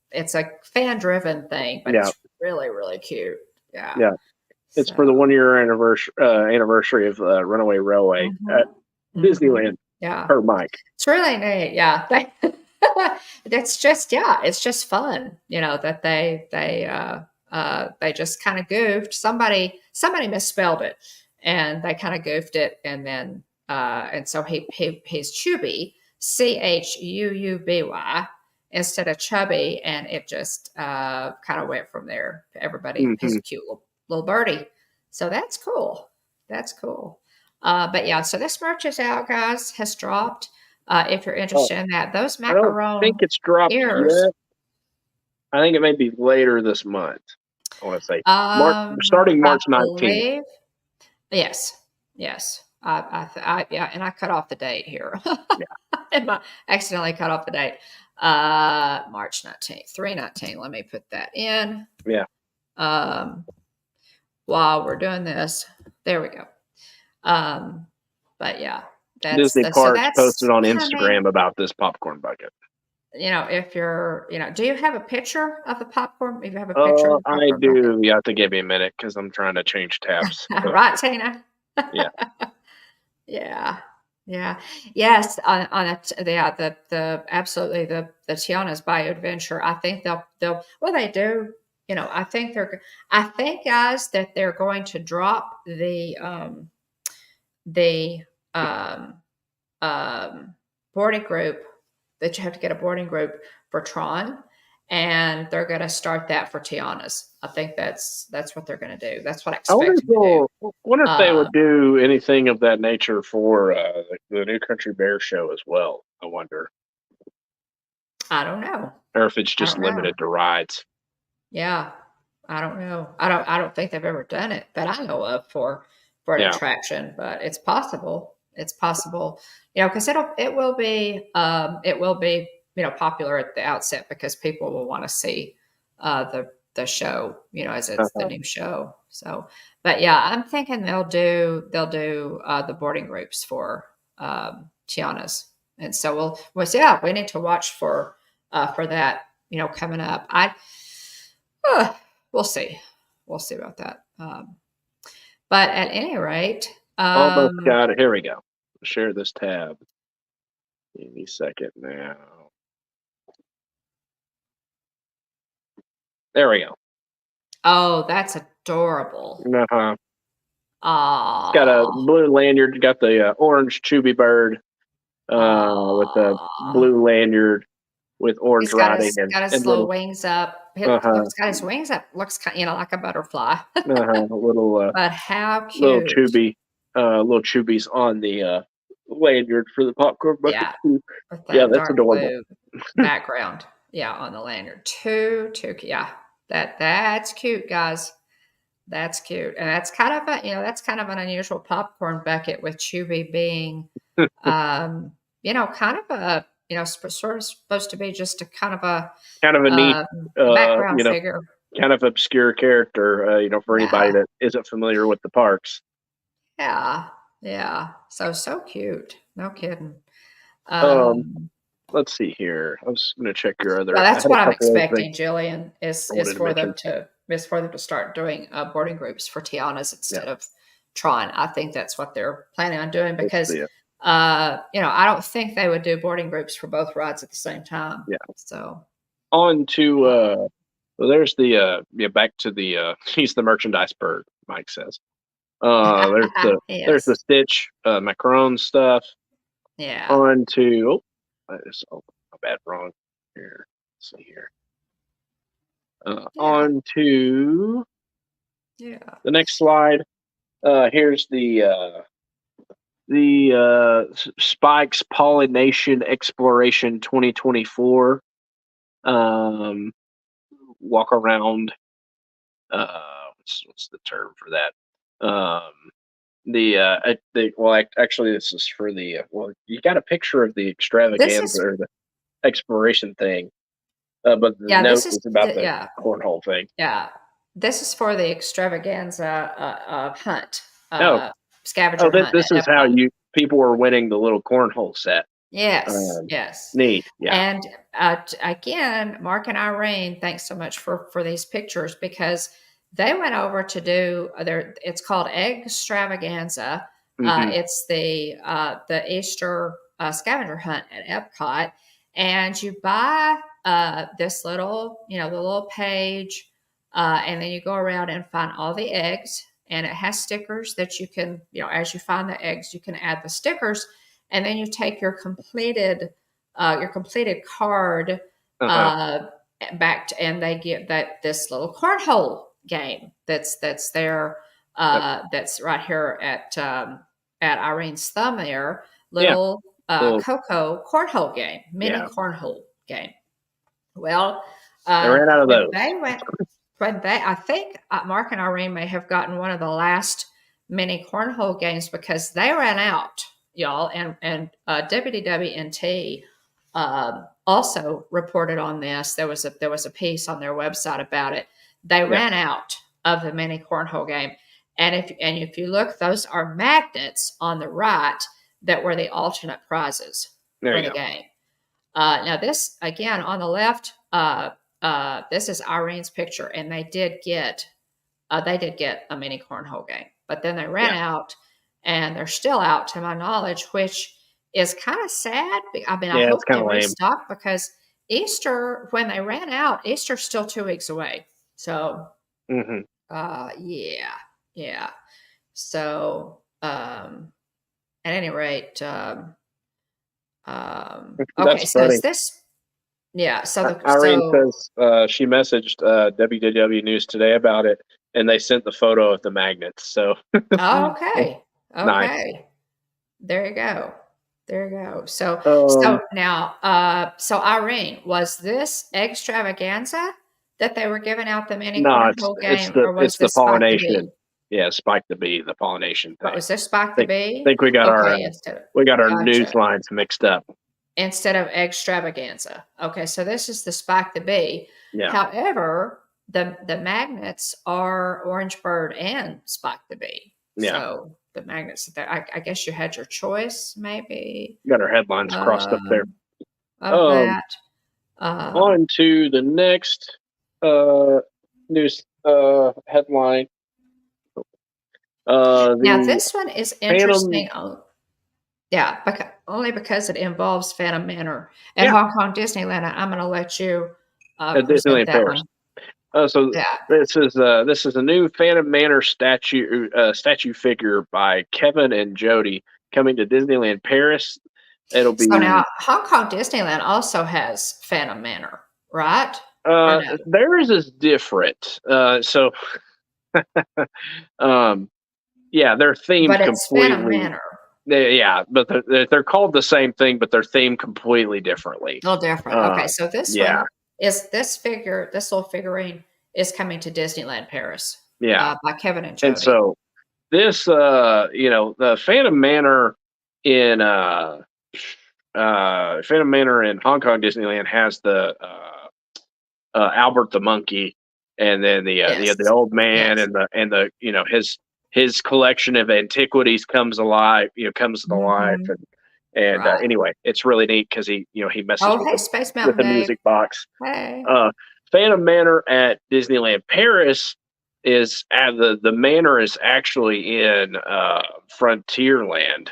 it's a fan driven thing, but yeah, it's really really cute. Yeah. yeah. It's for the So 1 year anniversary of Runaway Railway at hmm. Disneyland. Yeah, Per Mike. it's really neat. Yeah, it's just it's just fun. That they just kind of goofed. Somebody misspelled it, and they kind of goofed it, and so he's Chubby, Chuuby, instead of Chubby, and it just kind of went from there. Everybody, he's Hmm. a cute little birdie, so that's cool. That's cool. But yeah, so this merch is out, guys. Has dropped. If you're Oh, interested in that, those I don't think macaron it's dropped ears. yet. I think it may be later this month. I want to say starting I March 19th. believe yes, yes. Yeah, and I cut off the date here. Yeah, Accidentally cut off the date. March 19th, 3/19. Let me put that in. yeah. Um, while we're doing this, there we go. Um, but yeah, Disney so Parks posted that's on coming. Instagram about this popcorn bucket. If you're, do you have a picture of the popcorn? If you have a picture of the I popcorn bucket, do. You have to give me a minute because I'm trying to change tabs. right, Tina? Yeah. Yeah, yeah, yes. On yeah, the absolutely the Tiana's Bayou Adventure. I think they'll well they do. I think guys that they're going to drop the um boarding group, that you have to get a boarding group for Tron, and they're going to start that for Tiana's. I think that's what they're going to do. That's what I expect them to do. Wonder if they would Um, do anything of that nature for the New Country Bear show as well. I wonder, I don't know. or if it's I just don't know. limited to rides. Yeah, I don't know. I don't think they've ever done it that I know of for an Yeah. attraction, but it's possible. It's possible. Because it will be popular at the outset because people will want to see the show, as it's the Uh-huh. new show. So, but yeah, I'm thinking they'll do the boarding groups for Tiana's, and so we need to watch for that, coming up. Uh, we'll see. We'll see about that. But at any rate, Almost got it. Here we go. Share this tab. Give me a second now. There we go. oh, that's adorable. Uh-huh. It's got a Ah, blue lanyard. Got the orange chubby bird with the ah. blue lanyard with orange He's got writing his and, got his and little little wings up. He's uh-huh got his wings up. Looks like a butterfly. little But how little cute! chubby little chubies on the lanyard for the popcorn bucket Yeah, too. with Yeah, that that's dark adorable. blue background. Yeah, on the lanyard. Too. Yeah, that's cute, guys. That's cute, and that's kind of an unusual popcorn bucket with Chewy being, kind of a sort of supposed to be just a kind of Kind of a neat uh, a uh background you know figure. kind of obscure character for anybody Yeah, that isn't familiar with the parks. yeah, yeah. So cute. No kidding. Um, Um, let's see here. I was going to check your yeah, other. I that's had a what I'm couple other things expecting, Jillian, is I is wanted to for mention. them to start doing boarding groups for Tiana's Yeah, instead of Tron. I think that's what they're planning on doing let's because see. I don't think they would do boarding groups for both rides at the same time. Yeah. So On to well, there's the back to the he's the merchandise bird, Mike says. There's the yes, Stitch Macron stuff. yeah, On to my bad, wrong here. Let's see here. yeah, On to yeah. the next slide. Here's the Spikes Pollination Exploration 2024 walk around. What's the term for that? Actually, this is for the you got a picture of the This extravaganza is or the exploration thing, but the yeah. note This is is about the yeah, cornhole thing. yeah. This is for the extravaganza hunt, Oh, scavenger hunt this at is how Epcot. people were winning the little cornhole set. Yes, yes. Neat, yeah, And again, Mark and Irene, thanks so much for these pictures because they went over to do their. It's called Egg Extravaganza. hmm It's the Easter scavenger hunt at Epcot, and you buy this little, the little page, and then you go around and find all the eggs, and it has stickers that you can, as you find the eggs, you can add the stickers, and then you take your completed card uh-huh. uh, back to, and they give that this little cornhole game that's there Yep. that's right here at Irene's thumb there, Yeah, little little Coco cornhole game, mini yeah. cornhole game. Well, They ran out of when those. they went, I think Mark and Irene may have gotten one of the last mini cornhole games because they ran out, y'all, and WDWNT also reported on this. There was a piece on their website about it. They Yeah, ran out of the mini cornhole game, and if you look, those are magnets on the right that were the alternate prizes there for you the go. game. Now this again on the left, this is Irene's picture, and they did get a mini cornhole game, but then they ran Yeah, out, and they're still out to my knowledge, which is kind of sad. I mean, I yeah. It's hope kind they of lame. restock because Easter, when they ran out, Easter's still 2 weeks away. So, hmm yeah, yeah. So, at any rate, okay. That's So funny. is this? Yeah. So the Irene so says she messaged WDW News today about it, and they sent the photo of the magnets. So oh, okay, nice. okay. There you go. There you go. So Um, so now so Irene, was this extravaganza that they were giving out the mini no, cornhole game, or was it's the this Spike the Bee? pollination. Yeah, Spike the bee, the pollination What thing. was this Spike the Think Bee? think we got Okay, instead of our news gotcha. lines mixed up. Instead of extravaganza. Okay, so this is the Spike the Bee. Yeah, However, the magnets are Orange Bird and Spike the Bee. yeah. So the magnets that I guess you had your choice, maybe. Got our headlines crossed up there. Um, of Um, that. Um, on to the next news headline. now, The this one is Phantom. interesting. Yeah, only because it involves Phantom Manor and Yeah, Hong Kong Disneyland. I'm going to let you at present Disneyland that Paris. one. So Yeah. this is a new Phantom Manor statue figure by Kevin and Jody coming to Disneyland Paris. It'll So be now Hong Kong Disneyland also has Phantom Manor, right? Or no? theirs is different. Um, yeah, they're themed But it's Phantom completely. Manor. Yeah, but they're called the same thing, but they're themed completely differently. A little different. Okay, so this Yeah, one is this little figurine is coming to Disneyland Paris yeah, by Kevin and and Jody. so this, the Phantom Manor in Hong Kong Disneyland has the Albert the monkey, and then the Yes. old man, Yes. and the his collection of antiquities comes alive, comes to life, Mhm. and Right. anyway, it's really neat because he messes Oh, hey, Space with Mountain the Dave. music box. Hey. Phantom Manor at Disneyland Paris is the manor is actually in Frontierland,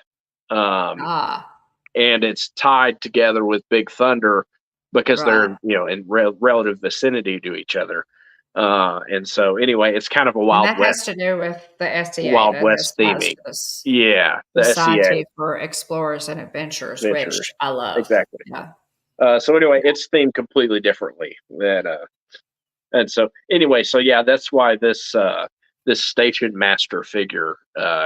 Ah, and it's tied together with Big Thunder because they're right. in relative vicinity to each other. And so anyway, it's kind of a And that has to do with the SDA. Wild That West has theming. Yeah, the SCA Society for Explorers and Adventurers, which Ventures, I love. exactly. Yeah. So anyway, it's themed completely differently than and so anyway, so yeah, that's why this station master figure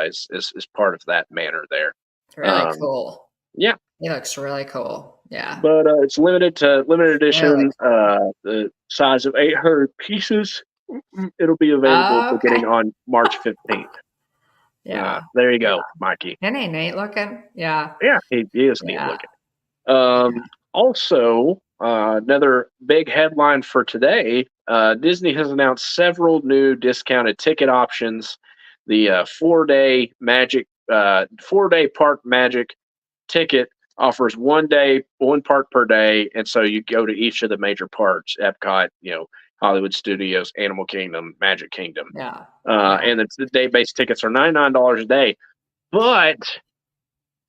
is part of that manner there. Really Um, cool. yeah, He looks really cool. Yeah. but it's limited Really edition. cool. The size of 800 pieces. It'll be available for getting Okay. on March 15th. Yeah. There you Yeah. go, Mikey. Isn't he neat looking? Yeah. Yeah, he is neat Yeah. looking. Yeah. Also, another big headline for today: Disney has announced several new discounted ticket options. The 4-day park magic ticket offers 1 day, one park per day, and so you go to each of the major parks: Epcot, Hollywood Studios, Animal Kingdom, Magic Kingdom, Yeah. Yeah. and the day-based tickets are $99 a day. But,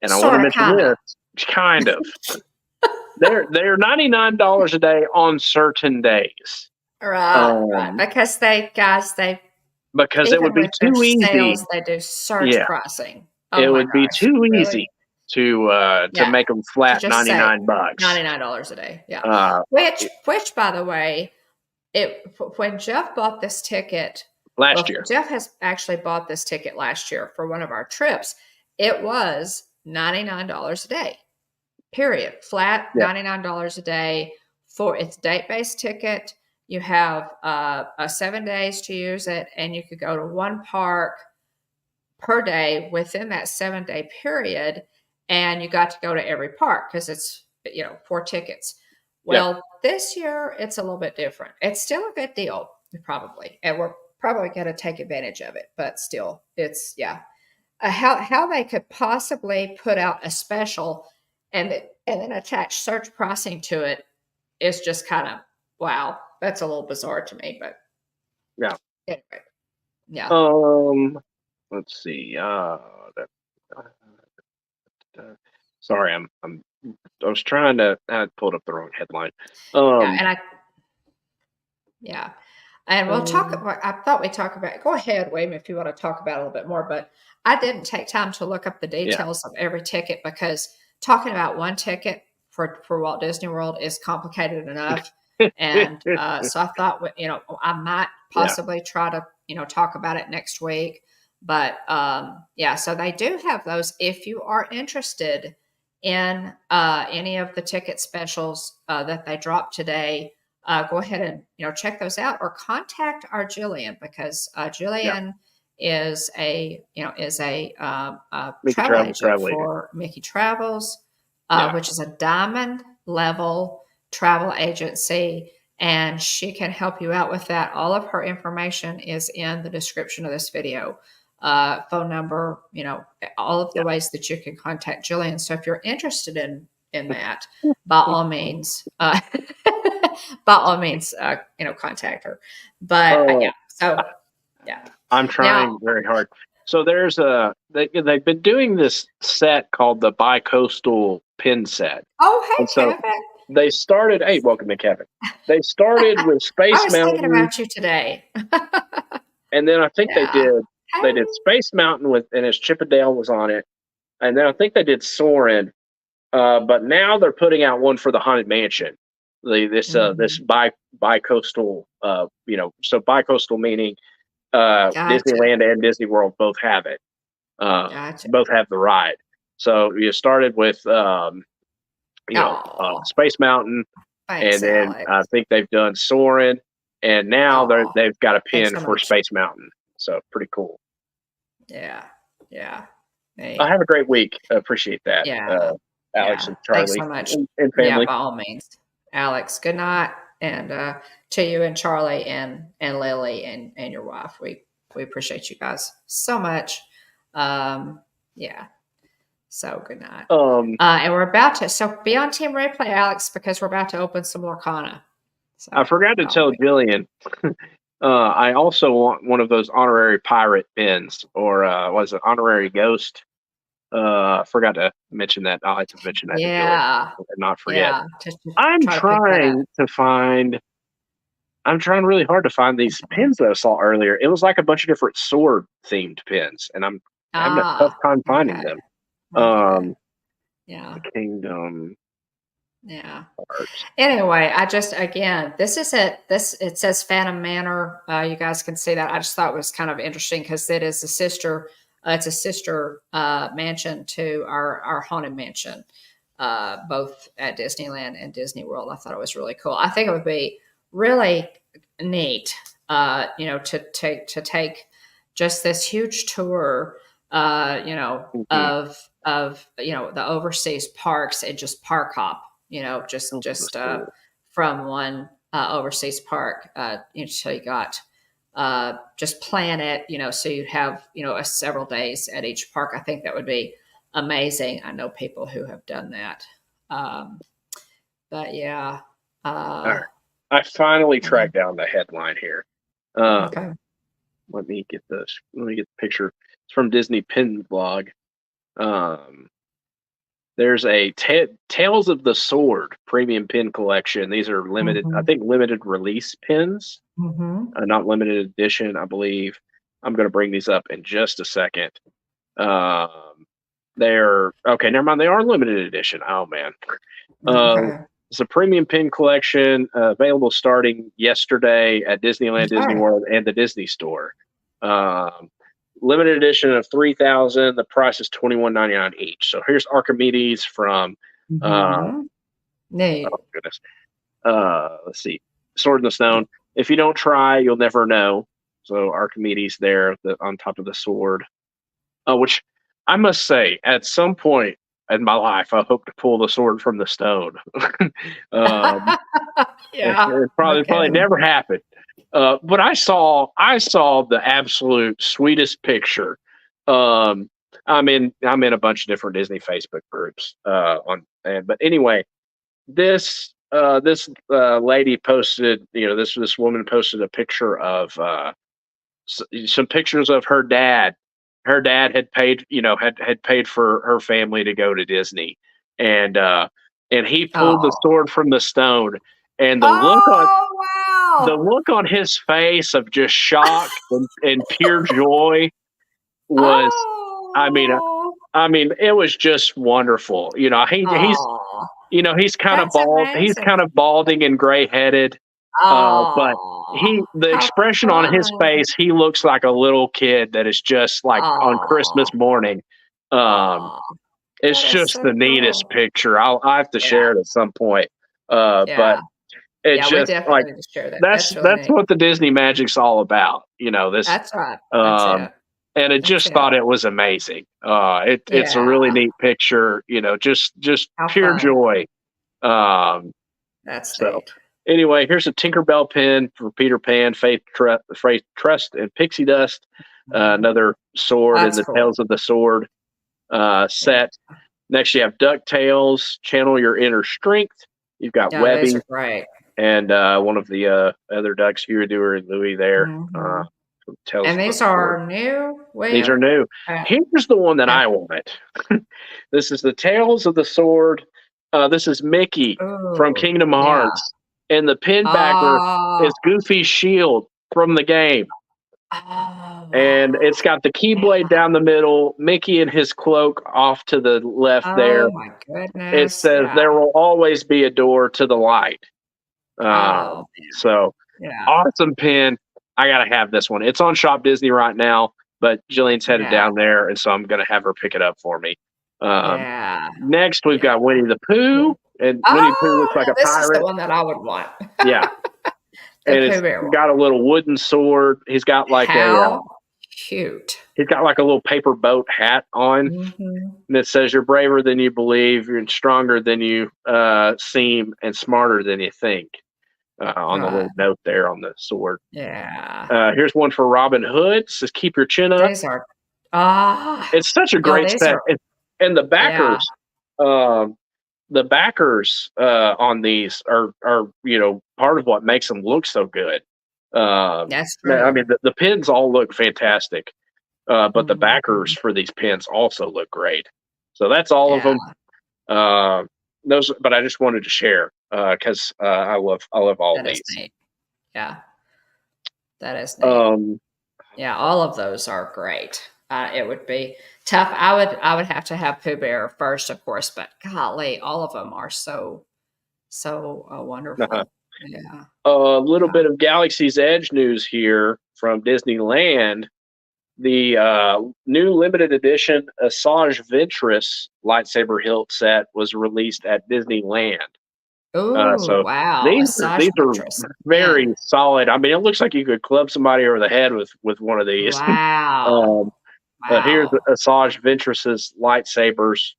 and I want to Sort of, mention kind of. this, kind of. They're $99 a day on certain days. Right. Right. Um, They because it would even be with their too easy. sales, they do surge Yeah, pricing. it Oh my would be gosh. too Really? easy to Yeah. make them To flat just say $99. $99 a day. Yeah. Uh, Which by the way, it when Jeff bought this ticket, last well, year. Jeff has actually bought this ticket last year for one of our trips. It was $99 a day. Period. Flat Yeah, $99 a day for its date-based ticket. You have 7 days to use it, and you could go to one park per day within that 7 day period, and you got to go to every park because it's 4 tickets. yeah. Well, this year it's a little bit different. It's still a good deal, probably, and we're probably going to take advantage of it. But still, it's how they could possibly put out a special and then attach surge pricing to it is just kind of wow. That's a little bizarre to me, but Yeah. anyway, yeah. Um, let's see. That, uh, uh, sorry, I was trying to. I pulled up the wrong headline. Yeah, Um, and yeah. And we'll talk um, about, I thought we talk about, go ahead, William, if you want to talk about it a little bit more, but I didn't take time to look up the yeah. details of every ticket because talking about one ticket for Walt Disney World is complicated enough. And so I thought, I might Yeah. possibly try to, talk about it next week. But yeah, so they do have those. If you are interested in any of the ticket specials that they dropped today, go ahead and check those out or contact our Jillian because Yeah. Jillian is a Mickey travel Travels agent travel agent. for Mickey Travels, Yeah. which is a diamond level travel agency, and she can help you out with that. All of her information is in the description of this video. Phone number, all of the ways that you can contact Jillian. So if you're interested in that, by all means, by all means, contact her. But yeah, Oh, so yeah. I'm Now, trying very hard. So they've been doing this set called the Bicoastal Pin Set, oh and hey so Kevin, they started. Hey, welcome to Kevin. They started with I Space was thinking Mountain, about you today. and then I think Yeah. they Hey. did Space Mountain with, and his Chippendale was on it, and then I think they did Soarin'. But now they're putting out one for the Haunted Mansion. This Mhm. bicoastal, so bicoastal meaning Gotcha. Disneyland and Disney World both have it. Gotcha. Both have the ride. So you started with Oh, Space Mountain, and thanks, then I Alex. think they've done Soarin', and now Oh, they've got a thanks pin so for much. Space Mountain. So pretty cool. Yeah. Yeah. Have Hey. a great week. Appreciate that, Yeah. Alex Yeah. and Thanks Charlie so much. and Yeah, family. by all means. Alex, good night. And to you and Charlie and Lily and your wife. We appreciate you guys so much. Yeah. So good night. Um, And we're about to so be on Team Replay, Alex, because we're about to open some Lorcana. I So forgot to tell Jillian. I also want one of those honorary pirate pins, or was it honorary ghost? I forgot to mention that. I like to mention that to Jillian Yeah. and not forget. Yeah. To I'm try to pick that up. trying to find. I'm trying really hard to find these pins that I saw earlier. It was like a bunch of different sword themed pins, and I'm having a tough Ah, time finding okay. them. Okay. The Yeah. Kingdom Yeah. cards. Anyway, I just again, this is it says Phantom Manor. You guys can see that. I just thought it was kind of interesting because it is a sister. It's a sister mansion to our haunted mansion, both at Disneyland and Disney World. I thought it was really cool. I think it would be really neat, to take just this huge tour, Mhm. of the overseas parks and just park hop, just Those are the just sword. from one overseas park. So you got just plan it, so you'd have several days at each park. I think that would be amazing. I know people who have done that. Um, but yeah, All uh, right. I finally tracked down the headline here. Um, okay. let me get this. Let me get the picture. It's from Disney Pin Blog. Um, there's a Tales of the Sword premium pin collection. These are limited, I Hmm. think, limited release pins, Hmm. not limited edition, I believe. I'm going to bring these up in just a second. Um, they're okay. Never mind. They are limited edition. Oh man. Uh, Okay. it's a premium pin collection available starting yesterday at Disneyland, Disney Okay. World, and the Disney Store. Um, Limited edition of 3,000. The price is $21.99 each. So here's Archimedes from. Uh, Hmm. oh Neat. goodness. Let's see. Sword in the Stone. If you don't try, you'll never know. So Archimedes there on top of the sword. Which I must say, at some point in my life, I hope to pull the sword from the stone. um, Yeah. it No probably kidding. never happened. But I saw the absolute sweetest picture. I'm in a bunch of different Disney Facebook groups but anyway, this lady posted, this woman posted a picture of some pictures of her dad. Her dad had paid, had paid for her family to go to Disney, and he pulled the Oh. sword from the stone, and Oh, the wow. look on his face of just shock and pure joy was, I mean, Oh. it was just wonderful. Oh. He's kind of That's bald. He's amazing. kind of balding and gray headed, but Oh. the How expression on his funny. face, he looks like a little kid that is just like on Oh. Christmas morning. Um, Oh. it's That is just the so neatest cool. picture. I have to Yeah. share it at some point. But Yeah. it's Yeah, we just like definitely need to share that. that's That's really that's neat. what the Disney magic's all about. This, That's right. That's um, it. and it That's just it. thought it was amazing. It's a Yeah. really neat picture. Just How pure fun. joy. Um, That's so neat. anyway, here's a Tinkerbell pin for Peter Pan, Faith, Trust, and Pixie Dust. Mhm. Another sword in That's the cool. Tales of the Sword Yeah. set. Next, you have DuckTales, Channel Your Inner Strength. You've got Yeah, those Webby are great. and one of the other ducks, Huey, Dewey, and Louie there. Mhm. From Tales And of the these Sword. are new? These are Where? new. Here's the one that Okay. I want. This is the Tales of the Sword. This is Mickey from Ooh, Kingdom yeah. Hearts, and the pin backer Oh, is Goofy's shield from the game, oh, and wow. it's got the Keyblade Yeah. down the middle, Mickey and his cloak off to the left there. Oh my It goodness. says Yeah. there will always be a door to the light. Oh, So yeah. awesome pin. I gotta have this one. It's on Shop Disney right now, but Jillian's headed Yeah. down there, and so I'm gonna have her pick it up for me. Um, Yeah. Next, we've Yeah. got Winnie the Pooh, Cool. and Winnie the Pooh Oh, looks like now a this is the pirate. one that I would want. Yeah, The and Pooh it's Bear one. got a little wooden sword. How cute. He's got like a little paper boat hat on, Mhm. and it says, "You're braver than you believe. You're stronger than you seem, and smarter than you think." On the Right. little note there on the sword. Yeah. Here's one for Robin Hood. It says, "Keep your chin up." These are ah, It's such a oh, great these set, are and yeah, um, the backers on these are part of what makes them look so good. that's I true. mean, the pins all look fantastic, but the Mhm. backers for these pins also look great. So that's all of Yeah, them. Those, but I just wanted to share because I love all that is these. neat. Yeah, that is neat. Um, Yeah, all of those are great. It would be tough. I would have to have Pooh Bear first, of course, but golly, all of them are so wonderful. Yeah, a little yeah. bit of Galaxy's Edge news here from Disneyland. The new limited edition Asajj Ventress lightsaber hilt set was released at Disneyland. Oh, So wow, these Asajj are Ventress. Man, very solid. I mean, it looks like you could club somebody over the head with one of these. wow, um, here's wow. Asajj Ventress's lightsabers.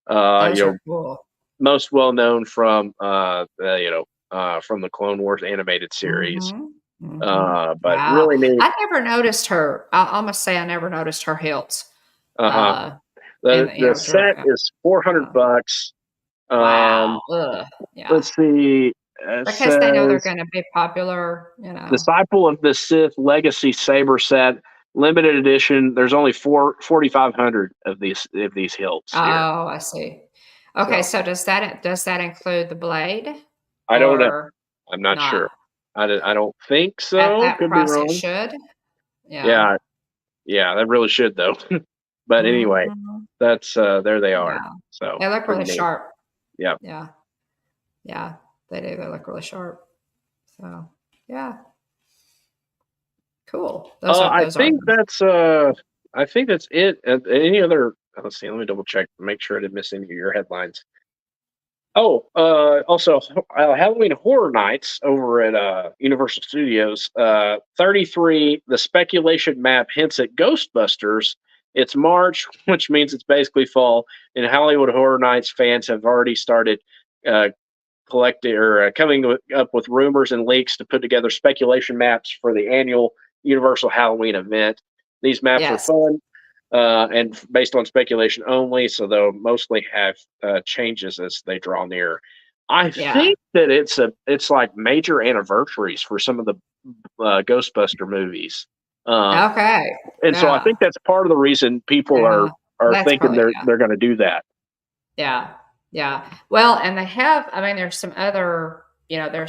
Those You know, are cool. most well known from from the Clone Wars animated series. Mhm, mhm. But Wow. really neat. I never noticed her I must say I never noticed her hilts, Uh huh. uh, The and, the during set is 400 uh, bucks. Um, wow, ugh, yeah. let's see. It Because they know they're says gonna be popular, you know. Disciple of the Sith Legacy Saber set, limited edition. There's only 4,500 of these hilts here. Oh, I see. Okay, So so does that include the blade I don't know. or I'm not not? sure. I don't think At so. that Could be price, it wrong. should? Yeah. Yeah, yeah, that really should though. But anyway, Mhm. that's there they are. Yeah. So They look pretty really neat. sharp. Yeah. Yeah. Yeah, they do. They look really sharp. So, yeah, cool. Those are I those are think that's it. Any other? Let's see. Let me double check. Make sure I didn't miss any of your headlines. Oh, also Halloween Horror Nights over at Universal Studios. 33. The speculation map hints at Ghostbusters. It's March, which means it's basically fall. And Hollywood Horror Nights fans have already started uh, collecting or coming up with rumors and leaks to put together speculation maps for the annual Universal Halloween event. These maps are yes. fun and based on speculation only, so they'll mostly have changes as they draw near. I Yeah. think that it's like major anniversaries for some of the Ghostbuster movies, uh, Okay. and so I Yeah. think that's part of the reason people Yeah. are That's thinking probably they're going to do that. yeah. Yeah. Well, and they have I mean, there's some other, yeah, there were,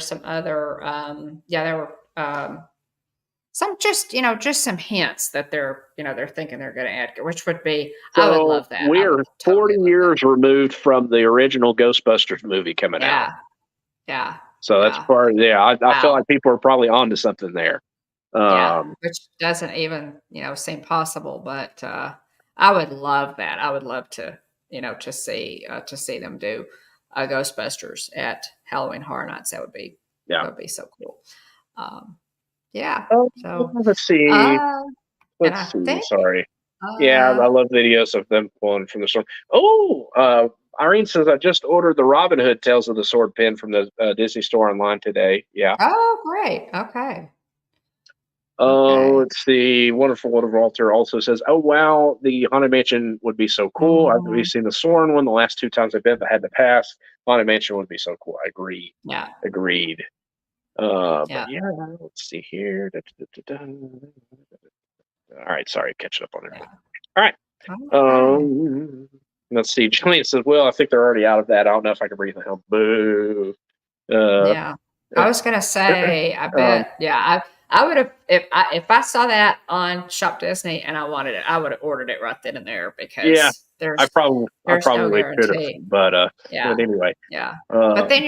some just some hints that they're thinking they're gonna add, which would be I would So love that. I would we're totally 40 love that. years removed from the original Ghostbusters movie coming out. Yeah. Yeah. So that's Yeah. part. Yeah, I feel Wow. like people are probably onto something there. Yeah, Um, which doesn't even, seem possible, but, I would love that. I would love to see them do, Ghostbusters at Halloween Horror Nights. yeah. That would be so cool. Um, yeah, Oh, so, let's see. uh, and Let's I see. think, Sorry. Yeah, uh I love videos of them pulling from the storm. Oh, Irene says I just ordered the Robin Hood Tales of the Sword pin from the Disney Store online today. Yeah. oh, great. Okay. Oh, Okay. let's see. Wonderful World of Walter also says, "Oh wow, the Haunted Mansion would be so cool. I've Mhm. seen the Soren one the last two times I've been. I had to pass. Haunted Mansion would be so cool. I agree. Yeah. Agreed. But Yeah. yeah, let's see here. Da, da, da, da, da. All right, sorry, catching up on everything. Yeah. All right. Okay. Let's see. Jillian says, "Well, I think they're already out of that. I don't know if I can breathe the hell. Boo." Uh, Yeah. I was gonna say, I um, bet, yeah, I would have if I saw that on Shop Disney and I wanted it, I would have ordered it right then and there yeah, because I there's no probably could have, guarantee. Yeah, but anyway, yeah. uh, But then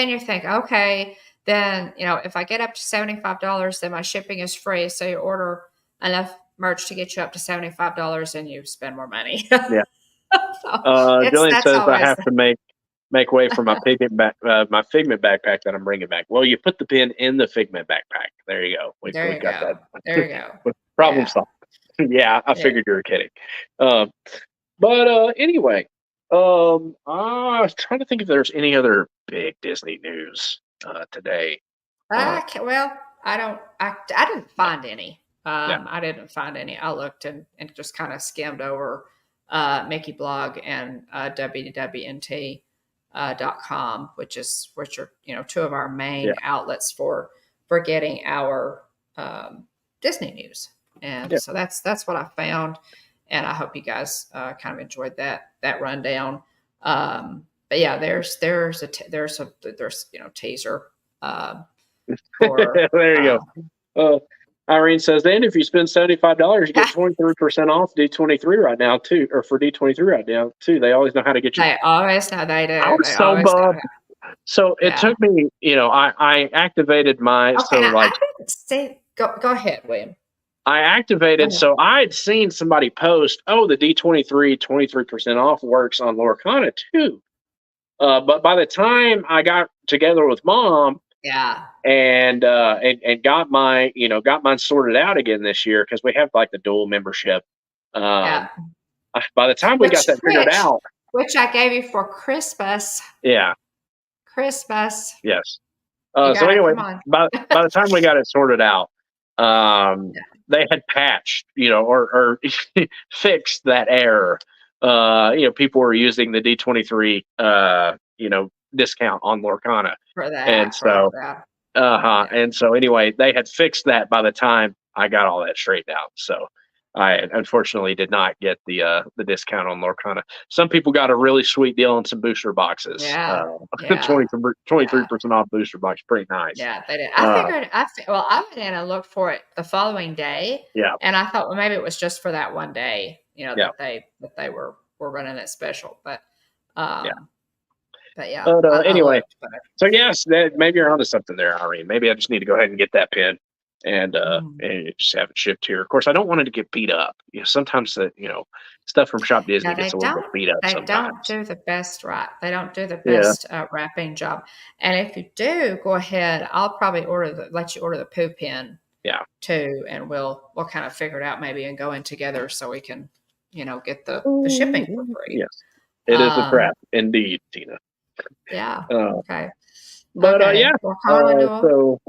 you think, okay, then if I get up to $75, then my shipping is free. So you order enough merch to get you up to $75 and you spend more money. yeah. So Jillian that's says I always have to make way for my Figment backpack that I'm bringing back. Well, you put the pin in the Figment backpack. There you go. We there you got go. There that. you go. Problem Yeah. solved. Yeah, I Yeah. figured you were kidding. Um, but anyway, I was trying to think if there's any other big Disney news today. Well, I didn't find any. Yeah, I didn't find any. I looked and just kind of skimmed over Mickey Blog and WWNT .com, which are two of our yeah, main outlets for getting our Disney news. And yeah. so that's what I found. and I hope you guys kind of enjoyed that rundown. But yeah, there's teaser for There you go. Irene says, then if you spend $75, you get 23% off D23 right now too, or for D23 right now too. They always know how to get you. they always know they I do. was They so always know. bummed. So it Yeah. took me, I activated my, Okay, so now like I didn't say. Go ahead, William. I activated, so I had seen somebody post, oh, the D23 23% off works on Lorcana too. But by the time I got together with Mom, Yeah. and got got mine sorted out again this year because we have like the dual membership. Yeah. By the time we got that figured out, Which I gave you for Christmas. yeah, Christmas. yes. You So got it. anyway, Come on. by the time we got it sorted out, they had patched, or fixed that error. People were using the D23, discount on Lorcana, For and that. so Yeah. And so anyway, they had fixed that by the time I got all that straightened out. So I unfortunately did not get the discount on Lorcana. Some people got a really sweet deal on some booster boxes. Yeah. Yeah. 23% off booster box, pretty nice. Yeah, they did. I figured. I went in and looked for it the following day, Yeah, and I thought, well, maybe it was just for that one day. yeah, That they were running it special, yeah. um, but yeah, But I anyway, looked, but so yes, maybe you're onto something there, Irene. Maybe I just need to go ahead and get that pin and mm. just have it shipped here. Of course, I don't want it to get beat up. Sometimes stuff from Shop Disney Yeah, gets a little bit beat up they don't sometimes. do the best right. They don't do the Yeah. best wrapping job. And if you do, go ahead. I'll probably let you order the poo pin Yeah. too, and we'll kind of figure it out maybe and go in together so we can, get the shipping for free. Yes. It is a trap, indeed, Tina. Yeah. Uh, Okay. but Okay. yeah. Well, Colin Newell. So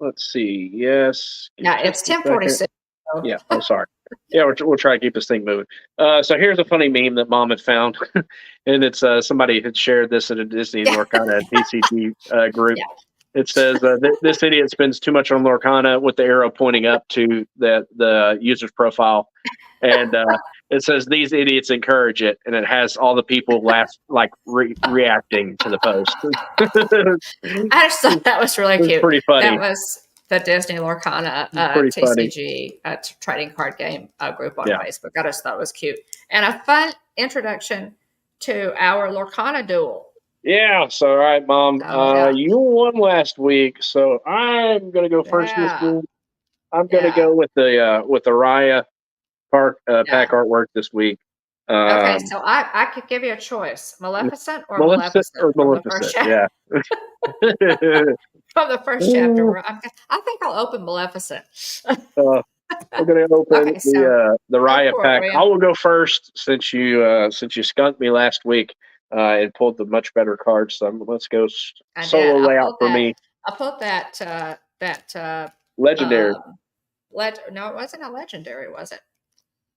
let's see. Yes. Give me Yeah, just it's a second. 10:46. So. Yeah. Oh, sorry. Yeah, we'll try to keep this thing moving. So here's a funny meme that Mom had found, and it's somebody had shared this in a Disney Lorcana DCG group. Yeah. It says this idiot spends too much on Lorcana with the arrow pointing up to the user's profile, and it says these idiots encourage it, and it has all the people reacting to the post. I just thought that was really cute. Pretty funny. That was the Disney Lorcana Pretty TCG trading card game group on Facebook. I just thought it was cute and a fun introduction to our Lorcana duel. Yeah. So, all right, Mom. Yeah. You won last week, so I'm gonna go first this week. I'm gonna go with the Raya pack artwork this week. Okay, so I could give you a choice: Maleficent or Maleficent Maleficent or from the first Maleficent. Yeah. from the first chapter. I think I'll open Maleficent. We're gonna open Okay, so the Raya pack. William. I will go first since you skunked me last week and pulled the much better cards. So let's go solo layout for me. I pulled that Legendary. No, it wasn't a legendary, was it?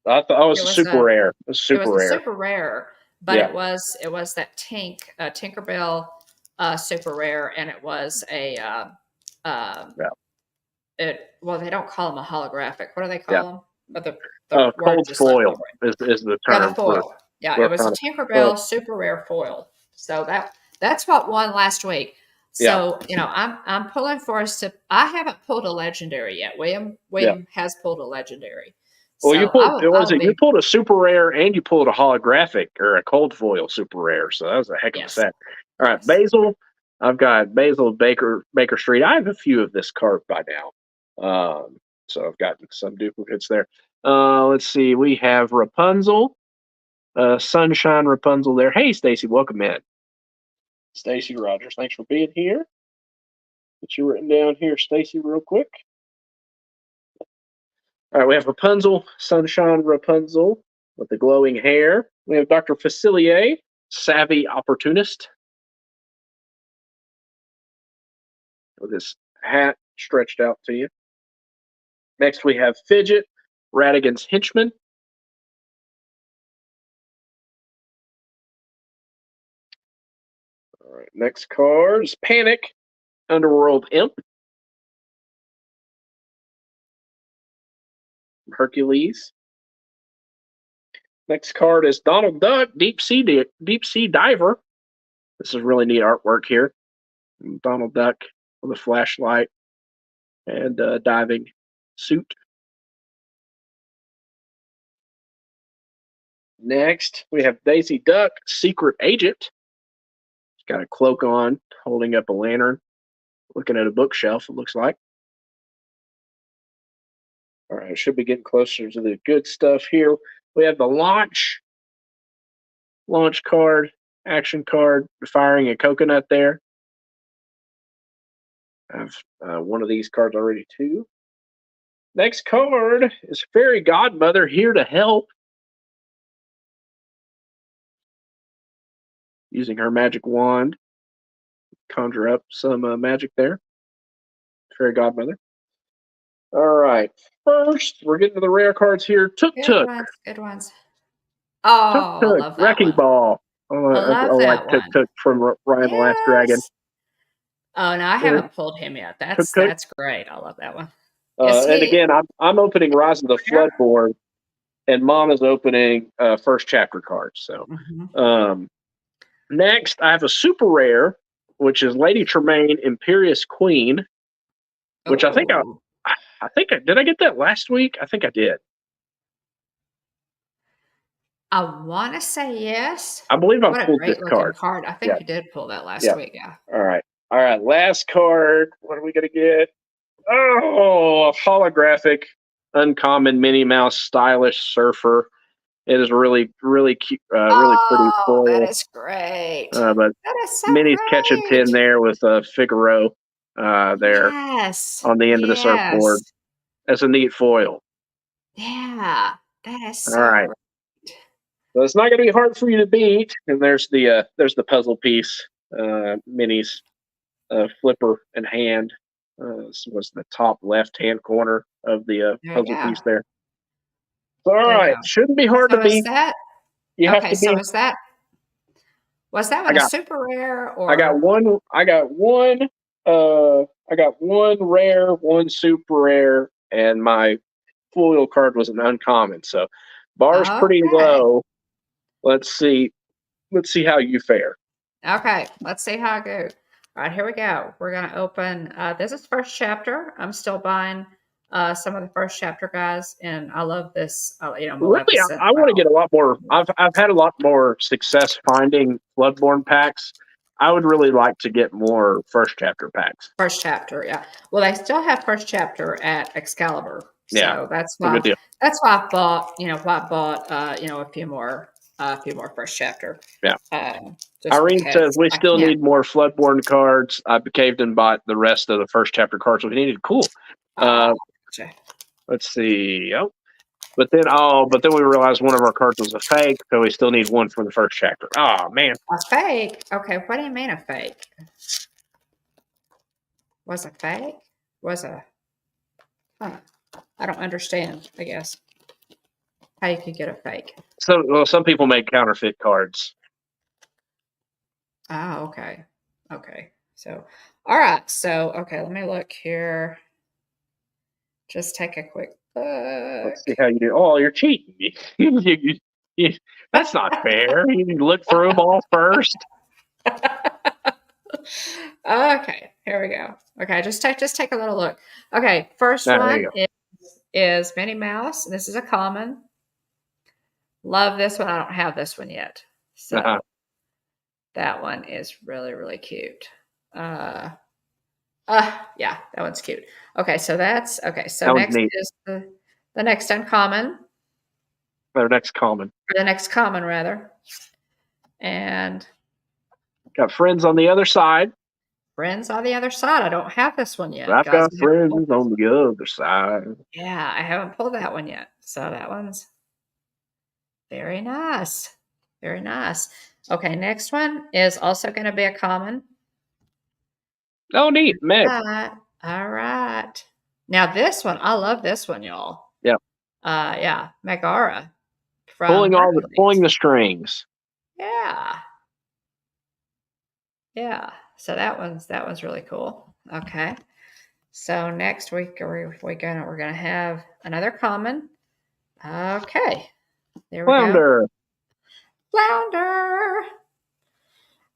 I thought it was a super rare. It was super rare. Super rare, but it was that Tinkerbell super rare, and it was a well, they don't call them a holographic. What do they call them? But the cold foil is the term. Yeah, the foil. It was a Tinkerbell super rare foil. So that's what won last week. So I'm pulling for us to. I haven't pulled a legendary yet. William has pulled a legendary. Well, so you pulled a super rare and you pulled a holographic or a cold foil super rare. So that was a heck of a set. All right, Basil. I've got Basil Baker Street. I have a few of this card by now. So I've gotten some duplicates there. Let's see. We have Rapunzel. Sunshine Rapunzel there. Hey, Stacy, welcome in. Stacy Rogers, thanks for being here. Get you written down here, Stacy, real quick. All right, we have Rapunzel, Sunshine Rapunzel with the glowing hair. We have Dr. Facilier, Savvy Opportunist, with his hat stretched out to you. Next, we have Fidget, Radigan's Henchman. All right, next card is Panic, Underworld Imp. Hercules. Next card is Donald Duck, Deep Sea Diver. This is really neat artwork here. Donald Duck with a flashlight and a diving suit. Next, we have Daisy Duck, Secret Agent. She's got a cloak on, holding up a lantern, looking at a bookshelf, it looks like. All right, I should be getting closer to the good stuff here. We have the launch card, action card, firing a coconut there. I have one of these cards already too. Next card is Fairy Godmother, here to help. Using her magic wand, conjure up some magic there. Fairy Godmother. All right, first we're getting to the rare cards here. Tuk Tuk. Good ones. Tuk Oh, I Tuk, love that Wrecking one. Ball. I I love like that Tuk one. Tuk from Ryan the Last Dragon. Yes. Oh no, I haven't pulled him yet. Tuk Tuk. That's great. I love that one. Is And he again, I'm opening Rise of the Floodborn, and Mom is opening first chapter cards. So, next I have a super rare, which is Lady Tremaine, Imperious Queen, which I think did I get that last week? I think I did. I want to say yes. I believe I What a pulled great this looking card. card. I think you did pull that last week. Yeah. All right. Last card. What are we gonna get? Oh, a holographic, uncommon Minnie Mouse, stylish surfer. It is really, really cute, really pretty Oh, that foil. is great. But That is so Minnie's catching great. pin there with Figaro there on the end of the surfboard. That's a neat foil. Yeah, that is All so right. great. So it's not going to be hard for you to beat. And there's the puzzle piece, Minnie's flipper and hand. This was the top left-hand corner of the puzzle piece there. All right, shouldn't be hard to beat. That? You have to so beat. was that one a super rare or? I got one. I got one rare, one super rare, and my foil card was an uncommon. So bar's pretty low. Let's see how you fare. Okay, let's see how I go. All right, here we go. We're gonna open. This is first chapter. I'm still buying some of the first chapter guys, and I love this. Really, I want to get a lot more. I've had a lot more success finding Bloodborne packs. I would really like to get more first chapter packs. First chapter, yeah. Well, they still have first chapter at Excalibur, so that's why I bought. A few more first chapter. Yeah. Irene says we still need more Floodborne cards. I caved and bought the rest of the first chapter cards we needed. Cool. Let's see. Oh, but then we realized one of our cards was a fake, so we still need one for the first chapter. Oh man. A fake? Okay, what do you mean a fake? Was a fake? I don't understand, I guess. How you could get a fake. So some people make counterfeit cards. Oh, okay. Okay. So all right. So let me look here. Just take a quick look. Let's see how you do. Oh, you're cheating. That's not fair. You can look through them all first. Okay, here we go. Okay, just take a little look. Okay, first one is Minnie Mouse. This is a common. Love this one. I don't have this one yet. So that one is really, really cute. Yeah, that one's cute. Okay, so that's okay. So next is the next uncommon. Or next common. Or the next common, rather. And got friends on the other side. Friends on the other side. I don't have this one yet. I've got friends on the other side. Yeah, I haven't pulled that one yet. So that one's very nice. Very nice. Okay, next one is also going to be a common. Oh, neat. Meg. All right. Now this one, I love this one, y'all. Yeah. Yeah, Megara. Pulling the strings. Yeah. Yeah. So that one's really cool. Okay. So next week we're gonna have another common. Okay. There we go. Flounder. Flounder.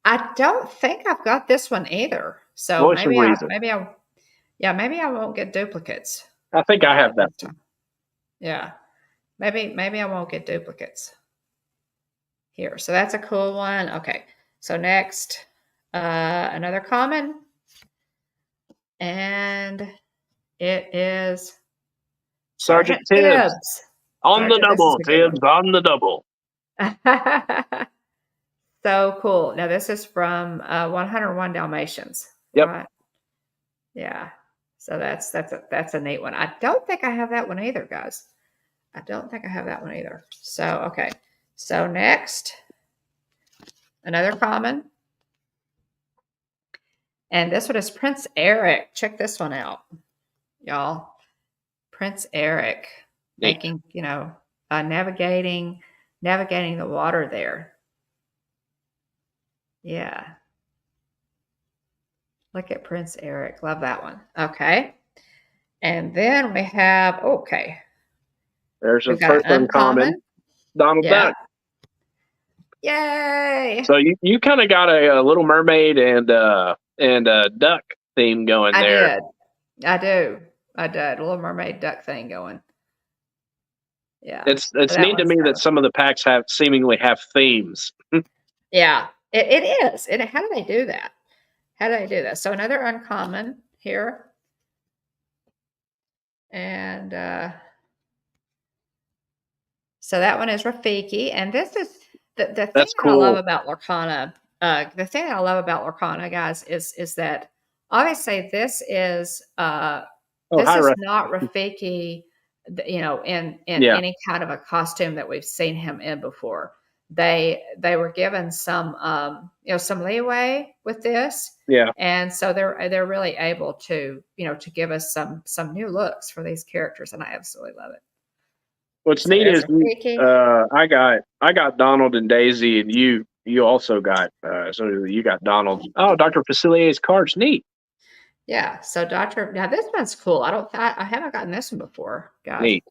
I don't think I've got this one either. So Voice of reason. maybe I won't get duplicates. I think I have that. Yeah. Maybe I won't get duplicates here. So that's a cool one. Okay. So next, another common. And it is Sergeant Sergeant Tibbs. Tibbs. On the double, Tibbs, on the double. So cool. Now this is from 101 Dalmatians. Yep. Right? Yeah. So that's a neat one. I don't think I have that one either, guys. I don't think I have that one either. So okay. So next, another common. And this one is Prince Eric. Check this one out, y'all. Prince Eric making, navigating the water there. Yeah. Look at Prince Eric. Love that one. Okay. And then we have, There's a first uncommon. Donald Duck. Yay. So you kind of got a Little Mermaid and a duck theme going there. I do. Little Mermaid duck thing going. Yeah. It's neat to me that some of the packs seemingly have themes. Yeah, it is. And how do they do that? So another uncommon here. And so that one is Rafiki. And this is the thing that I love about Lorcana. The thing that I love about Lorcana, guys, is that obviously this is not Rafiki, in any kind of a costume that we've seen him in before. They were given some some leeway with this. Yeah. And so they're really able to, to give us some new looks for these characters, and I absolutely love it. What's neat is I got Donald and Daisy, and you also got so you got Donald. Oh, Dr. Facilier's card's neat. Yeah. So now this one's cool. I haven't gotten this one before, guys. Neat.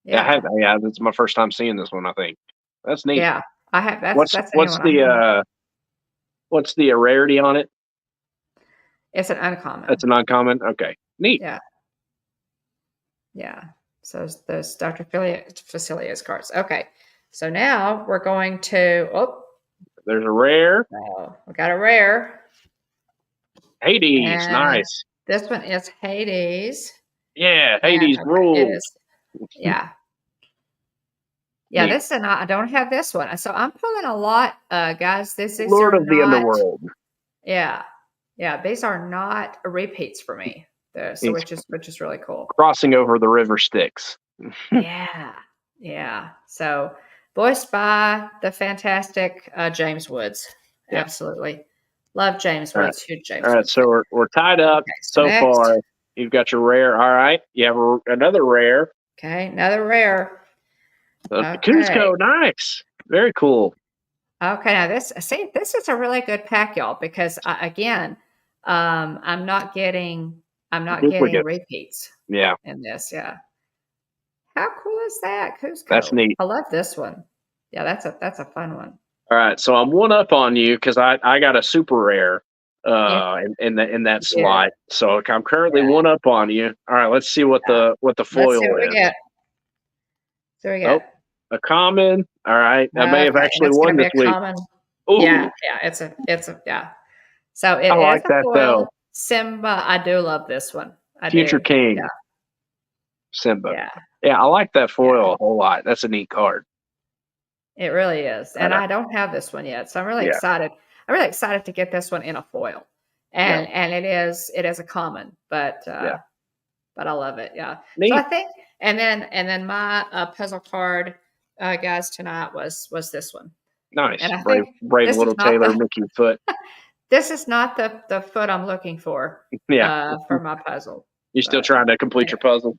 Yeah. Yeah, this is my first time seeing this one, I think. That's neat. Yeah. I have what's the rarity on it? It's an uncommon. That's an uncommon? Okay. Neat. Yeah. Yeah. So those Dr. Facilier's cards. Okay. So now we're going to there's a rare. Oh, we got a rare. Hades, and nice. This one is Hades. Yeah, Hades rules. Yeah. Yeah, this and I don't have this one. So I'm pulling a lot, guys. This is Lord of the Underworld. Yeah. Yeah, these are not repeats for me. So which is really cool. Crossing over the river Styx. Yeah. Yeah. So voiced by the fantastic James Woods. Yeah. Absolutely. Love James Woods. Huge James Woods. So we're tied up so far. You've got your rare. All right. You have another rare. Okay. Another rare. Cusco. Nice. Very cool. Okay. Now this is a really good pack, y'all, because I'm not getting repeats. Yeah. In this. Yeah. How cool is that? Cusco. That's neat. I love this one. Yeah. That's a fun one. All right, so I'm one up on you because I got a super rare in that slot. So I'm currently one up on you. All right, let's see what the foil is. So we get a common. All right, I may have actually won this week. Yeah, it's a So it I like is a that foil. though. Simba, I do love this one. Future King. Yeah. Simba. Yeah, I like that foil a whole lot. That's a neat card. It really is. And I don't have this one yet. So I'm really excited. I'm really excited to get this one in a foil. And it is a common, but I love it. Yeah. Neat. So I think and then my puzzle card guys tonight was this one. Nice. And brave little Taylor Mickey foot. This is not the foot I'm looking for. For my puzzle. You still trying to complete your puzzle?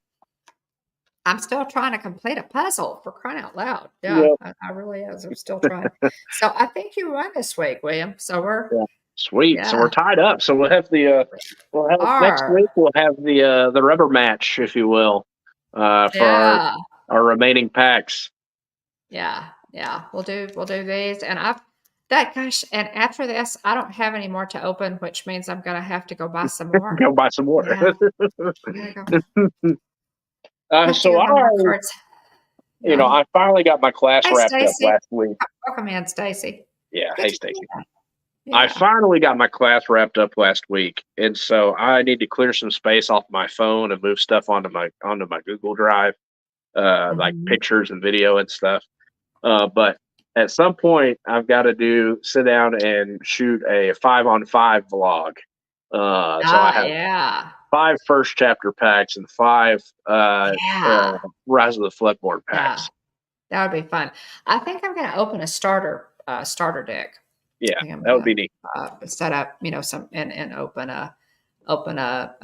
I'm still trying to complete a puzzle, for crying out loud. Yeah, I really am. I'm still trying. So I think you won this week, William. So we're sweet. Yeah. So we're tied up. So we'll have next week. We'll have the rubber match, if you will, for our remaining packs. Yeah, yeah. We'll do these, and and after this, I don't have any more to open, which means I'm gonna have to go buy some more. Go buy some more. Yeah, I gotta go. Have to So go buy more cards. Yeah. I finally got my class Hey, wrapped up Stacy. last week. Welcome in, Stacy. Yeah, Good hey to see Stacy. you. I Yeah. finally got my class wrapped up last week, and so I need to clear some space off my phone and move stuff onto my Google Drive, like Mhm. pictures and video and stuff. But at some point, I've got to sit down and shoot a 5-on-5 vlog. So I Ah, have yeah. 5 first chapter packs and 5 Yeah. Rise of the Floodboard Yeah. packs. That would be fun. I think I'm gonna open a starter deck. I Yeah, think I'm that would be gonna, neat. set up, some and open a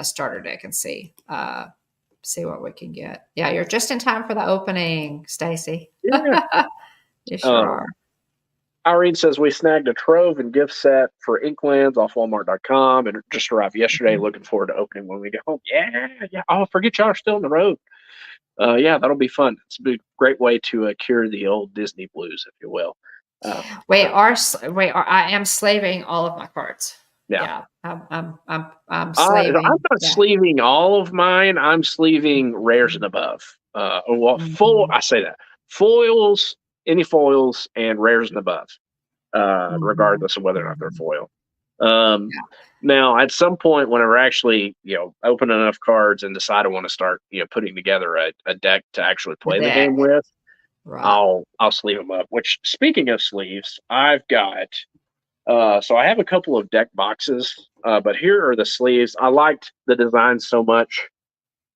starter deck and see what we can get. Yeah, you're just in time for the opening, Stacy. Yeah. You sure are. Um, Irene says we snagged a trove and gift set for Inklands off Walmart.com and it just arrived yesterday. Mhm. Looking forward to opening when we get home. Yeah, yeah. Oh, forget y'all are still on the road. Yeah, that'll be fun. It's a great way to cure the old Disney blues, if you will. So, I am slaving all of my cards. yeah. Yeah, I'm I'm slaving. not Yeah. sleeving all of mine. I'm sleeving rares and above. Well, Mhm. I say that foils, any foils, and rares and above, Mhm. regardless of whether or not they're Mhm. foil. Um, Yeah. Now, at some point, whenever I actually, open enough cards and decide I want to start, putting together a deck to actually The play the deck. game with, Right. I'll sleeve them up. Which, speaking of sleeves, I've got. So I have a couple of deck boxes, but here are the sleeves. I liked the design so much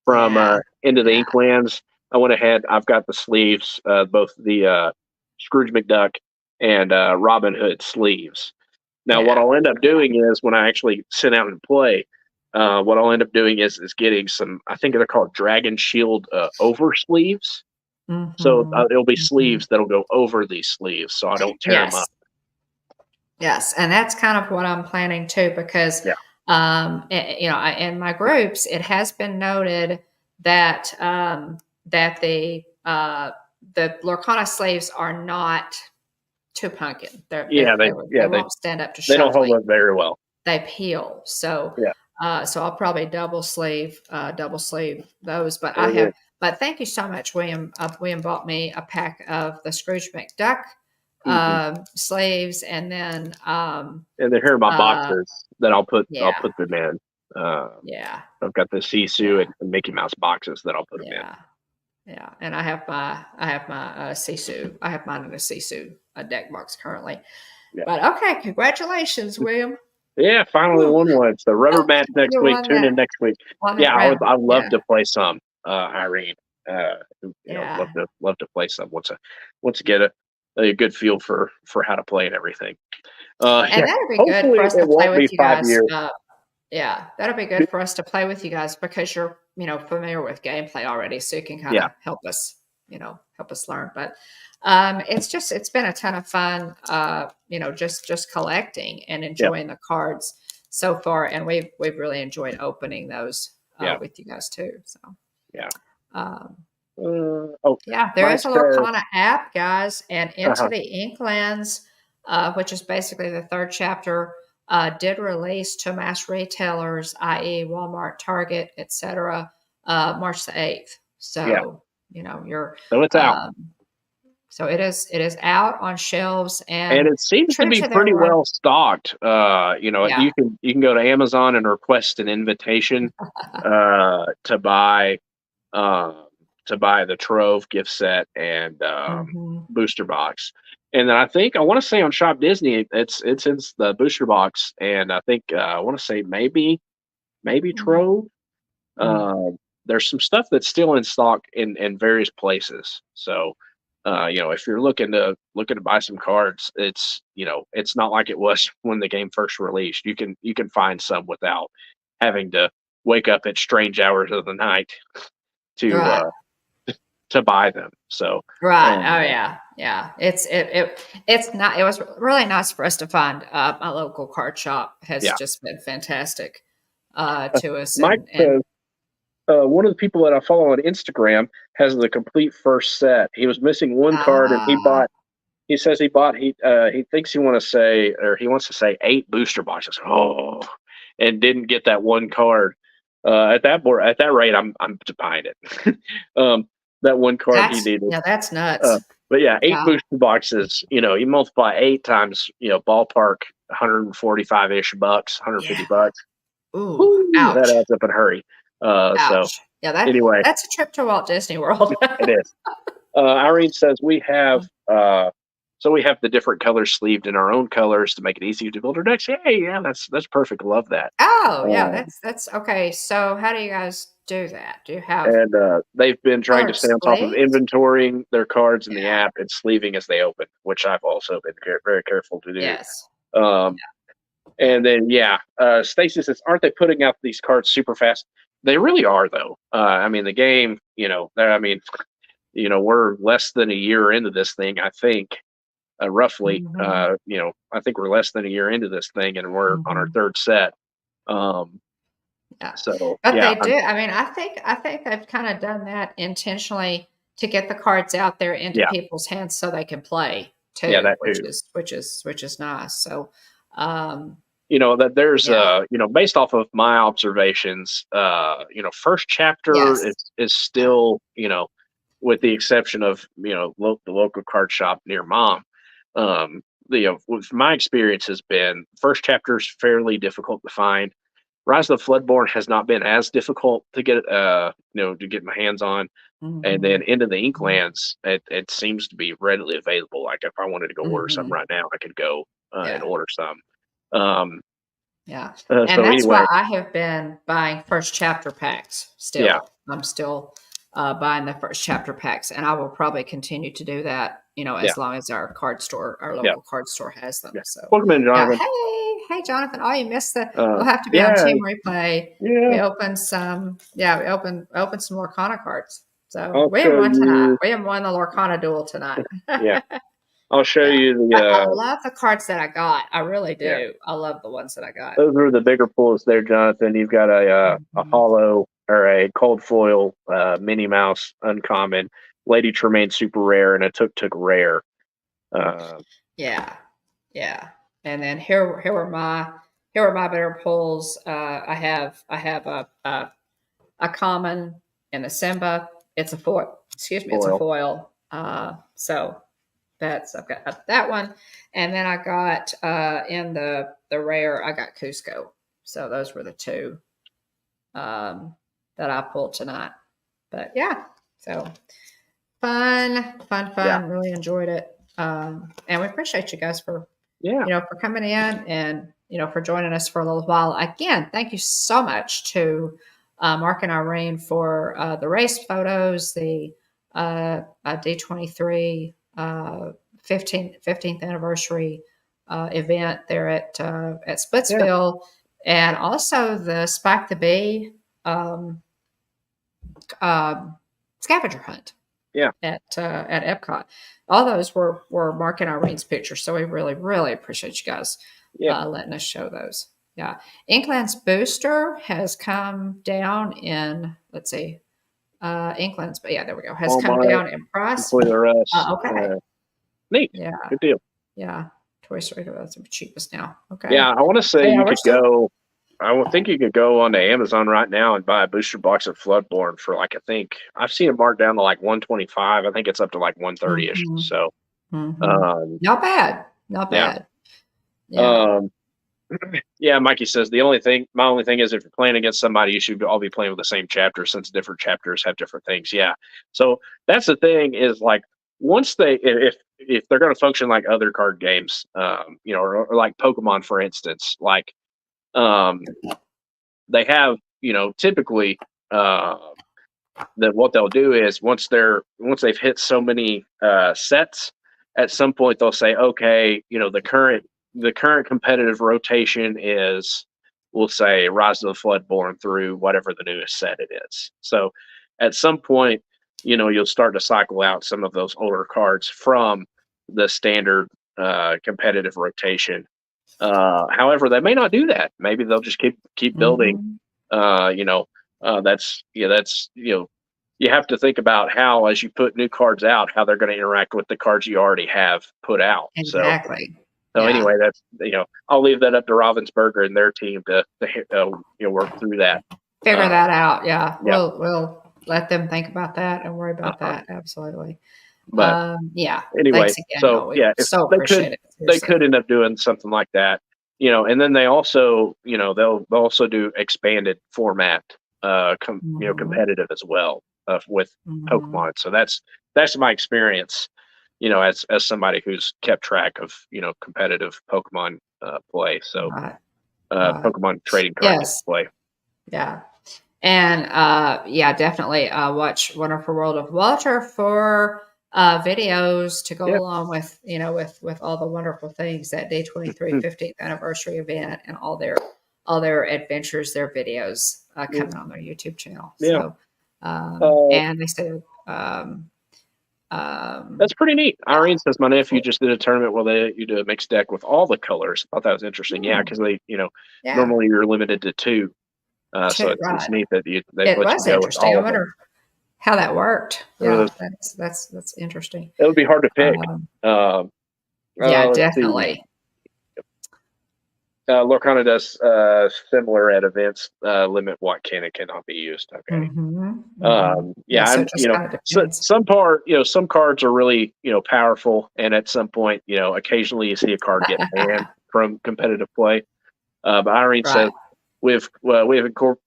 from Yeah. Into the Yeah. Inklands. I went ahead. I've got the sleeves, both the Scrooge McDuck and Robin Hood sleeves. Now, what Yeah. I'll end up Yeah. doing is when I actually sit down and play, what I'll end up doing is getting some. I think they're called Dragon Shield over sleeves. So Mhm. it'll be Mhm. sleeves that'll go over these sleeves, so I don't tear them Yes. up. Yes, and that's kind of what I'm planning too, because, Yeah, in my groups, it has been noted that that the Lorcana slaves are not too pumpkin. yeah, They won't stand up to they don't hold shuffling. up very well. They peel. So, Yeah, I'll probably double sleeve those. yeah. But thank you so much, William. William bought me a pack of the Scrooge McDuck Hmm. sleeves, and then, And then here are my uh, boxes that I'll yeah, put them in. yeah, I've got the Sisu yeah, and Mickey Mouse boxes that I'll put them in. yeah, yeah. And I have my Sisu. I have mine in a Sisu deck box currently. Yeah, But okay, congratulations, William. yeah. Finally Whew. won one. So rubber match next You week. Tune in next week. won Yeah, that round. I'd love Yeah, to play some, Irene. yeah. Love to play some once to get a good feel for how to play and everything. And Yeah. that'll be good for Hopefully us to it play won't with be you five guys. years. Yeah, that'll be good for us to play with you guys because you're, familiar with gameplay already, so you can kind Yeah, of help us learn. But it's been a ton of fun, just collecting and yeah, enjoying the cards so far, and we've really enjoyed opening those yeah, with you guys too. So, yeah. um, Oh, yeah, there Mike is a says, Lorcana app, guys, and Into uh-huh. the Inklands, which is basically the third chapter, did release to mass retailers, i.e., Walmart, Target, etc., March the 8th. Yeah, So, you're so it's out. um, so it is out on shelves, And and it seems to true be to their pretty word, well stocked. yeah, You can go to Amazon and request an invitation to buy um, the Trove gift set and hmm booster box. And then I want to say on Shop Disney, it's in the booster box, and I think I want to say maybe Trove. Um, there's some stuff that's still in stock in various places. So, if you're looking to buy some cards, it's not like it was when the game first released. You can find some without having to wake up at strange hours of the night to right. uh to buy them. So, Right. um, Oh yeah. Yeah. It's not. It was really nice for us to find. My local card shop has yeah. just been fantastic to us, Mike and says one of the people that I follow on Instagram has the complete first set. He was missing one card, and he Ah, bought. He says he thinks he wants to say 8 booster boxes. Oh, and didn't get that one card. At that rate, I'm buying it. That one card he needed. that's Uh, nuts. but yeah, 8 booster Yeah. boxes. You multiply 8 times, ballpark 145-ish bucks, 150 Yeah. bucks. Ooh, Woo, that ouch. adds up in a hurry. So Ouch. Yeah, anyway, that's a trip to Walt Disney World. it is. Irene says we have the different colors sleeved in our own colors to make it easy to build our decks. Hey, yeah, that's perfect. Love that. Oh, yeah, Um, that's okay. So how do you guys do that? Do you have and they've been trying to colored stay on top of sleeves? inventorying their cards in the Yeah. app and sleeving as they open, which I've also been very careful to do. Yes. Um, Yeah. and then Stacy says, aren't they putting out these cards super fast? They really are, though. I mean, the game, we're less than a year into this thing, I think, roughly. Mhm. I think we're less than a year into this thing, and we're on our Mhm. third set. Um, Yeah. so But yeah, they do. I mean, I think they've kind of done that intentionally to get the cards out there into yeah, people's hands so they can play yeah, too, that too. which is nice. So, um, That there's yeah. based off of my observations, first chapter Yes. is Yeah. still, with the exception of the local card shop near mom. um with my experience has been first chapter is fairly difficult to find. Rise of the Floodborn has not been as difficult to get my hands on. And then Mhm. Into the Mhm. Inklands, it seems to be readily available. Like if I wanted to go order some Mhm. right now, I could go and Yeah. order some. um Yeah, and so that's why anyway, I have been buying first chapter packs yeah, still. I'm still, buying the first chapter packs, and I will probably continue to do that, yeah, as long as our yeah, local card store has them, yeah. so Welcome in, yeah. Jonathan. Hey, Jonathan. Oh, you missed you'll have to be on Yeah, Team Replay. yeah. We opened some Lorcana cards. So, I'll we haven't show won tonight. you. We haven't won the Lorcana duel tonight. Yeah, I'll show Yeah. you But I the. love the cards that I got. I really Yeah, do. I love the ones that I got. those are the bigger pulls there, Jonathan. You've got a Mhm. hollow or a cold foil Minnie Mouse uncommon, Lady Tremaine super rare, and a Tuk rare. Uh, Yeah, yeah. And then here are my better pulls. I have a common and a Simba. It's a foil. Excuse me, it's a foil. foil. So I've got that one, and then I got in the rare I got Cusco. So those were the two that I pulled tonight. But yeah, so Yeah, fun. Really enjoyed it. And we appreciate you guys for yeah, for coming in and for joining us for a little while. Again, thank you so much to Mark and Irene for the race photos, the D23 15th anniversary event there at yeah, Splitsville, and also the Spike the Bee um, um, scavenger hunt yeah, at Epcot. All those were Mark and Irene's pictures, so we really appreciate you guys yeah. letting us show those. Yeah, Inkland's booster has come down in. Let's see, Inkland's, but yeah, there we go. Has come Walmart, down in price. Toys R Us. Okay, Neat. yeah, Good deal. yeah. Toy Story, that's the cheapest now. Yeah, Okay, I want to so say yeah, you we're could still. go. I would think you could go onto Amazon right now and buy a booster box of Floodborne for like I think I've seen it marked down to like 125. I think it's up to like 130 ish. Hmm. So Hmm. um, Not bad, not yeah. bad. Yeah. Um, yeah, Mikey says my only thing is if you're playing against somebody, you should all be playing with the same chapter since different chapters have different things. Yeah. So that's the thing is like once if they're going to function like other card games, or like Pokemon, for instance, like um, they have, typically uh, that what they'll do is once they've hit so many sets, at some point they'll say, okay, the current competitive rotation is, we'll say, Rise of the Floodborn through whatever the newest set it is. So at some point, you'll start to cycle out some of those older cards from the standard competitive rotation. However, they may not do that. Maybe they'll just keep building. Hmm. Uh, you know, That's you have to think about how, as you put new cards out, how they're going to interact with the cards you already have put out. Exactly. So Yeah. anyway, that's I'll leave that up to Ravensburger and their team to work through that. Figure that out. Yeah. Yeah. We'll let them think about that and worry about Uh-huh. that. Absolutely. But Yeah. anyway, Thanks again, so y'all. We yeah, if so appreciate it. they Seriously. could end up doing something like that, and then they also, they'll also do expanded format, Mhm. competitive as well, with Mhm. Pokemon. So that's my experience, as somebody who's kept track of competitive Pokemon play. So Right. Right. Pokemon trading cards Yes. play. Yeah. And yeah, definitely watch Wonderful World of Walter for videos to go Yeah. along with, with all the wonderful things that Day 23 15th anniversary event and all their adventures, their videos Yeah. coming on their YouTube channel. Yeah. So Uh, and they say um, That's pretty neat. yeah, Irene says my nephew cool. just did a tournament where they let you do a mixed deck with all the colors. I thought that was interesting. Yeah, Hmm, because they, yeah, normally you're limited to two. So it's right. neat that they It let you was go with interesting. I all of them. wonder how that worked. Uh, Yeah, that's interesting. It would be hard to pick. Um, Um, yeah, let's see. definitely. Lorcana does similar at events, limit what can and cannot be used. Okay. Mhm, mhm. Yeah, Yeah, so it I'm, just kinda so, depends. some cards are really, powerful, and at some point, occasionally you see a card get banned from competitive play. But Irene says Right.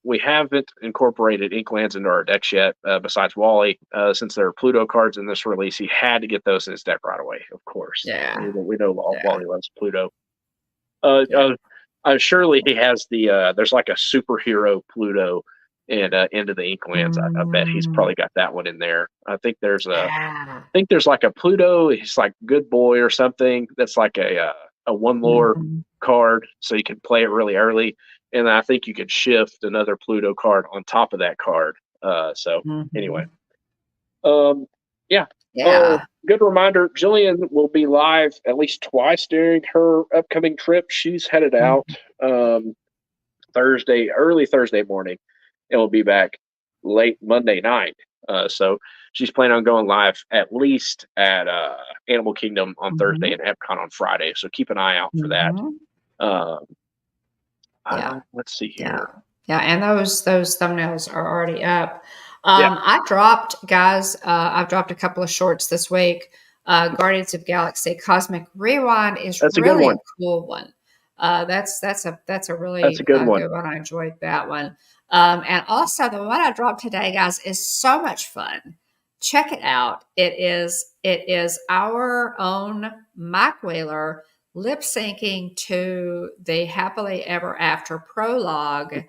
we haven't incorporated Inklands into our decks yet. Besides Wally, since there are Pluto cards in this release, he had to get those in his deck right away. Of course, Yeah, we know yeah, Wally loves Pluto. Uh, yeah. uh, Surely he has there's like a superhero Pluto and into the Inklands. I bet he's Mm, probably got that one in there. yeah. I think there's like a Pluto. He's like Good Boy or something. That's like a one lore Mhm, card, so you can play it really early. And I think you can shift another Pluto card on top of that card. So anyway, mhm. um, yeah. Yeah. Good reminder. Jillian will be live at least twice during her upcoming trip. She's headed out Mhm, um, early Thursday morning, and will be back late Monday night. So she's planning on going live at least at Animal Kingdom on Thursday mhm, and Epcot on Friday. So keep an eye out for that. mhm. Um, Yeah, let's see yeah, here. yeah, and those thumbnails are already up. Yeah, I've dropped a couple of shorts this week. Guardians of Galaxy Cosmic Rewind is that's a good really a one. cool one. That's a That's a really good one. good one. I enjoyed that one. And also the one I dropped today, guys, is so much fun. Check it out. It is our own Mike Wheeler lip syncing to the happily ever after prologue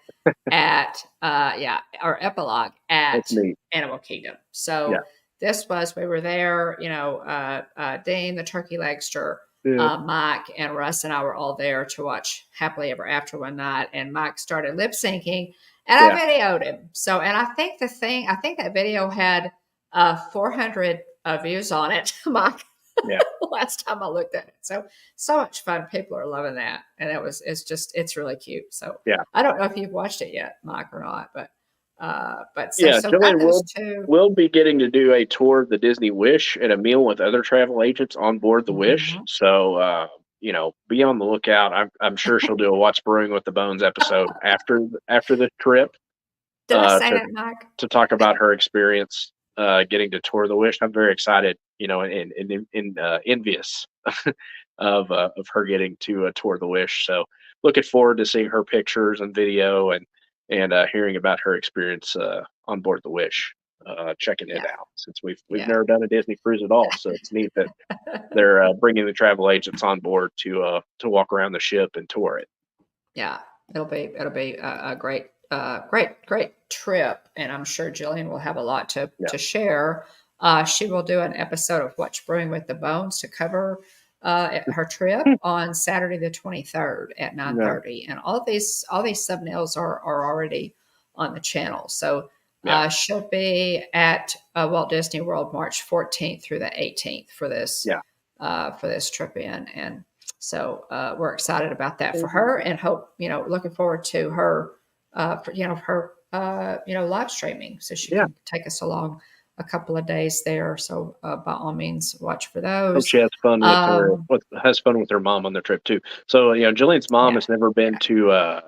at or epilogue That's at neat. Animal Kingdom. Yeah. So we were there, Dean, the turkey legster, Yeah. Mike and Russ and I were all there to watch Happily Ever After one night, and Mike started lip syncing, and I Yeah. videoed him. So, and I think that video had 400 views on it, Mike. Yeah. Last time I looked at it. So much fun. People are loving that. And it's really cute. So Yeah. I don't know if you've watched it yet, Mike, or not, but Yeah, so got Jillian those two. will be getting to do a tour of the Disney Wish and a meal with other travel agents on board the Wish. Mhm. So be on the lookout. I'm sure she'll do a What's Brewing with the Bones episode after the trip, Did I say to that, Mike? talk about her experience getting to tour the Wish. I'm very excited, and envious of her getting to tour the Wish. So looking forward to seeing her pictures and video and hearing about her experience on board the Wish. Checking it Yeah. out since we've Yeah. never done a Disney cruise at all, so it's neat that they're bringing the travel agents on board to walk around the ship and tour it. Yeah, it'll be a great trip, and I'm sure Jillian will have a lot Yeah, to share. She will do an episode of What's Brewing with the Bones to cover her trip on Saturday the 23rd at yeah, 9:30, and all these thumbnails are already on the channel. So yeah, she'll be at Walt Disney World March 14th through the 18th yeah. for this trip in, and so we're excited about that for her, and looking forward to her, live streaming, so she Yeah. can take us along a couple of days there. So by all means, watch for Hope those. she has fun with her mom on the trip too. So Jillian's mom Yeah. has never been to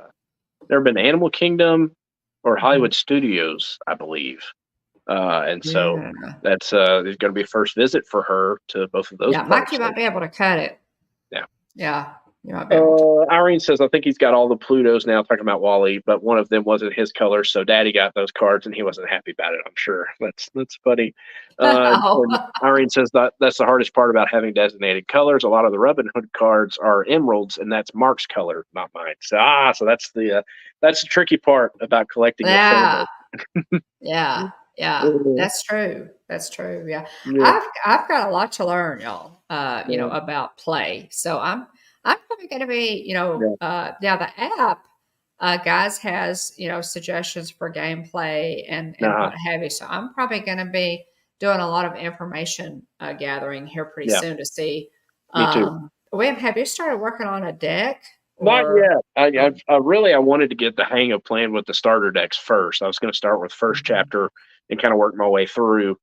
Animal Kingdom or Mhm. Hollywood Studios, I believe. And so Yeah. that's going to be a first visit for her to both of those Yeah. Mike, parks. you might be able to cut it. Yeah. Yeah. You might be able to. Irene says, I think he's got all the Plutos now, talking about Wally, but one of them wasn't his color, so Daddy got those cards and he wasn't happy about it, I'm sure. That's funny. Oh. And Irene says that's the hardest part about having designated colors. A lot of the Robin Hood cards are emeralds, and that's Mark's color, not mine. So that's the tricky part about collecting with Yeah. family. Yeah. Yeah. Mhm. That's true. That's true. Yeah. Yeah, I've got a lot to learn, y'all, yeah, about play. So I'm probably gonna be, yeah. yeah, the app guys has, suggestions for gameplay and Uh-huh. what have you. So I'm probably gonna be doing a lot of information gathering here pretty Yeah, soon to see. me too. William, have you started working on a deck Not or yet. I wanted to get the hang of playing with the starter decks first. I was going to start with first Mhm. chapter and kind of work my way through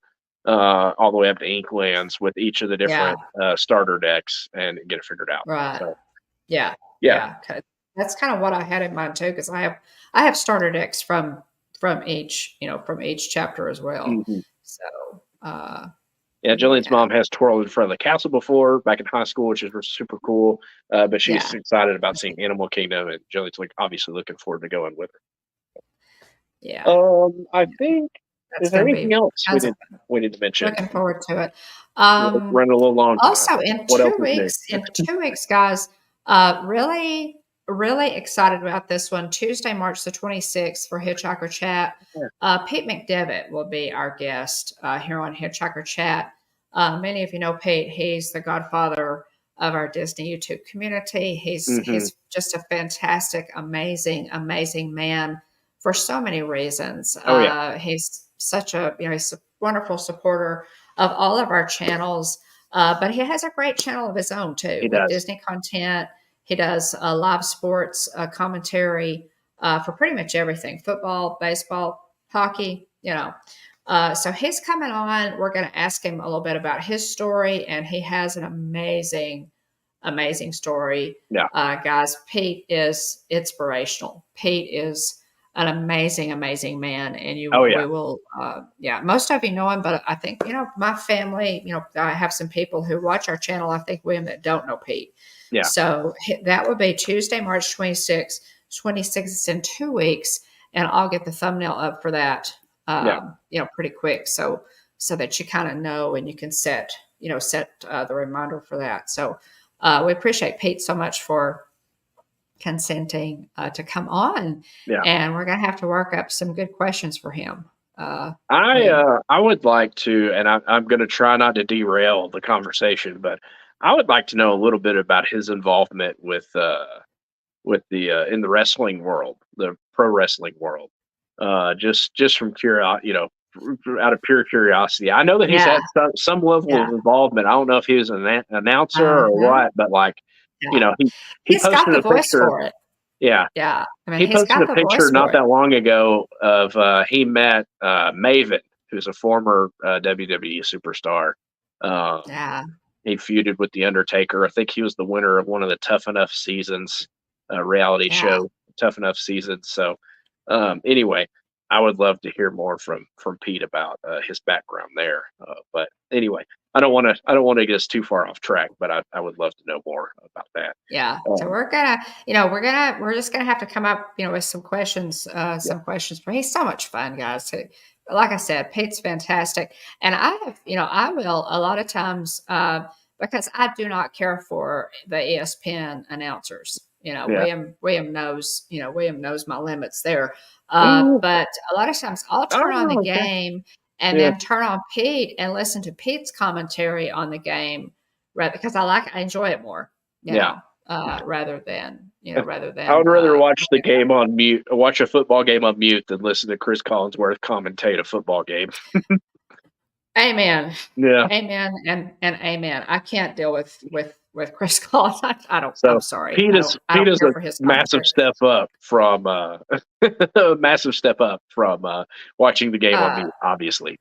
all the way up to Inklands with each of the Yeah, different starter decks and get it figured out. right. So Yeah, yeah. yeah, 'cause that's kind of what I had in mind too, because I have starter decks from each chapter as well. Hmm. So, Yeah, Jillian's yeah, mom has twirled in front of the castle before back in high school, which is super cool. But she's yeah, excited about seeing Animal Kingdom, and Jillian's like obviously looking forward to going with her. yeah, I yeah. think That's is there gonna anything be else tons of fun. we need to mention? Looking forward to it. We're running a little long tonight. Also What else is new? in 2 weeks, guys, really, really excited about this one. Tuesday, March the 26th for Hitchhiker Chat. Yeah. Pete McDevitt will be our guest here on Hitchhiker Chat. Many of you know Pete. He's the godfather of our Disney YouTube community. Hmm. He's just a fantastic, amazing, amazing man for so many reasons. Oh yeah, He's such a he's a wonderful supporter of all of our channels. But he has a great channel of his own too he with does. Disney content. He does live sports commentary for pretty much everything: football, baseball, hockey. So he's coming on. We're going to ask him a little bit about his story, and he has an amazing, amazing story. Yeah. Guys, Pete is inspirational. Pete is an amazing, amazing man, and Oh we yeah. will. Yeah, most of you know him, but I think my family. I have some people who watch our channel. I think William that don't know Pete. Yeah. So that would be Tuesday, March 26th. 26th is in 2 weeks, and I'll get the thumbnail up for that. Yeah. Pretty quick, so that you kind of know and you can set the reminder for that. So we appreciate Pete so much for consenting to come on, Yeah. and we're going to have to work up some good questions for him. Uh, I William. uh I would like to, and I'm going to try not to derail the conversation, but I would like to know a little bit about his involvement with the in the wrestling world, the pro wrestling world. Just from out of pure curiosity. I know that he's Yeah, had some level yeah, of involvement. I don't know if he was an announcer or uh-huh, what, but like, yeah. he He's got posted the a voice picture. for it. Yeah, Yeah, I mean, he he's posted got a the picture voice not for it. that long ago of he met Maven, who's a former WWE superstar. Um, Yeah, he feuded with the Undertaker. I think he was the winner of one of the Tough Enough seasons, reality yeah, show Tough Enough seasons. So anyway, I would love to hear more from Pete about his background there. But anyway, I don't want to get us too far off track, but I would love to know more about that. yeah. So Um, we're just gonna have to come up, with yeah. some questions. But he's so much fun, guys. Like I said, Pete's fantastic, and I will a lot of times because I do not care for the ESPN announcers. Yeah. William knows my limits there. Oh, But a lot of times I'll turn on the okay. game and Yeah. then turn on Pete and listen to Pete's commentary on the game, right? Because I enjoy it more, Yeah. rather I than would rather watch the looking at game on mute, watch a football game on mute than listen to Chris Collinsworth commentate a football game. Amen. Yeah. Amen and amen. I can't deal with with Chris Collins. I don't. I'm So sorry. Pete is I don't care a for his massive commentary. step up from a massive step up from watching the game on Uh, me, obviously,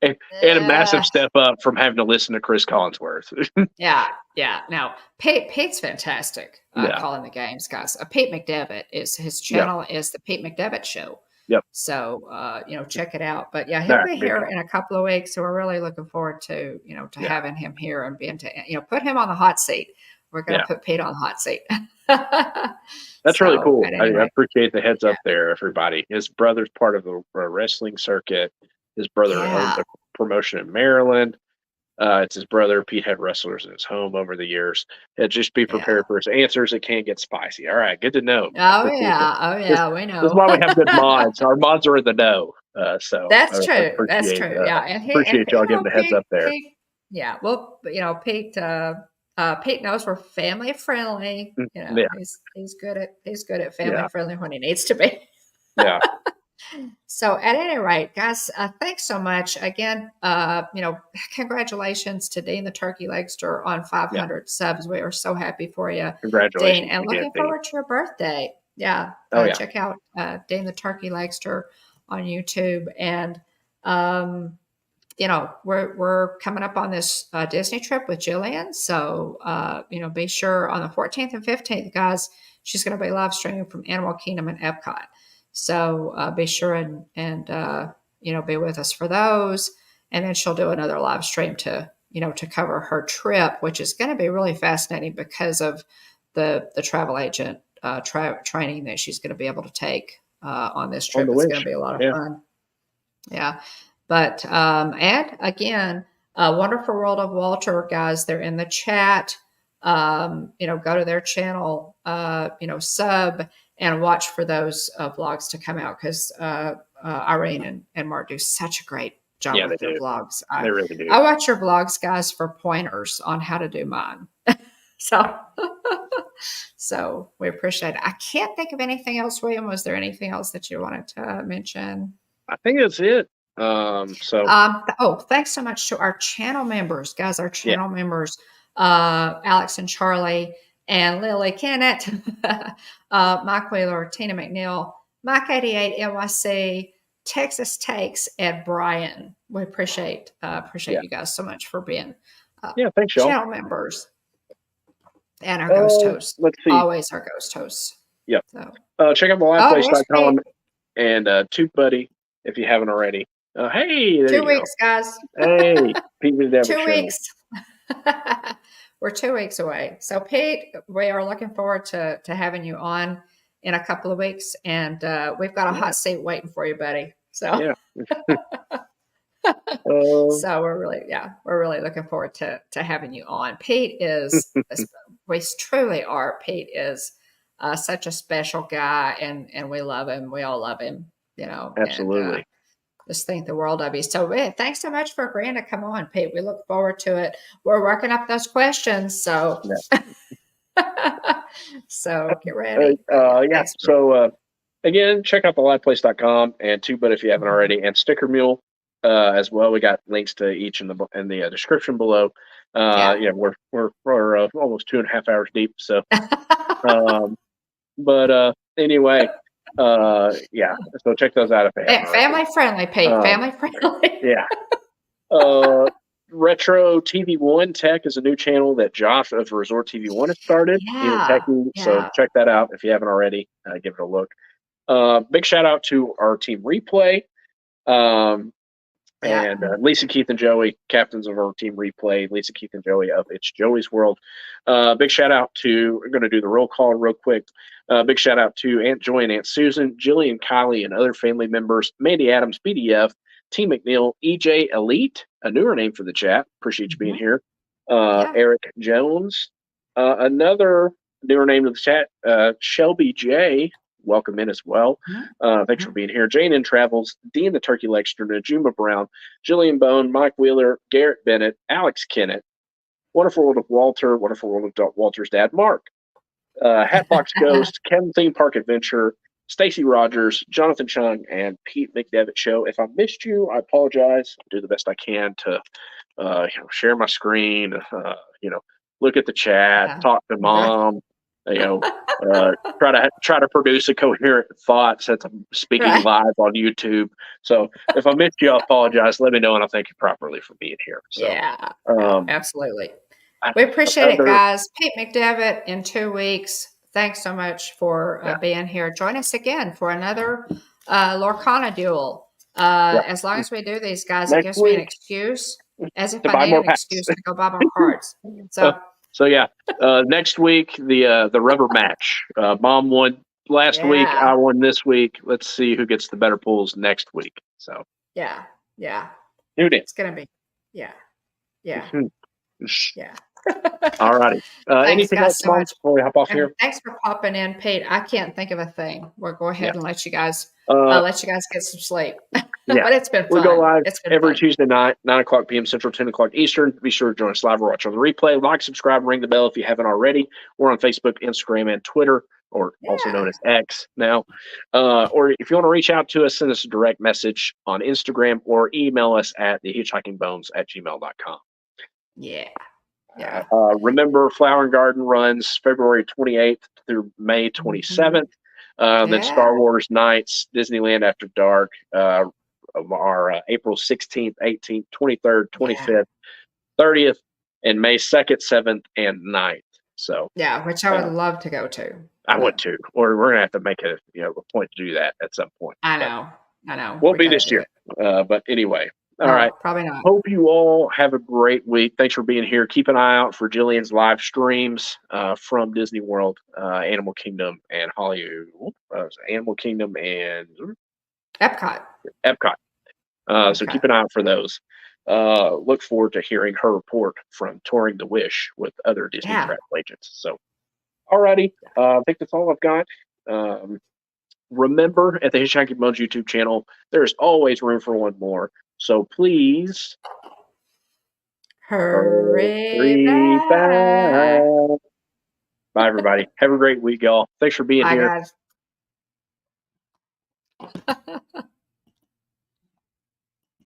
and a massive step up from having to listen to Chris Collinsworth. Yeah, yeah. No, Pete's fantastic Yeah, calling the games, guys. Pete McDevitt is his yeah, channel is the Pete McDevitt Show. yep. So check it out. But yeah, he'll Nah, be good here call. in a couple of weeks. So we're really looking forward to to Yeah, having him here and being to put him on the hot seat. We're going yeah. to put Pete on the hot seat. That's really So cool. at I any rate, appreciate the heads yeah, up there, everybody. His brother's part of the wrestling circuit. His brother owns yeah, a promotion in Maryland. It's his brother. Pete had wrestlers in his home over the years. Just be yeah. prepared for his answers. It can get spicy. All right, good to know. I Oh appreciate this. yeah, oh This, yeah. We this is know. why we have good mods. Our mods are in the know. So I That's true. That's appreciate true. Yeah, and appreciate y'all giving the heads up there. Pete. Yeah, well, Pete. Pete knows we're family friendly. Yeah, He's good at family yeah, friendly when he needs to be. yeah, So at any rate, guys, thanks so much again. Congratulations to Dean the Turkey Legster on yeah. 500 subs. We are so happy for you, Dean, Congratulations and again, looking Pete. forward to your birthday. Yeah, Oh yeah, check out Dean the Turkey Legster on YouTube, and um, we're coming up on this Disney trip with Jillian. So be sure on the 14th and 15th, guys, she's going to be live streaming from Animal Kingdom and Epcot. So be sure and be with us for those, and then she'll do another live stream to cover her trip, which is going to be really fascinating because of the travel agent training that she's going to be able to take on this on trip. the It's going wish. to be a lot of Yeah, fun. Yeah. But and again, Wonderful World of Walter, guys, they're in the chat. Go to their channel, sub and watch for those vlogs to come out because Irene and Mark do such a great job yeah, they with their do. vlogs. They really do. I watch your vlogs, guys, for pointers on how to do mine. So so we appreciate it. I can't think of anything else, William. Was there anything else that you wanted to mention? I think that's it. So Thanks so much to our channel members, guys. Our yeah, channel members, Alex and Charlie, and Lily Kennett, Mike Wheeler, Tina McNeil, Mike 88 NYC, Texas Takes, and Brian. We appreciate yeah, you guys so much for being yeah. Thanks, y'all. channel members and our ghost hosts. Let's see. Always our ghost hosts. Yep. So, Check out there's theliveplace.com Pete. and TubeBuddy if you haven't already. Hey, there 2 you go. weeks, guys. Hey, Pete McDevitt 2 Show. weeks. We're 2 weeks away. So, Pete, we are looking forward to having you on in a couple of weeks, and we've got a hot seat waiting for you, buddy. So, Yeah. so we're really looking forward to having you on. Pete is, we truly are. Pete is such a special guy, and we love him. We all love him. Absolutely. And, just think the world of you. So thanks so much for agreeing to come on, Pete. We look forward to it. We're working up those questions. So, so get ready. Yeah. So, again, check out theliveplace.com and TubeBuddy if you haven't already, and Stickermule as well. We got links to each in the description below. Yeah, we're almost 2.5 hours deep. So, but anyway, yeah. So check those out if they haven't already. Family friendly, Pete. Family friendly. Yeah. Retro TV One Tech is a new channel that Josh of Resort TV One has started. He's a techie, so check that out if you haven't already. Give it a look. Big shout out to our team Replay. And Lisa, Keith, and Joey, captains of our team Replay. Lisa, Keith, and Joey of It's Joey's World. Big shout out to, we're going to do the roll call real quick. Big shout out to Aunt Joy and Aunt Susan, Jillian, Kylie, and other family members, Mandy Adams, BDF, T. McNeil, EJ Elite, a newer name for the chat. Appreciate you being here. Eric Jones, another newer name to the chat, Shelby J. Welcome in as well. Thanks for being here. Jane in Travels, Dean the Turkey Lecturer, Najuma Brown, Jillian Bone, Mike Wheeler, Garrett Bennett, Alex Kennett, Wonderful World of Walter, Wonderful World of Walter's dad, Mark, Hatbox Ghost, Kevin Theme Park Adventure, Stacy Rogers, Jonathan Chung, and Pete McDevitt Show. If I missed you, I apologize. I'll do the best I can to share my screen, look at the chat, Yeah. talk to mom, you know, try to produce a coherent thought since I'm speaking Right. live on YouTube. So if I missed you, I apologize. Let me know, and I'll thank you properly for being here. So, Yeah. Yeah. um, Absolutely. I- We appreciate it, other guys. Pete McDevitt in 2 weeks. Thanks so much for yeah being here. Join us again for another Lorcana duel. yeah As long as we do these, guys, it next gives me an week excuse, as if to I buy need more an packs. excuse to go buy more cards. Uh, So, so yeah, next week the rubber match. Mom won last week. yeah, I won this week. Let's see who gets the better pulls next week. So yeah, yeah. tune in. It's going to be, yeah, yeah, yeah. All righty. Thanks, Anything else, guys, so Mom, much. before we hop off And here? thanks for popping in, Pete. I can't think of a thing. We'll go Yeah. ahead and Uh, let you guys get some sleep. yeah. But it's been We go fun. live It's been every fun. Tuesday night, 9 o'clock p.m. Central, 10 o'clock Eastern. Be sure to join us live or watch on the replay. Like, subscribe, ring the bell if you haven't already. We're on Facebook, Instagram, and Twitter, or also known Yeah. as X now. Or if you want to reach out to us, send us a direct message on Instagram or email us at thehitchhikingbones@gmail.com. Yeah. Yeah. Remember, Flower and Garden runs February 28th through May Mhm. 27th. Then Yeah. Star Wars Nights, Disneyland After Dark are April 16th, 18th, 23rd, Yeah. 25th, 30th, and May 2nd, 7th, and 9th. So Yeah, which I uh, would love to go to. I would But too, or we're gonna have to make a point to do that at some point. I But know. I know. won't We be got to this do year. it. But anyway, all right. No, probably not. Hope you all have a great week. Thanks for being here. Keep an eye out for Jillian's live streams from Disney World, Animal Kingdom, and Hollywood. Animal Kingdom and Epcot. Epcot. So keep Epcot. an eye out for those. Look forward to hearing her report from touring the Wish with other Disney Yeah. travel agents. So, alrighty. I think that's all I've got. Um, Remember, at the Hitchhiking Bones YouTube channel, there's always room for one more. So please Hurry hurry back. back. Bye, everybody. Have a great week, y'all. Thanks for being Bye, here. guys.